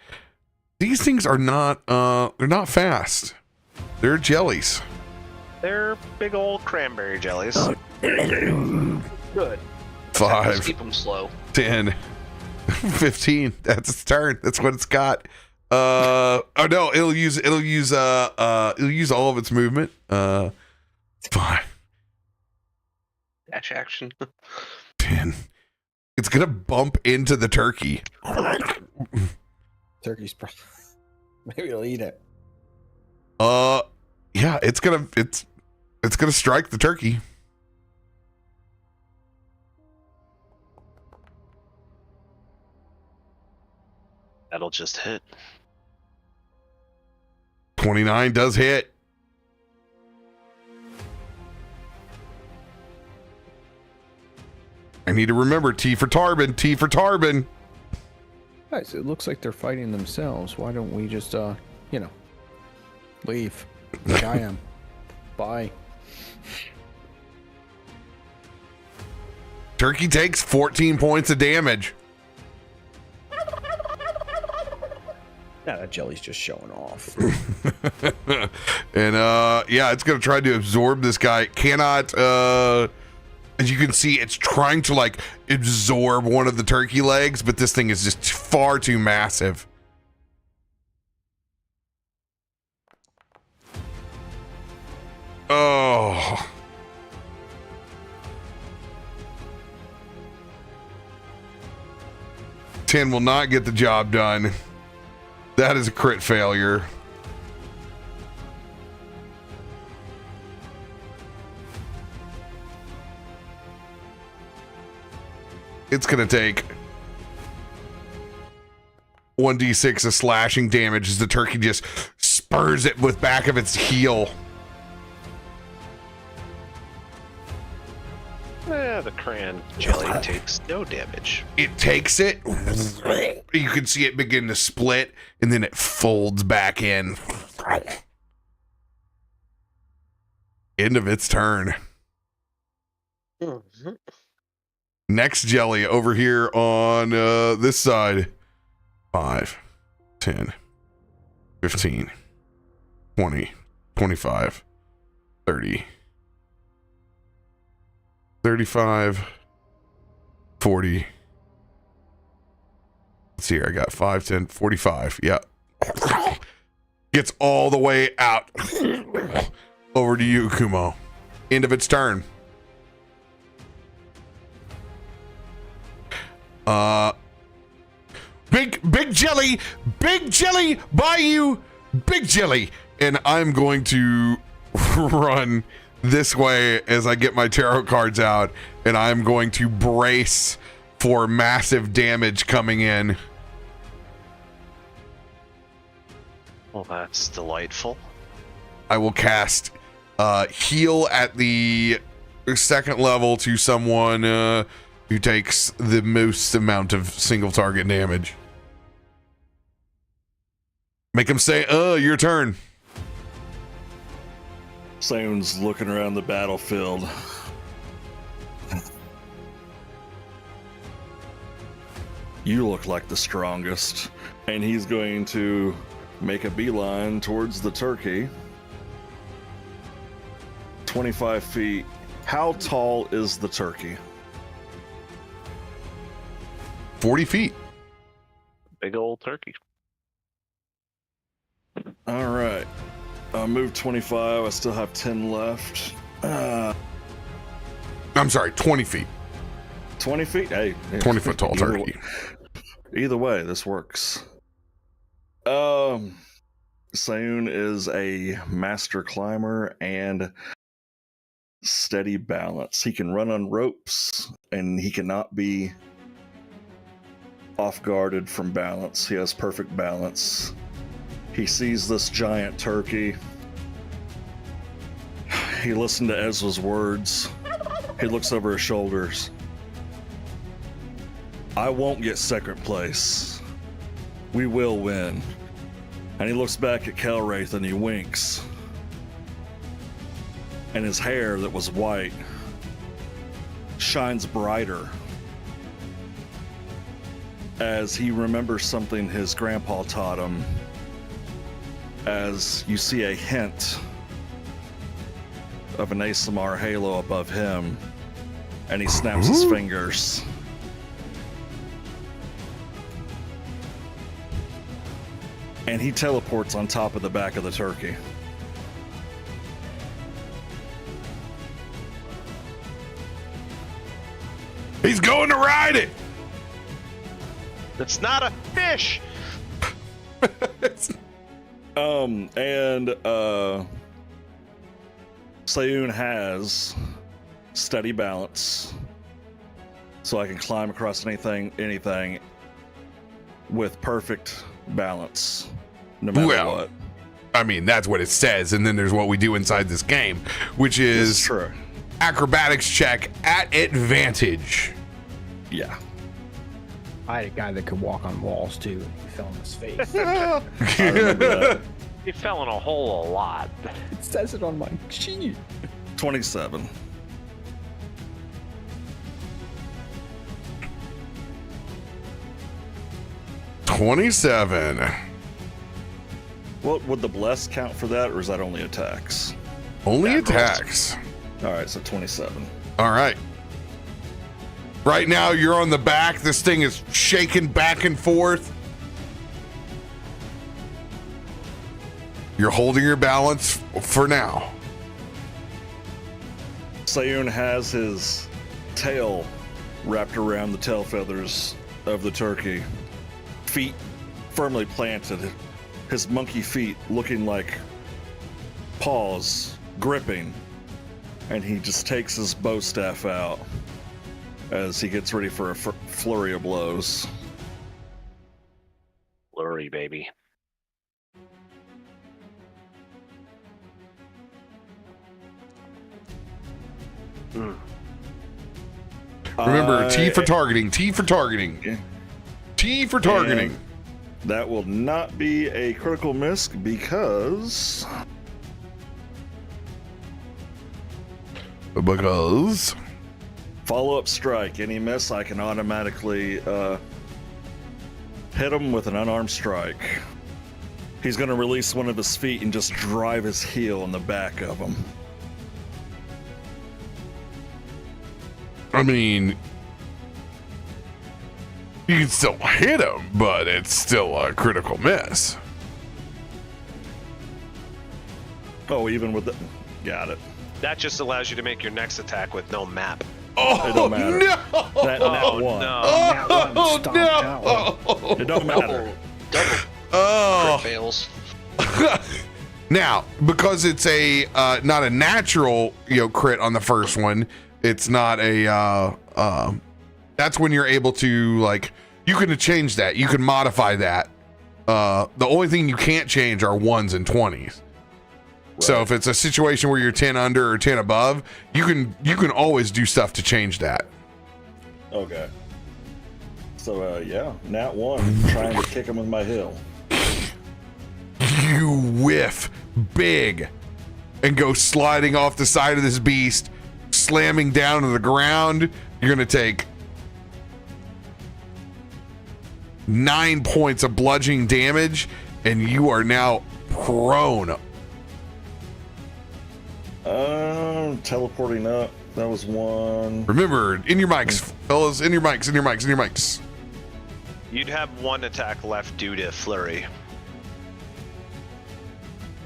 These things are not they're not fast. They're jellies. They're big old cranberry jellies. Good. 5, Keep them slow. 10, 15. That's its turn. That's what it's got. Oh no, it'll use all of its movement. 5, Dash action. 10. It's gonna bump into the turkey. Turkey's maybe he'll eat it. Yeah, it's gonna strike the turkey. That'll just hit. 29 does hit. I need to remember T for Tarbin. T for Tarbin. Guys, it looks like they're fighting themselves. Why don't we just, leave? Like I am. Bye. Turkey takes 14 points of damage. Yeah, that jelly's just showing off. And yeah, it's gonna try to absorb this guy. It cannot as you can see, it's trying to like absorb one of the turkey legs, but this thing is just far too massive. Oh. Ten will not get the job done. That is a crit failure. It's going to take 1d6 of slashing damage as the turkey just spurs it with back of its heel. The crayon jelly takes no damage. It takes it. You can see it begin to split, and then it folds back in. End of its turn. Mm-hmm. Next jelly over here on this side. 5, 10, 15, 20, 25, 30, 35, 40. Let's see here. I got 5, 10, 45. Yeah. Gets all the way out. Over to you, Kumo. End of its turn. Big jelly by you, big jelly. And I'm going to run this way as I get my tarot cards out, and I'm going to brace for massive damage coming in. Well, that's delightful. I will cast heal at the second level to someone who takes the most amount of single target damage. Make him say, your turn. Someone's looking around the battlefield. You look like the strongest. And he's going to make a beeline towards the turkey. 25 feet. How tall is the turkey? 40 feet. Big old turkey. All right. I moved 25. I still have 10 left. I'm sorry, 20 feet. 20 feet? Hey. 20 foot tall turkey. Either way, this works. Sayun is a master climber and steady balance. He can run on ropes, and he cannot be off-guarded from balance. He has perfect balance. He sees this giant turkey. He listened to Ezra's words. He looks over his shoulders. I won't get second place. We will win. And he looks back at Kelwraith and he winks. And his hair that was white shines brighter as he remembers something his grandpa taught him. As you see a hint of an ASMR halo above him, and he snaps his fingers. And he teleports on top of the back of the turkey. He's going to ride it. It's not a fish. And Sayun has steady balance, so I can climb across anything with perfect balance, no matter what. I mean, that's what it says, and then there's what we do inside this game, which is true. Acrobatics check at advantage. Yeah. I had a guy that could walk on walls too, and he fell on his face. I remember that. He fell in a hole a lot. It says it on my sheet. 27. Well, would the bless count for that, or is that only attacks? Only attacks. All right, so 27. All right. Right now, you're on the back. This thing is shaking back and forth. You're holding your balance for now. Sayun has his tail wrapped around the tail feathers of the turkey. Feet firmly planted. His monkey feet looking like paws gripping. And he just takes his bow staff out as he gets ready for a flurry of blows. Flurry, baby. Remember, T for targeting, T for targeting, Yeah. T for targeting. And that will not be a critical miss because follow-up strike. Any miss, I can automatically hit him with an unarmed strike. He's going to release one of his feet and just drive his heel in the back of him. I mean, you can still hit him, but it's still a critical miss. Oh, even with the... Got it. That just allows you to make your next attack with no map. It don't matter. No! That one. No! It don't matter. Double crit fails. Now, because it's a not a natural, crit on the first one, it's not a that's when you're able to you can change that. You can modify that. The only thing you can't change are 1s and 20s. So if it's a situation where you're 10 under or 10 above, you can always do stuff to change that. Okay. So yeah, nat 1, trying to kick him with my heel. You whiff big and go sliding off the side of this beast, slamming down to the ground. You're going to take 9 points of bludgeoning damage, and you are now prone. Teleporting up. That was 1. Remember, in your mics, fellas, in your mics. You'd have 1 attack left due to flurry.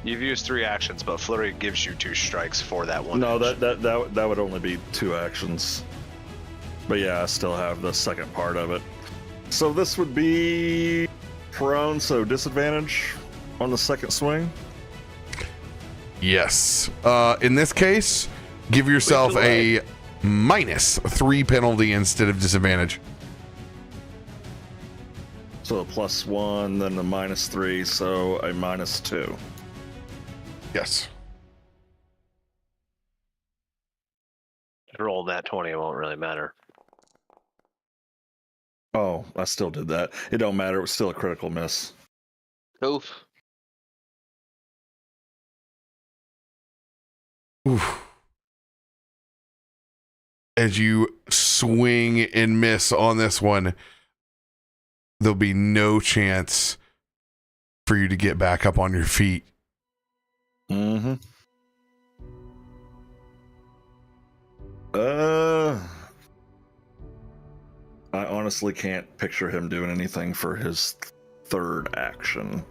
You've used 3 actions, but flurry gives you 2 strikes for that one. No, action. that would only be 2 actions. But yeah, I still have the second part of it. So this would be prone, so disadvantage on the second swing. Yes. In this case, give yourself a -3 penalty instead of disadvantage. So a +1, then a -3, so a -2. Yes. If you roll that 20, it won't really matter. Oh, I still did that. It don't matter. It was still a critical miss. Oof. Oof. As you swing and miss on this one, there'll be no chance for you to get back up on your feet. Mm-hmm. I honestly can't picture him doing anything for his third action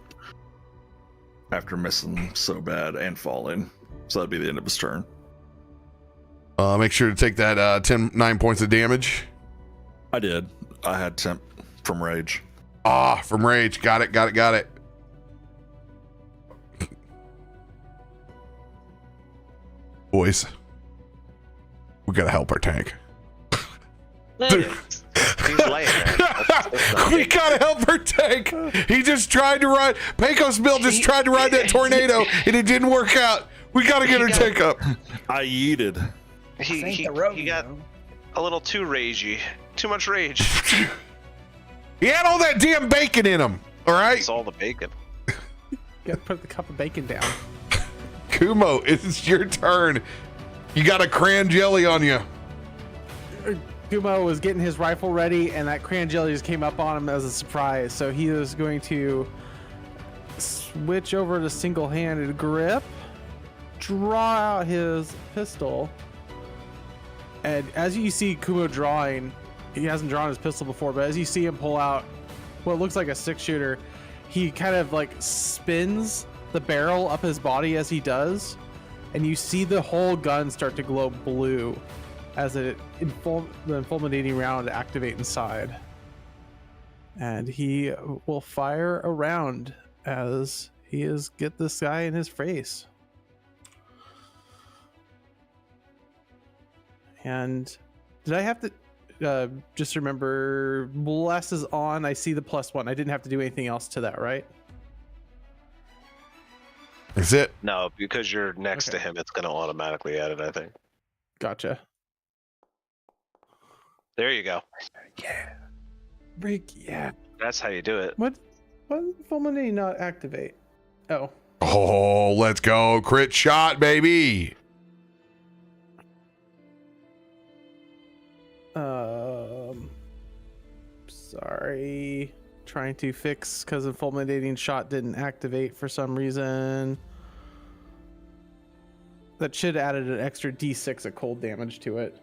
after missing so bad and falling. So that'd be the end of his turn. Make sure to take that 9 points of damage. I did. I had temp from rage. From rage. Got it. boys. We gotta help our tank. He's laying there. We gotta help our tank. He just tried to ride. Pecos Bill just tried to ride that tornado, and it didn't work out. We gotta get our tank up. I yeeted. He got a little too ragey. Too much rage. He had all that damn bacon in him. All right. It's all the bacon. You gotta put the cup of bacon down. Kumo, it's your turn. You got a cran jelly on you. Kumo was getting his rifle ready, and that cran jelly just came up on him as a surprise. So he was going to switch over to single-handed grip, draw out his pistol, and as you see Kumo drawing, he hasn't drawn his pistol before, but as you see him pull out what looks like a 6-shooter, he kind of like spins the barrel up his body as he does, and you see the whole gun start to glow blue as the fulminating round activate inside. And he will fire a round as he is get this guy in his face. And did I have to just remember bless is on? I see the +1. I didn't have to do anything else to that, right? Is it? No, because you're next to Okay. him, it's going to automatically add it, I think. Gotcha. There you go. Yeah. Break, yeah. That's how you do it. What did fulminating not activate? Oh. Oh, let's go. Crit shot, baby. Sorry. Trying to fix because the fulminating shot didn't activate for some reason. That should have added an extra D6 of cold damage to it.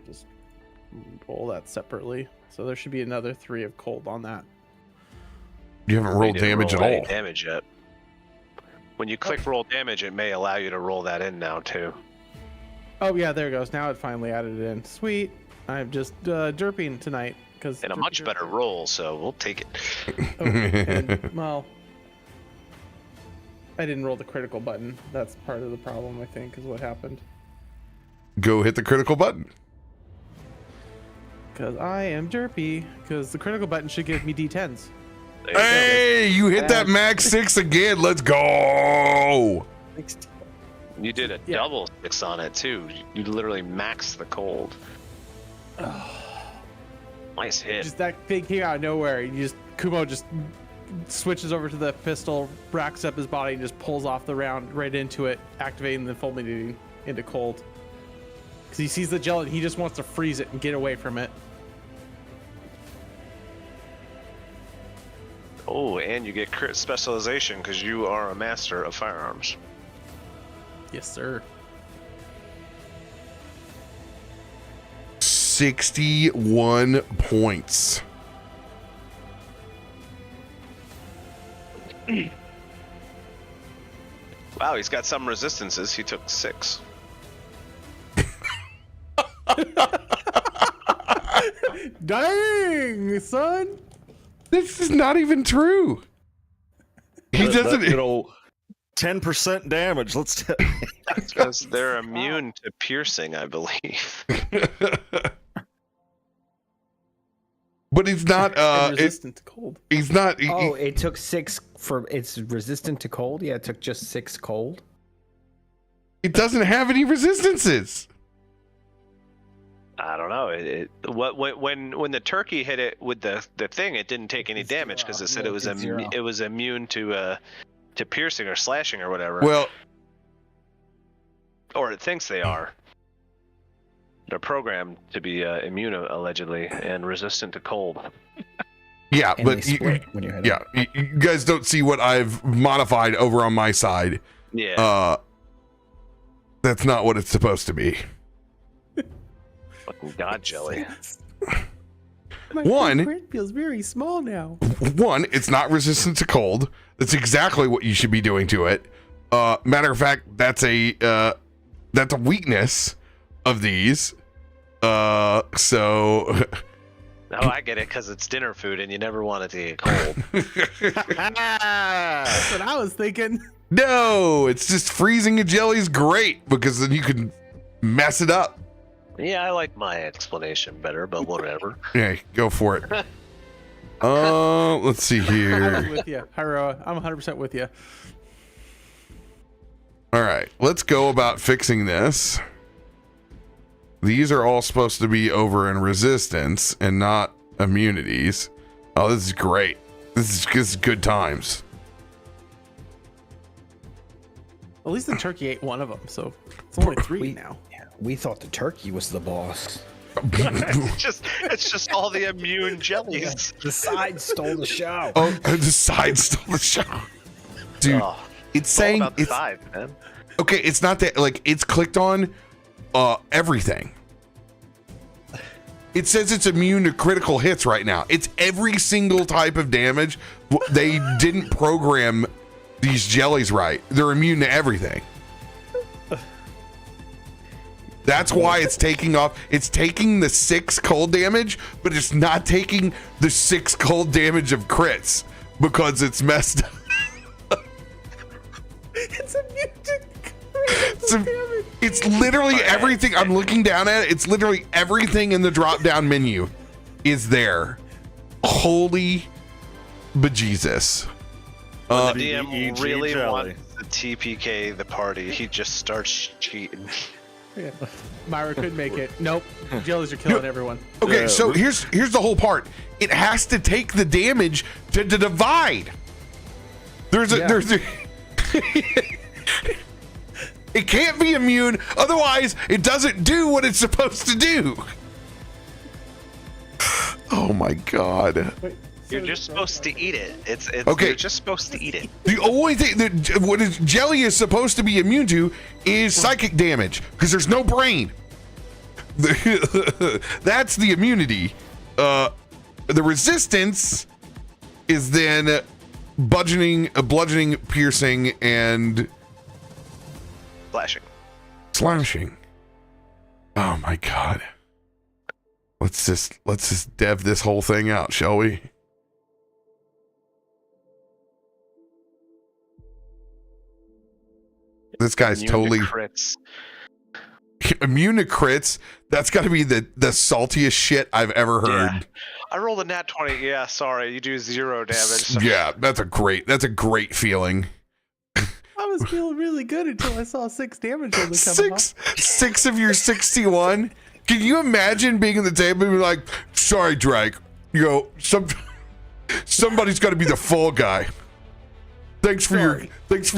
Just roll that separately. So there should be another 3 of cold on that. You haven't rolled didn't damage roll at any all. Damage yet. When you click roll damage, it may allow you to roll that in now too. Oh yeah, there it goes. Now it finally added it in. Sweet. I'm just derping tonight because And a much better roll, so we'll take it. Oh, and, well, I didn't roll the critical button. That's part of the problem, I think, is what happened. Go hit the critical button. Because I am derpy. Because the critical button should give me D10s. There you go. Hey, you hit that max 6 again. Let's go. You did a Yeah. double 6 on it too. You literally maxed the cold. Nice hit. Just that thing came out of nowhere. Kumo just switches over to the pistol, racks up his body, and just pulls off the round right into it, activating the fulminating into cold. Because he sees the gel and he just wants to freeze it and get away from it. Oh, and you get crit specialization because you are a master of firearms. Yes, sir. 61 points. Wow, he's got some resistances. He took 6. Dang, son. This is not even true. He doesn't. 10% damage. Let's. Because they're immune to piercing, I believe. But he's not. And resistant to cold. He's not. Oh, it took 6 for it's resistant to cold. Yeah, it took just 6 cold. It doesn't have any resistances. I don't know. When the turkey hit it with the thing, it didn't take any damage because it said it was immune to piercing or slashing or whatever. Well, or it thinks they are. They're programmed to be immune allegedly and resistant to cold. yeah, And but they split when you hit yeah, you guys don't see what I've modified over on my side. Yeah. That's not what it's supposed to be. Fucking god jelly. My One- footprint feels very small now. One, it's not resistant to cold. That's exactly what you should be doing to it. Matter of fact, that's a weakness of these. So No, I get it because it's dinner food and you never want it to get cold. That's what I was thinking. No, it's just freezing a jelly's great because then you can mess it up. Yeah, I like my explanation better, but whatever. Yeah, go for it. Let's see I'm here. with you, Hyroa. I'm 100% with you. All right, let's go about fixing this. These are all supposed to be over in resistance and not immunities. Oh, this is great. This is good times. At least the turkey ate one of them, so it's only 3 now. We thought the turkey was the boss. It's just all the immune jellies. The side stole the show. Oh, the side stole the show. Dude, Oh, it's saying all about the it's vibe, man. okay. It's not that like it's clicked on everything. It says it's immune to critical hits right now. It's every single type of damage. They didn't program these jellies right. They're immune to everything. That's why it's taking off. It's taking the 6 cold damage, but it's not taking the 6 cold damage of crits because it's messed up. It's immune to critical damage. It's literally everything. I'm looking down at it. It's literally everything in the drop down menu is there. Holy bejesus. The BBEG DM really jelly. wants to TPK the party. He just starts cheating. Yeah. Myra couldn't make it. Nope. Jellies are killing everyone. Okay, Yeah. so here's the whole part. It has to take the damage to divide. There's a it can't be immune, otherwise it doesn't do what it's supposed to do. Oh my god. You're just supposed to eat it. It's Okay. You're just supposed to eat it. The only thing that what is jelly is supposed to be immune to is psychic damage because there's no brain. That's the immunity. The resistance is then bludgeoning, piercing, and Flashing. slashing. Oh my god. Let's just dev this whole thing out, shall we? This guy's Immune to totally crits. immune to crits. That's got to be the saltiest shit I've ever heard. Yeah. I rolled a nat 20. Yeah, sorry. You do 0 damage. So. Yeah, that's a great feeling. I was feeling really good until I saw 6 damage on the come Six of your 61. Can you imagine being at the table and be like, sorry, Drake, you know, somebody's got to be the fall guy. Thanks for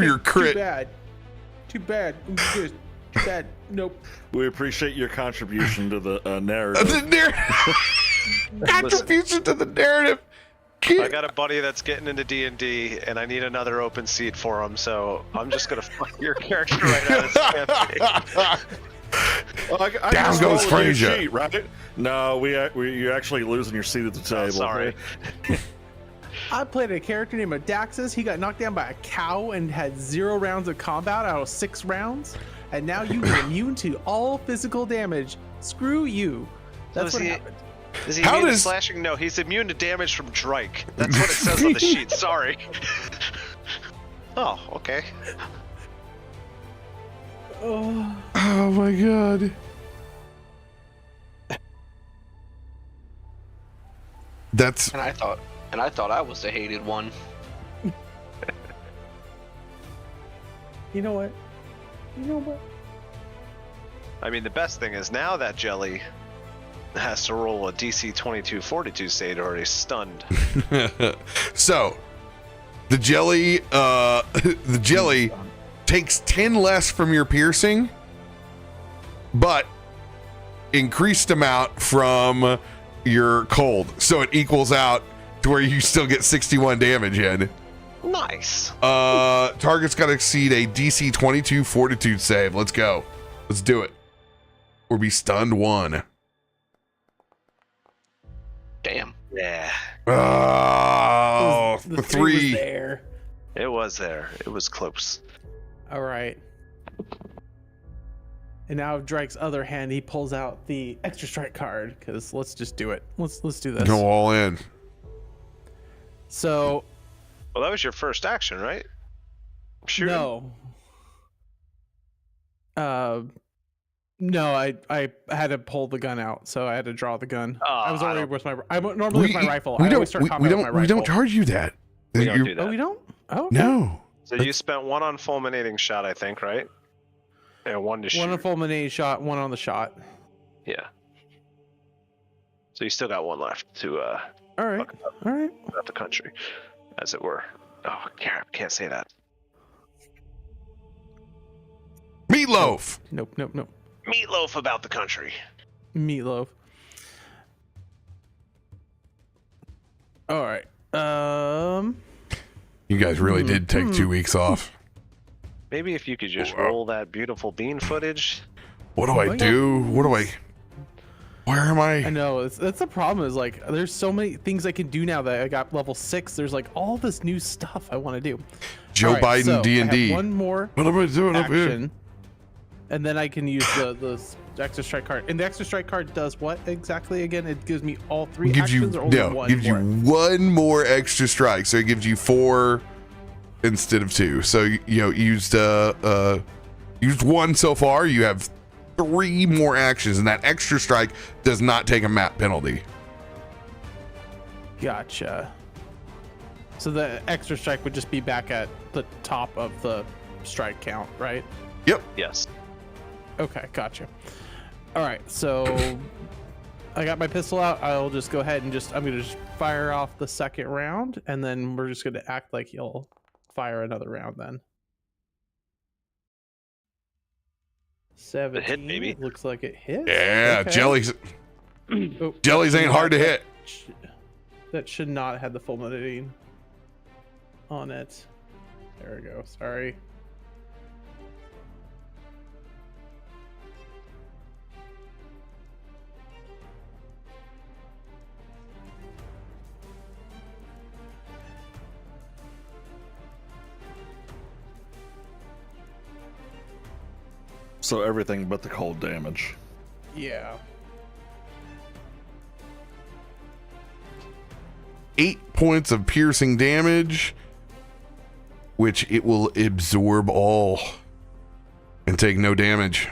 your crit. Too bad. Too bad. Nope. We appreciate your contribution to the narrative. Contribution to the narrative. I got a buddy that's getting into D&D, and I need another open seat for him, so I'm just gonna fuck your character right out of his campaign. Well, I Down just goes rolled a new Frazier. sheet, right? No, you're actually losing your seat at the table. Sorry. I played a character named Daxus. He got knocked down by a cow and had 0 rounds of combat out of 6 rounds. And now you are immune to all physical damage. Screw you. That's what happened. Is he How immune to does- slashing? No, he's immune to damage from Drake. That's what it says on the sheet. Sorry. Oh, okay. Oh, Oh my god. That's And I thought I was the hated one. you know what? I mean, the best thing is now that jelly has to roll a DC 22 Fortitude save or he's stunned. so the jelly takes 10 less from your piercing, but increased amount from your cold. So it equals out to where you still get 61 damage in. Nice. Target's got to exceed a DC 22 Fortitude save. Let's go. Let's do it. Or be stunned 1. Damn. Yeah. Oh, The the 3 was 3. there. It was there. It was close. All right. And now Drake's other hand, he pulls out the extra strike card because let's just do it. Let's do this. Go all in. So Well, that was your first action, right? shooting? No, I had to pull the gun out, so I had to draw the gun. Oh, I was I already don't- with my. I'm normally with my rifle. We I don't. always start combat with my rifle. We don't charge you that. We don't do that. Oh, we don't. Oh, okay. No. So you spent one on fulminating shot, I think, right? And one to shoot. One on fulminating shot, one on the shot. Yeah. So you still got one left to All right. fuck up, All right. up the country, as it were. Oh, can't say that. Meatloaf. Nope. Meatloaf about the country. Meatloaf. All right. You guys really did take 2 weeks off. Maybe if you could just roll that beautiful bean footage. What do I do? Where am I I? know that's the problem. Is like there's so many things I can do now that I got level 6. There's like all this new stuff I want to do. Joe All right, Biden so D&D. I have one more What am I doing up here? action, and then I can use the extra strike card. And the extra strike card does what exactly again? It gives me all 3 actions or only one gives more? you one more extra strike, so it gives you 4 instead of 2. So you used one so far. You have 3 more actions, and that extra strike does not take a map penalty. Gotcha. So the extra strike would just be back at the top of the strike count, right? Yep. Yes. Okay, gotcha. All right, so I got my pistol out. I'll just go ahead and I'm gonna just fire off the second round, and then we're just gonna act like he'll fire another round then. 17. hit, baby. Looks like it hits. Yeah, Okay. jellies. Oh, Jellies ain't hard to hit. That should not have the fulminating on it. There we go. Sorry. So everything but the cold damage. Yeah. 8 points of piercing damage, which it will absorb all and take no damage.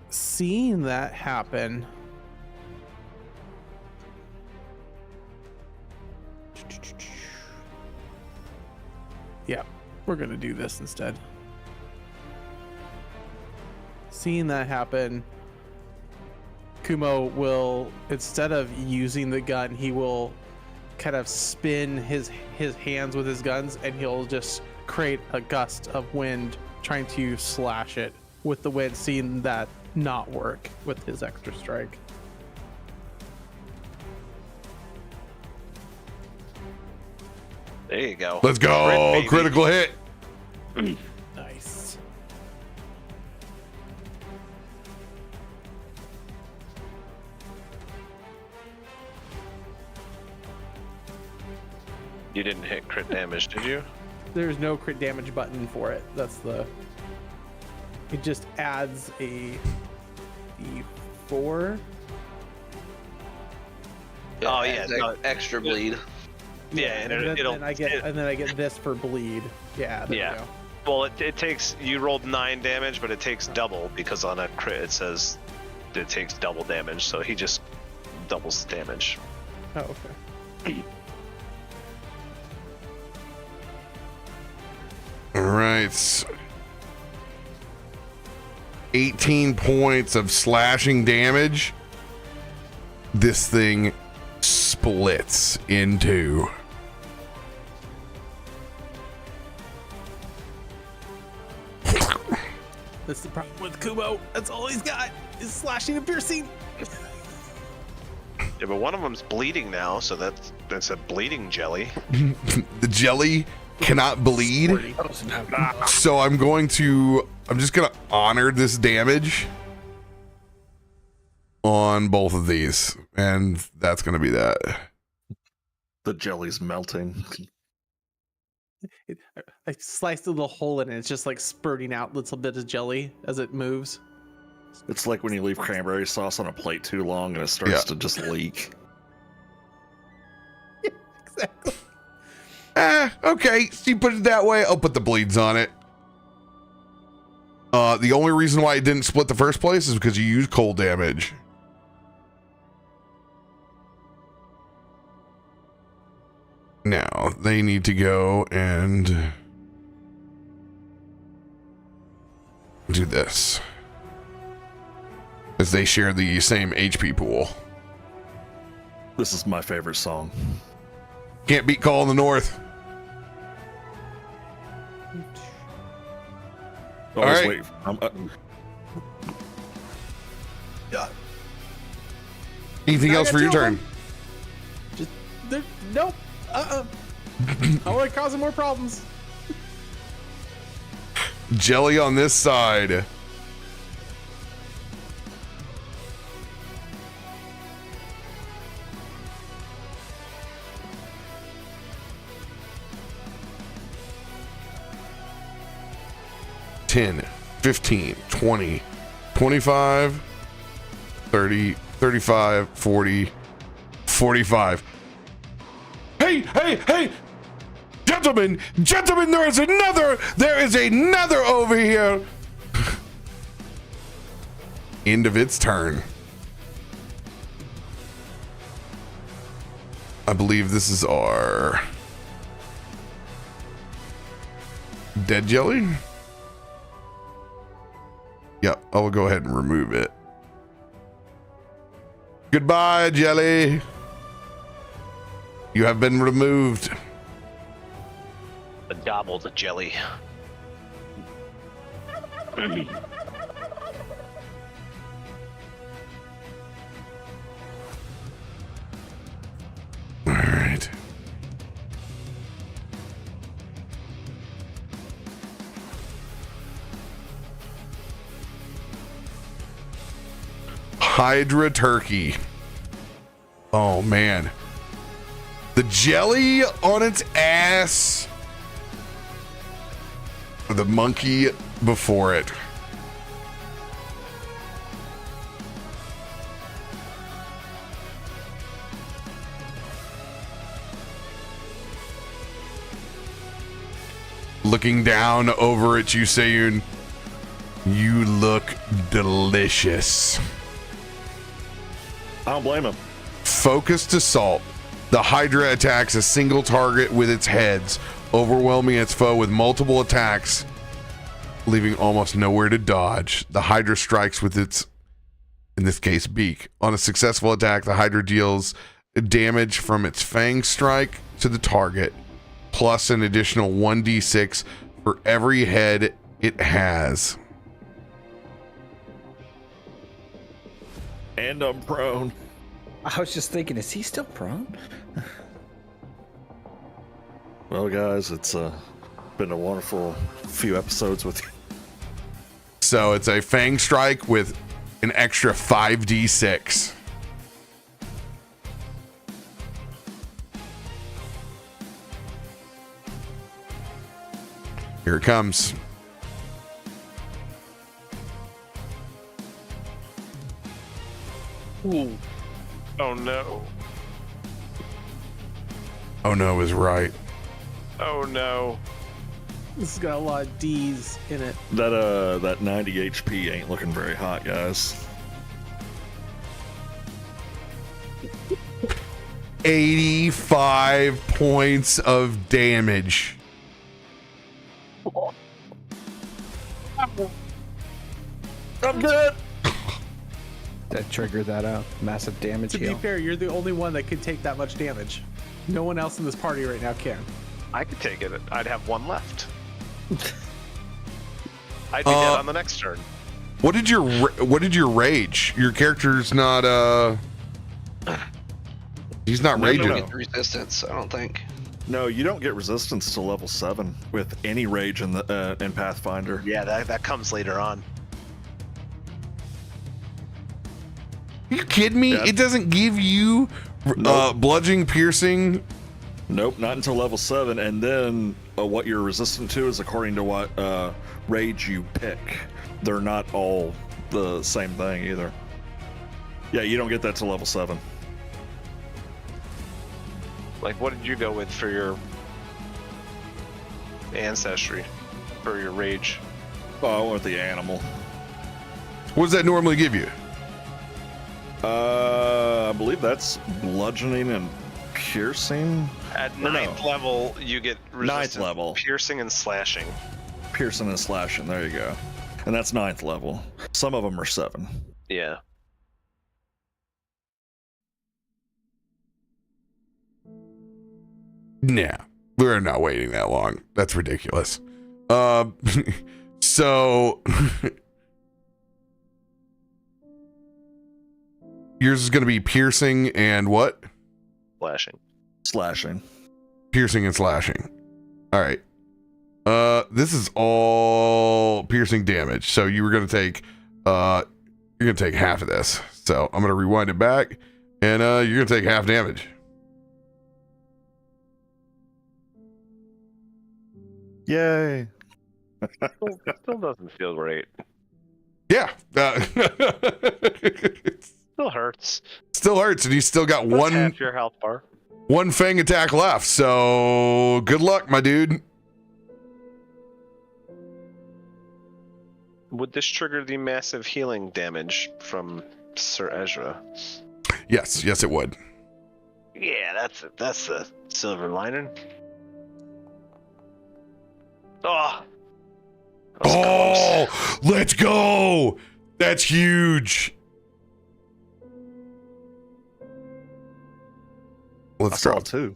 Seeing that happen, yeah, we're gonna do this instead. Seeing that happen, Kumo will, instead of using the gun, he will kind of spin his hands with his guns, and he'll just create a gust of wind trying to slash it with the wind, seeing that not work with his extra strike. There you go. Let's go. Crit, baby. Critical hit. Nice. You didn't hit crit damage, did you? There's no crit damage button for it. It just adds a D4. Oh, yeah, it's no, extra bleed. Yeah, and then I get this for bleed. Yeah. There Yeah. we go. Well, it takes, you rolled 9 damage, but it takes double because on a crit it says it takes double damage, so he just doubles the damage. Oh, okay. All right. 18 points of slashing damage. This thing splits in 2. That's the problem with Kumo. That's all he's got is slashing and piercing. Yeah, but one of them's bleeding now, so that's a bleeding jelly. The jelly cannot bleed. So I'm just going to honor this damage on both of these. And that's going to be that. The jelly's melting. I sliced a little hole in it. It's just like spurting out little bit of jelly as it moves. It's like when you leave cranberry sauce on a plate too long and it starts to just leak. Exactly. Okay. So you put it that way. I'll put the bleeds on it. The only reason why it didn't split the first place is because you used cold damage. Now they need to go and do this, as they share the same HP pool. This is my favorite song. Can't beat Call in the North. Oh, All right. wait. Anything I else got for your two of turn? them. Just nope. I want to cause more problems. Jelly on this side. $10, $15, $20, $25, $30, $35, $40, $45. Hey! Gentlemen, there is another over here. End of its turn. I believe this is our dead jelly. Yep, I will go ahead and remove it. Goodbye, jelly. You have been removed. A gobble the jelly. All right. Hydra turkey. Oh man. The jelly on its ass. The monkey before it. Looking down over at you, Sayun, you look delicious. I don't blame him. Focused assault. The Hydra attacks a single target with its heads, overwhelming its foe with multiple attacks, leaving almost nowhere to dodge. The Hydra strikes with its, in this case, beak. On a successful attack, the Hydra deals damage from its fang strike to the target, plus an additional 1d6 for every head it has. And I'm prone. I was just thinking, is he still prone? Well, guys, it's been a wonderful few episodes with you. So it's a fang strike with an extra 5d6. Here it comes. Ooh. Oh no. Oh no is right. Oh no. This has got a lot of D's in it. That 90 HP ain't looking very hot, guys. 85 points of damage. I'm good. That triggered that massive damage To be heal. fair, you're the only one that could take that much damage. No one else in this party right now can. I could take it. I'd have one left. I'd be dead on the next turn. What did your rage? Your character's not he's not No, raging. no. Get resistance, I don't think. No, you don't get resistance to level 7 with any rage in the in Pathfinder. Yeah, that comes later on. Are you kidding me? Yeah. It doesn't give you Nope. bludgeoning, piercing. Nope, not until level 7, and then what you're resistant to is according to what rage you pick. They're not all the same thing either. Yeah, you don't get that till level 7. Like, what did you go with for your ancestry, for your rage? Oh, I went with the animal. What does that normally give you? I believe that's bludgeoning and piercing. At 9th level, you get resistance 9th level. Piercing and slashing. Piercing and slashing, there you go. And that's 9th level. Some of them are 7. Yeah. Nah, we're not waiting that long. That's ridiculous. So yours is going to be piercing and what? Slashing. Piercing and slashing. All right. This is all piercing damage. So you were going to take, you're going to take half of this. So I'm going to rewind it back, and you're going to take half damage. Yay. Still doesn't feel great. Yeah. Still hurts. Still hurts, and you still got That's one half your health bar. fang attack left. So good luck, my dude. Would this trigger the massive healing damage from Sir Ezra? Yes, it would. Yeah, that's the silver lining. Oh. Oh, let's go. That's huge. Let's saw go. 2.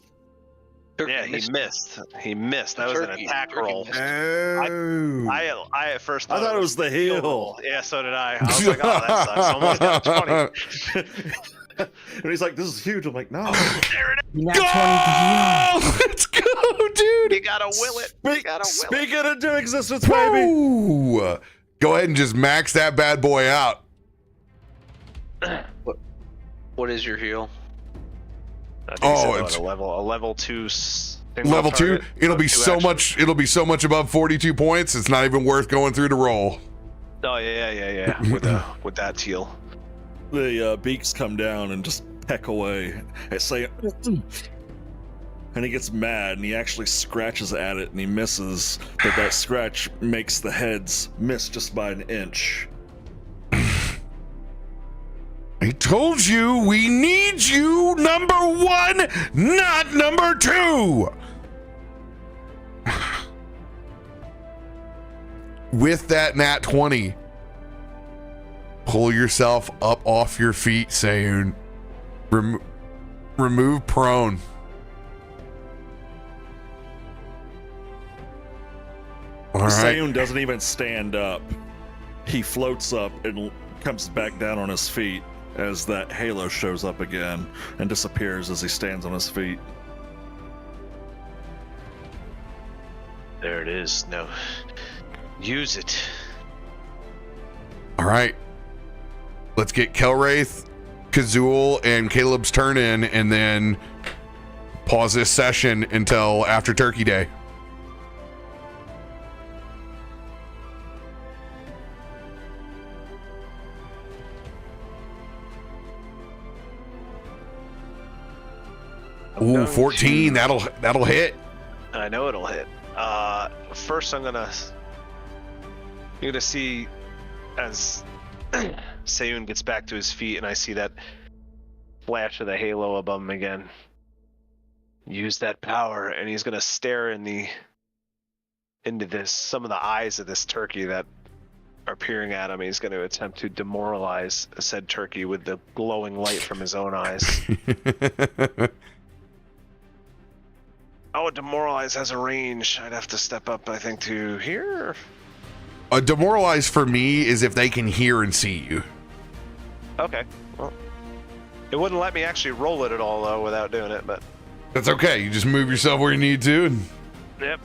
Yeah, he missed. He missed. That was an attack roll. Oh. I at first I thought it was the heal. Yeah, so did I. I was like, oh, that sucks. Almost got 20. And he's like, this is huge. I'm like, no. There it is. Go! Let's go, dude. You gotta will it. You gotta will Speak it into existence, baby. Woo! Go ahead and just max that bad boy out. What is your heal? It's a level 2. level 2. Target, It'll be 2 so action. much. It'll be so much above 42 points. It's not even worth going through the roll. Oh yeah. with that teal. The beaks come down and just peck away. I say, and he gets mad and he actually scratches at it and he misses, but that scratch makes the heads miss just by an inch. I told you we need you number 1, not number 2. With that nat 20, pull yourself up off your feet, Sayun. Remove prone. All right. Sayun doesn't even stand up. He floats up and comes back down on his feet as that halo shows up again and disappears as he stands on his feet. There it is. No, use it. All right. Let's get Kelwraith, Kazul, and Caleb's turn in, and then pause this session until after Turkey Day. Ooh, 14. That'll hit. I know it'll hit. First, you're gonna see as Sayun gets back to his feet, and I see that flash of the halo above him again. Use that power, and he's gonna stare into some of the eyes of this turkey that are peering at him. He's going to attempt to demoralize said turkey with the glowing light from his own eyes. Oh, demoralize has a range. I'd have to step up, I think, to here. A demoralize for me is if they can hear and see you. Okay. Well, it wouldn't let me actually roll it at all, though, without doing it, but... That's okay. You just move yourself where you need to. And... Yep.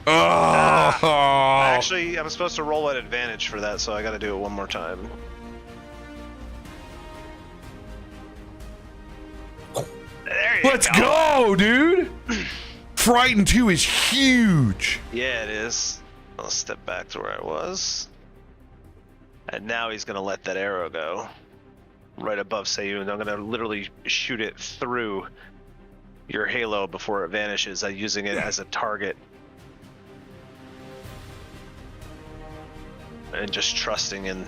Actually, I'm supposed to roll at advantage for that, so I gotta do it one more time. There you Let's go, dude! Frightened 2 is huge. Yeah, it is. I'll step back to where I was. And now he's going to let that arrow go. Right above Sayun. I'm going to literally shoot it through your halo before it vanishes, using it as a target. And just trusting in...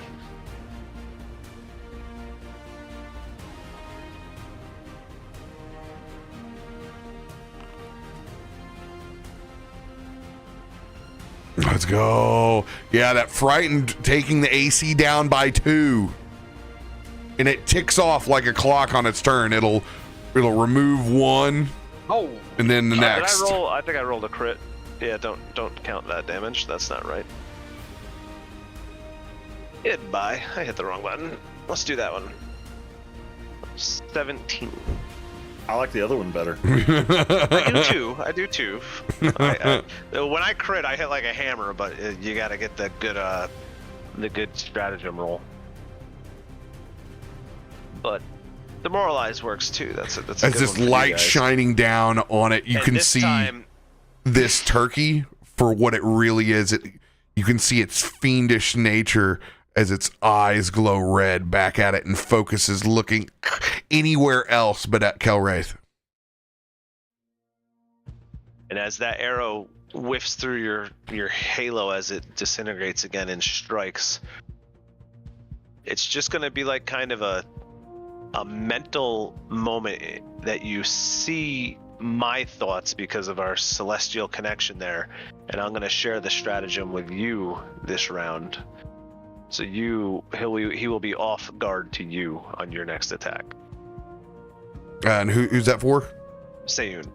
Let's go. Yeah, that frightened taking the AC down by 2. And it ticks off like a clock on its turn. It'll remove 1. Oh. And then the next. Did I roll? I think I rolled a crit. Yeah, don't count that damage. That's not right. Hit by. I hit the wrong button. Let's do that one. 17. I like the other one better. I do too. When I crit, I hit like a hammer, but you got to get the good stratagem roll. But demoralize works too. That's a As good this one for you light guys. shining down on it, you And can this see time, this turkey for what it really is. You can see its fiendish nature as its eyes glow red back at it and focuses looking anywhere else but at Kelwraith. and as that arrow whiffs through your halo as it disintegrates again and strikes, it's just going to be like kind of a mental moment that you see my thoughts because of our celestial connection there, and I'm going to share the stratagem with you this round. So he will be off guard to you on your next attack. And who's that for? Sayun.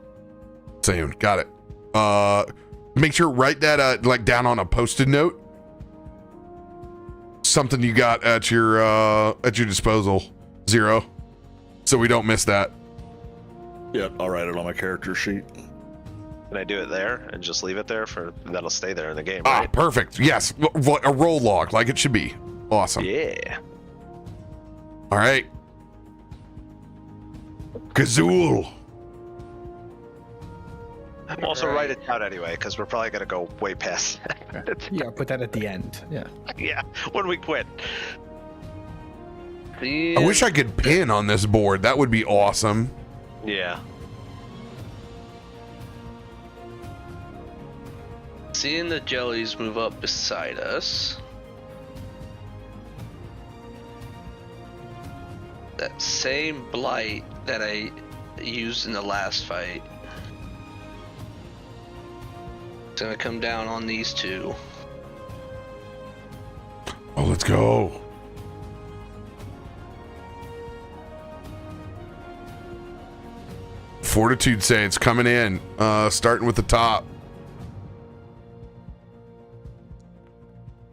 Sayun, got it. Make sure write that like down on a post-it note. Something you got at your disposal, Zero, so we don't miss that. Yep, I'll write it on my character sheet. Can I do it there and just leave it there that'll stay there in the game, Ah, right? perfect. Yes, a roll log like it should be. Awesome. Yeah. All right. Gazool. Also write it down anyway, because we're probably gonna go way past that. Yeah, put that at the end. Yeah. Yeah, when we quit. I wish I could pin on this board. That would be awesome. Yeah. Seeing the jellies move up beside us. That same blight that I used in the last fight. It's gonna come down on these two. Oh, let's go. Fortitude Saints coming in, starting with the top.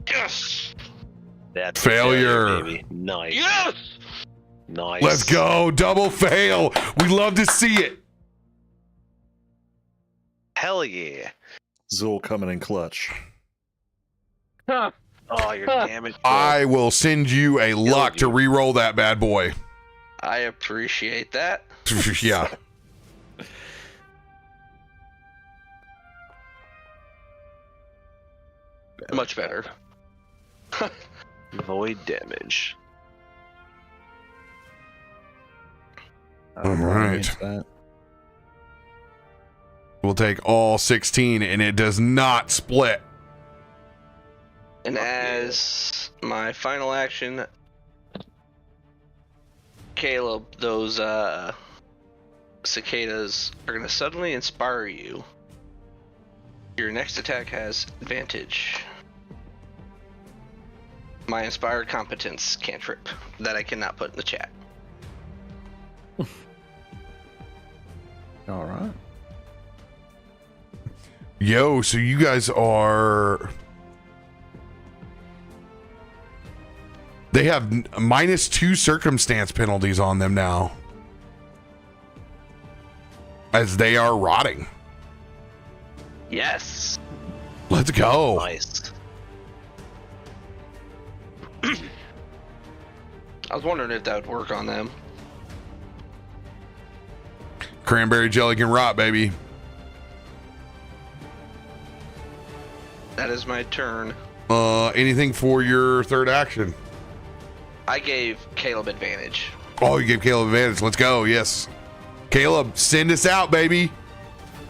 Yes! That's Failure. baby. Nice. Yes! Nice. Let's go. Double fail. We love to see it. Hell yeah. Zool coming in clutch. Huh. Oh, you're damage. I will send you a luck to re-roll that bad boy. I appreciate that. Yeah. Much better. Void damage. All right. We'll take all 16, and it does not split. And as my final action, Caleb, those cicadas are going to suddenly inspire you. Your next attack has advantage. My inspired competence cantrip that I cannot put in the chat. All right. Yo, so you guys are... They have -2 circumstance penalties on them now, as they are rotting. Yes. Let's go. Nice. I was wondering if that would work on them. Cranberry jelly can rot, baby. That is my turn. Anything for your third action? I gave Caleb advantage. Oh, you gave Caleb advantage. Let's go. Yes. Caleb, send us out, baby.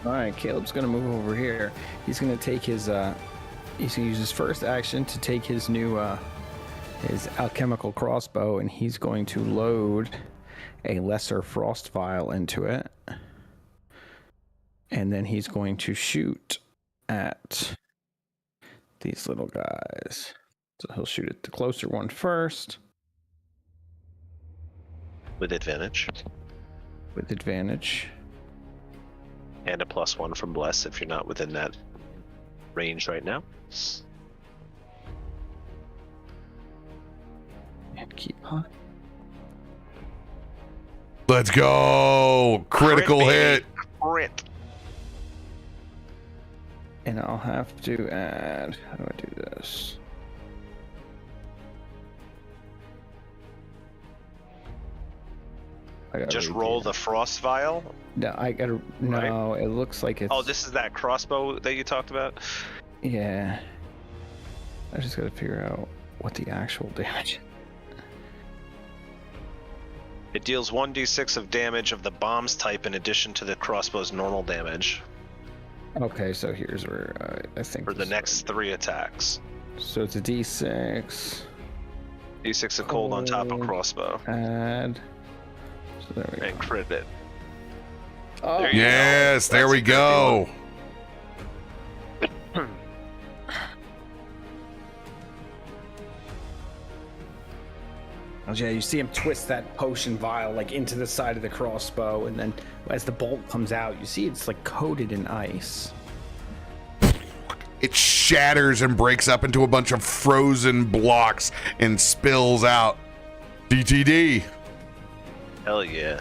All right, Caleb's gonna move over here. He's gonna take his he's gonna use his first action to take his new his alchemical crossbow, and he's going to load a lesser frost vial into it, and then he's going to shoot at these little guys. So he'll shoot at the closer one first With advantage. with advantage. And a +1 from Bless if you're not within that range right now. And keep on. Let's go. Critical Crit, hit. baby. Crit. And I'll have to add, how do I do this? I gotta Just redo roll it. the frost vial. No, I gotta. No, it looks like it's. Oh, this is that crossbow that you talked about? Yeah. I just gotta figure out what the actual damage. It deals 1d6 of damage of the bomb's type in addition to the crossbow's normal damage Okay, so here's where I think. for the this- next 3 attacks. So it's a D6. D6 of cold on top of Cold. crossbow. Add. So there we go. And crit it. Oh, There you Yes, go. there That's we a good go. yeah, you see him twist that potion vial like into the side of the crossbow, and then as the bolt comes out, you see it's like coated in ice. It shatters and breaks up into a bunch of frozen blocks and spills out. DTD. Hell yeah.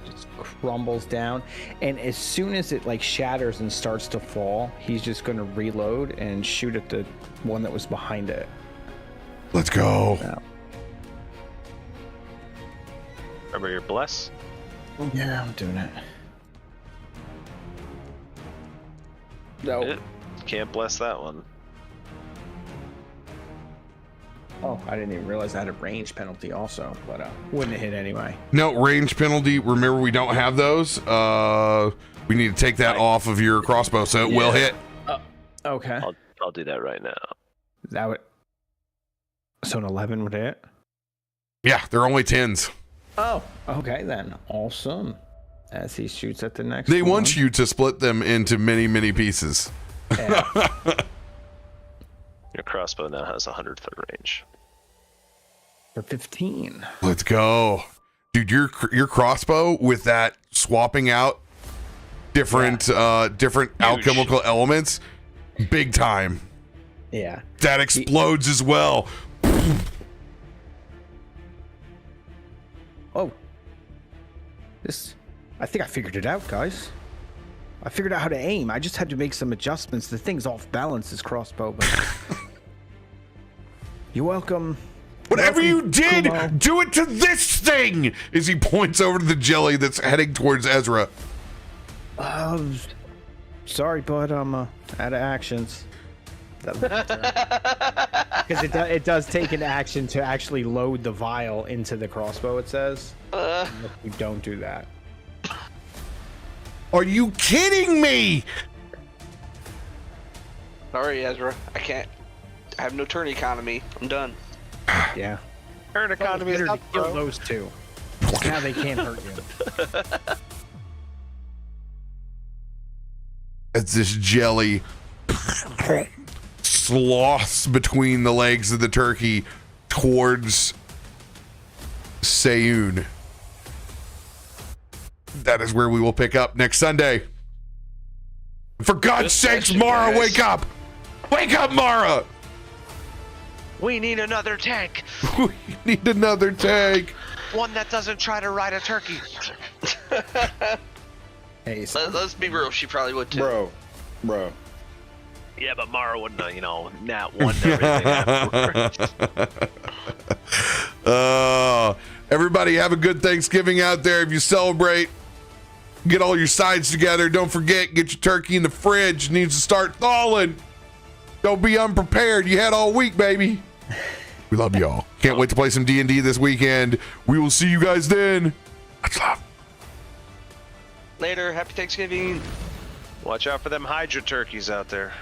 Just crumbles down, and as soon as it like shatters and starts to fall, he's just going to reload and shoot at the one that was behind it. Let's go. Remember your bless? Yeah, I'm doing it. No. Eh, Can't bless that one. Oh, I didn't even realize I had a range penalty also, but wouldn't have hit anyway. No, range penalty. Remember, we don't have those. We need to take that off of your crossbow so it will hit. Okay. I'll do that right now. That would. So an 11 would hit? Yeah, they're only 10s. Oh, okay then. Awesome. As he shoots at the next They one. want you to split them into many, many pieces. Yeah. Your crossbow now has 100-foot range. For 15. Let's go. Dude, your crossbow with that swapping out different different alchemical elements, big time. Yeah. That explodes as well. Oh. I think I figured it out, guys. I figured out how to aim. I just had to make some adjustments. The thing's off balance, this crossbow, but you're welcome. Whatever you did, Kumo. do it to this thing! As he points over to the jelly that's heading towards Ezra. Sorry, bud. I'm out of actions. Because it does take an action to actually load the vial into the crossbow, it says. If you don't do that. Are you kidding me? Sorry, Ezra. I can't. I have no turn economy. I'm done. Yeah. Turn economy is Better to up, kill bro. those two. Now they can't hurt you. As this jelly sloughs between the legs of the turkey towards Seyoon. That is where we will pick up next Sunday. For God's Good sakes, session, Mara, guys. wake up! Wake up, Mara! We need another tank. We need another tank. One that doesn't try to ride a turkey. Hey, so Let's be real. She probably would too. Bro. Yeah, but Mara wouldn't have, nat one everything afterwards. Everybody have a good Thanksgiving out there. If you celebrate, get all your sides together. Don't forget, get your turkey in the fridge. It needs to start thawing. Don't be unprepared. You had all week, baby. We love y'all. Can't wait to play some D&D this weekend. We will see you guys then. Much love. Later. Happy Thanksgiving. Watch out for them Hydra turkeys out there.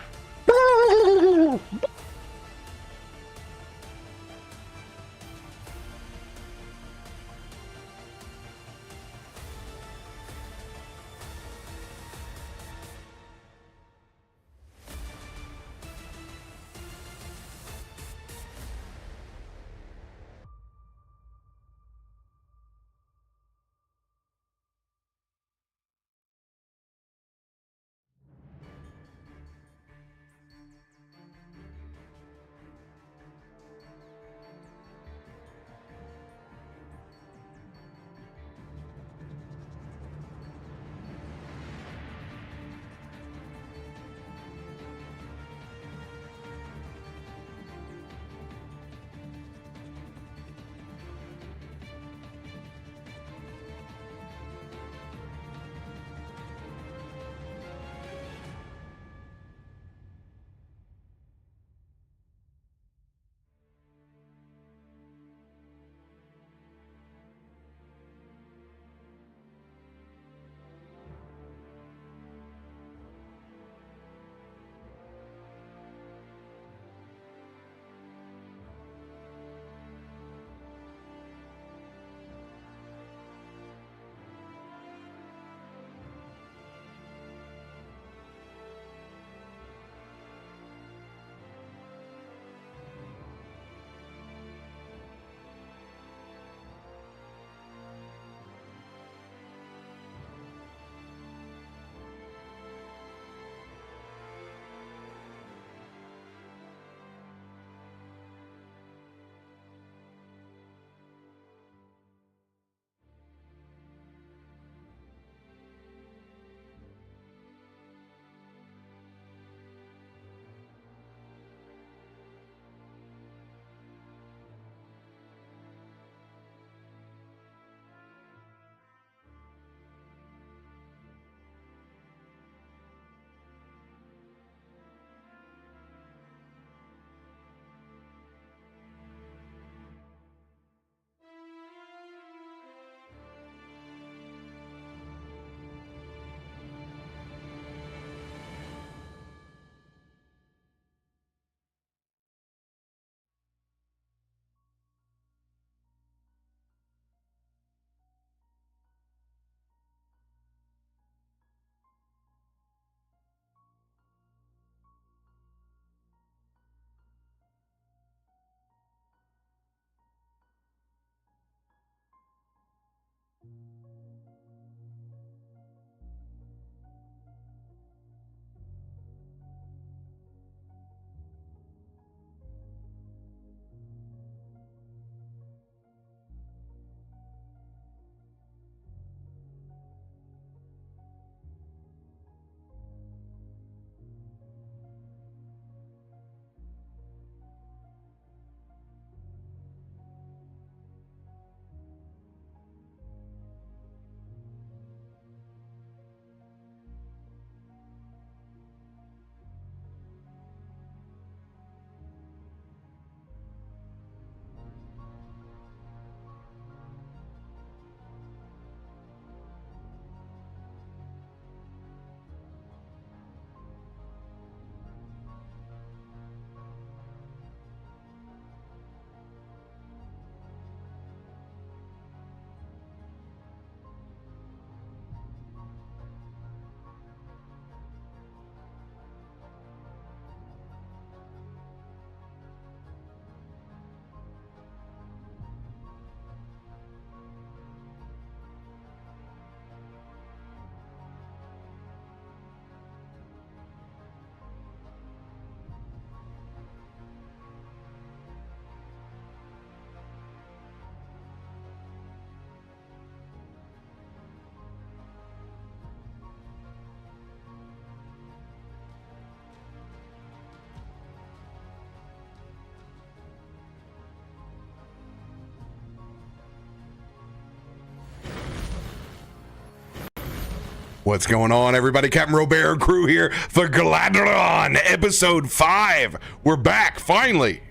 What's going on, everybody? CaptainRoBear crew here for Galaadluuran, episode 5. We're back, finally.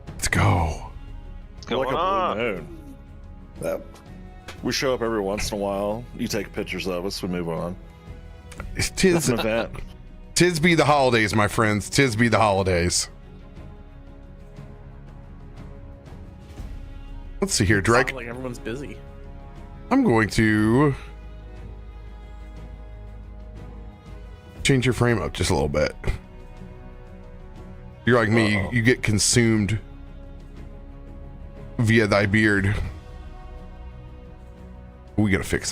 Let's go. What's going on? We show up every once in a while. You take pictures of us. We move on. Tis an event. Tis be the holidays, my friends. Tis be the holidays. Let's see here, Drake. Sounds like everyone's busy. I'm going to change your frame up just a little bit. You're like me, you get consumed via thy beard. We gotta fix that.